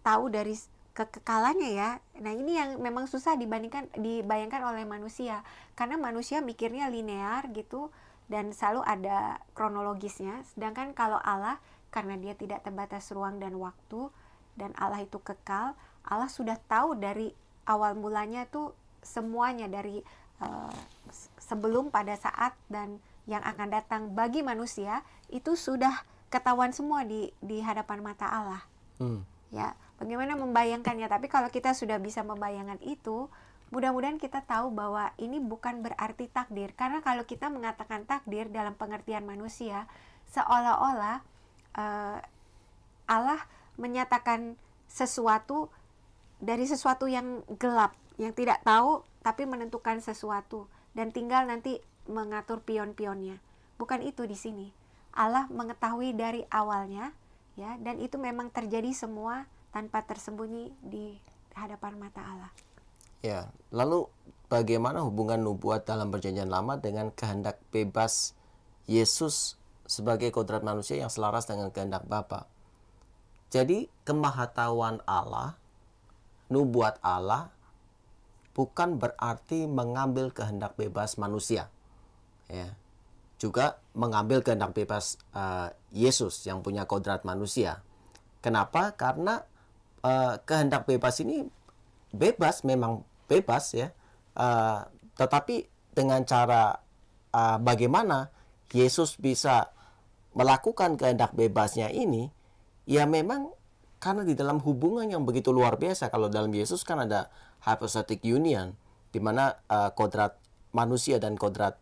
[SPEAKER 2] tahu dari kekekalannya ya. Nah, ini yang memang susah dibayangkan oleh manusia, karena manusia mikirnya linear gitu dan selalu ada kronologisnya. Sedangkan kalau Allah, karena dia tidak terbatas ruang dan waktu dan Allah itu kekal, Allah sudah tahu dari awal mulanya tuh semuanya, dari sebelum, pada saat, dan yang akan datang bagi manusia itu sudah ketahuan semua di hadapan mata Allah. Ya, bagaimana membayangkannya? Tapi kalau kita sudah bisa membayangkan itu, mudah-mudahan kita tahu bahwa ini bukan berarti takdir. Karena kalau kita mengatakan takdir dalam pengertian manusia, seolah-olah Allah menyatakan sesuatu dari sesuatu yang gelap, yang tidak tahu, tapi menentukan sesuatu dan tinggal nanti mengatur pion-pionnya. Bukan itu di sini. Allah mengetahui dari awalnya ya, dan itu memang terjadi semua tanpa tersembunyi di hadapan mata Allah.
[SPEAKER 1] Ya, lalu bagaimana hubungan nubuat dalam Perjanjian Lama dengan kehendak bebas Yesus sebagai kodrat manusia yang selaras dengan kehendak Bapa? Jadi kemahatauan Allah, nubuat Allah bukan berarti mengambil kehendak bebas manusia, ya. Juga mengambil kehendak bebas Yesus yang punya kodrat manusia. Kenapa? Karena kehendak bebas ini bebas, memang bebas ya. Tetapi dengan cara bagaimana Yesus bisa melakukan kehendak bebasnya ini, ya memang karena di dalam hubungan yang begitu luar biasa. Kalau dalam Yesus kan ada hypostatic union, di mana kodrat manusia dan kodrat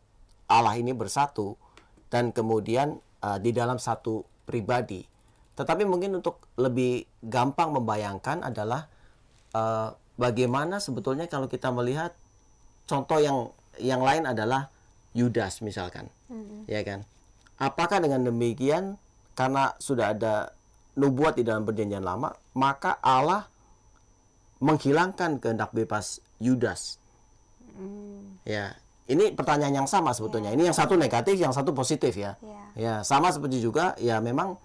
[SPEAKER 1] Allah ini bersatu, dan kemudian di dalam satu pribadi. Tetapi mungkin untuk lebih gampang membayangkan adalah bagaimana sebetulnya kalau kita melihat contoh yang lain adalah Yudas misalkan, ya kan? Apakah dengan demikian karena sudah ada nubuat di dalam Perjanjian Lama, maka Allah menghilangkan kehendak bebas Yudas? Ya, ini pertanyaan yang sama sebetulnya. Ini yang satu negatif, yang satu positif ya. Ya, sama seperti juga ya memang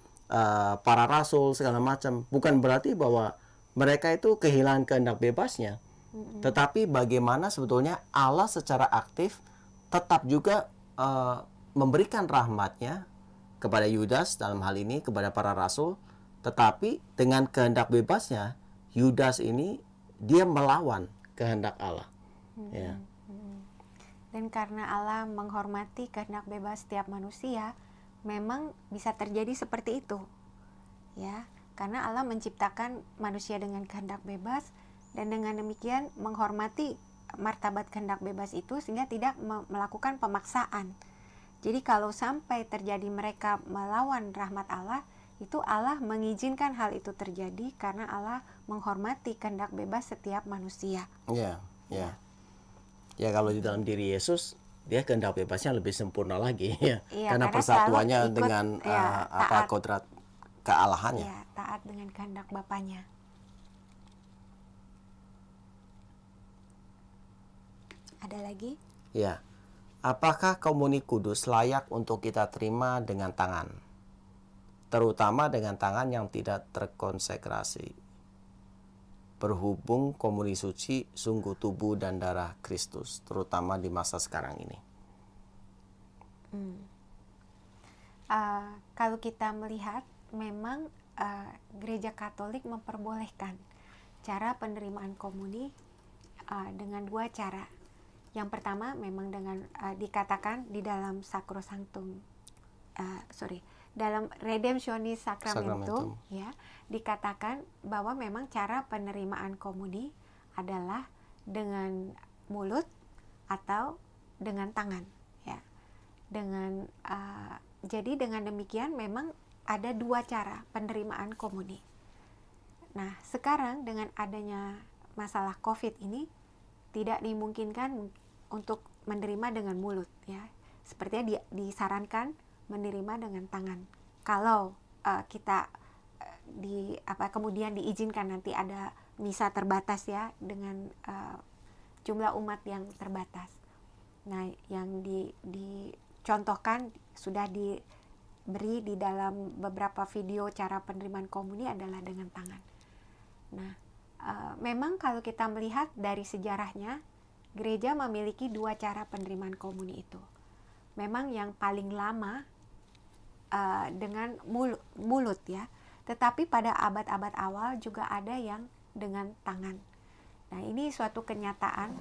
[SPEAKER 1] para rasul segala macam. Bukan berarti bahwa mereka itu kehilangan kehendak bebasnya. Tetapi bagaimana sebetulnya Allah secara aktif tetap juga memberikan rahmatnya kepada Yudas, dalam hal ini kepada para rasul, tetapi dengan kehendak bebasnya Yudas ini dia melawan kehendak Allah. Ya.
[SPEAKER 2] Dan karena Allah menghormati kehendak bebas setiap manusia, memang bisa terjadi seperti itu. Ya, karena Allah menciptakan manusia dengan kehendak bebas, dan dengan demikian menghormati martabat kehendak bebas itu sehingga tidak melakukan pemaksaan. Jadi kalau sampai terjadi mereka melawan rahmat Allah, itu Allah mengizinkan hal itu terjadi karena Allah menghormati kehendak bebas setiap manusia.
[SPEAKER 1] Ya, ya. Ya kalau di dalam diri Yesus, dia kehendak bebasnya lebih sempurna lagi ya.
[SPEAKER 2] Iya,
[SPEAKER 1] Karena
[SPEAKER 2] karena
[SPEAKER 1] persatuannya
[SPEAKER 2] selalu ikut,
[SPEAKER 1] dengan
[SPEAKER 2] ya, taat.
[SPEAKER 1] kodrat kealahannya.
[SPEAKER 2] Ya, taat dengan kehendak Bapaknya. Ada lagi?
[SPEAKER 1] Ya. Apakah komuni kudus layak untuk kita terima dengan tangan? Terutama dengan tangan yang tidak terkonsekrasi. Berhubung komuni suci sungguh tubuh dan darah Kristus, terutama di masa sekarang ini.
[SPEAKER 2] Kalau kita melihat, memang Gereja Katolik memperbolehkan cara penerimaan komuni dengan dua cara. Yang pertama memang dengan dikatakan di dalam dalam Redemptionis Sacramentum, ya, dikatakan bahwa memang cara penerimaan komuni adalah dengan mulut atau dengan tangan, ya. Jadi dengan demikian memang ada dua cara penerimaan komuni. Nah, sekarang dengan adanya masalah COVID ini tidak dimungkinkan untuk menerima dengan mulut, ya. Sepertinya disarankan menerima dengan tangan. Kalau kita kemudian diizinkan nanti ada misa terbatas, ya, dengan jumlah umat yang terbatas. Nah, yang dicontohkan sudah diberi di dalam beberapa video cara penerimaan komuni adalah dengan tangan. Nah, memang kalau kita melihat dari sejarahnya, gereja memiliki dua cara penerimaan komuni itu. Memang yang paling lama dengan mulut, ya. Tetapi pada abad-abad awal juga ada yang dengan tangan. Nah, ini suatu kenyataan.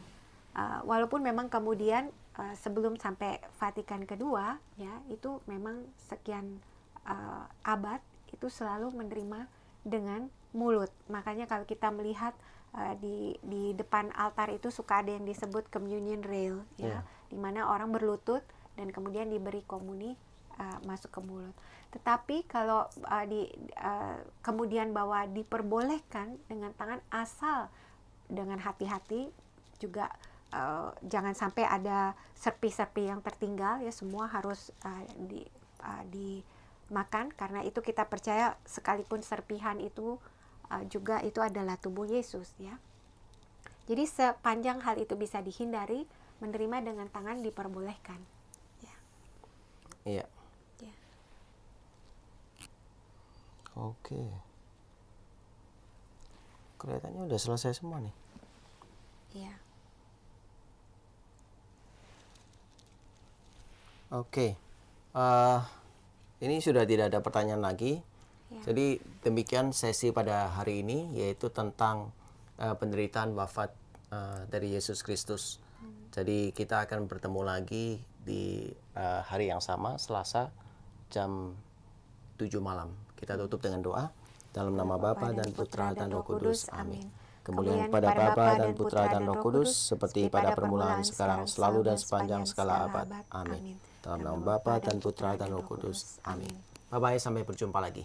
[SPEAKER 2] Walaupun memang kemudian sebelum sampai Vatikan kedua, ya, itu memang sekian abad itu selalu menerima dengan mulut. Makanya kalau kita melihat di depan altar itu suka ada yang disebut communion rail, ya, di mana orang berlutut dan kemudian diberi komuni masuk ke mulut. Tetapi kalau kemudian bahwa diperbolehkan dengan tangan asal dengan hati-hati juga, jangan sampai ada serpi-serpi yang tertinggal, ya, semua harus dimakan, karena itu kita percaya sekalipun serpihan itu juga itu adalah tubuh Yesus, ya. Jadi sepanjang hal itu bisa dihindari, menerima dengan tangan diperbolehkan, ya.
[SPEAKER 1] Iya.
[SPEAKER 2] Ya.
[SPEAKER 1] Oke. Kelihatannya udah selesai semua nih.
[SPEAKER 2] Iya.
[SPEAKER 1] Oke. Ini sudah tidak ada pertanyaan lagi.
[SPEAKER 2] Ya.
[SPEAKER 1] Jadi demikian sesi pada hari ini, yaitu tentang penderitaan wafat dari Yesus Kristus. Jadi kita akan bertemu lagi di hari yang sama, Selasa jam 7 malam. Kita tutup dengan doa. Dalam nama Bapa dan Putra dan Roh Kudus. Amin. Kemuliaan pada Bapa dan Putra dan Roh Kudus, seperti pada permulaan, sekarang, selalu, dan sepanjang segala abad. Amin. Dalam nama Bapa dan Putra dan Roh Kudus. Amin. Bye-bye, sampai berjumpa lagi.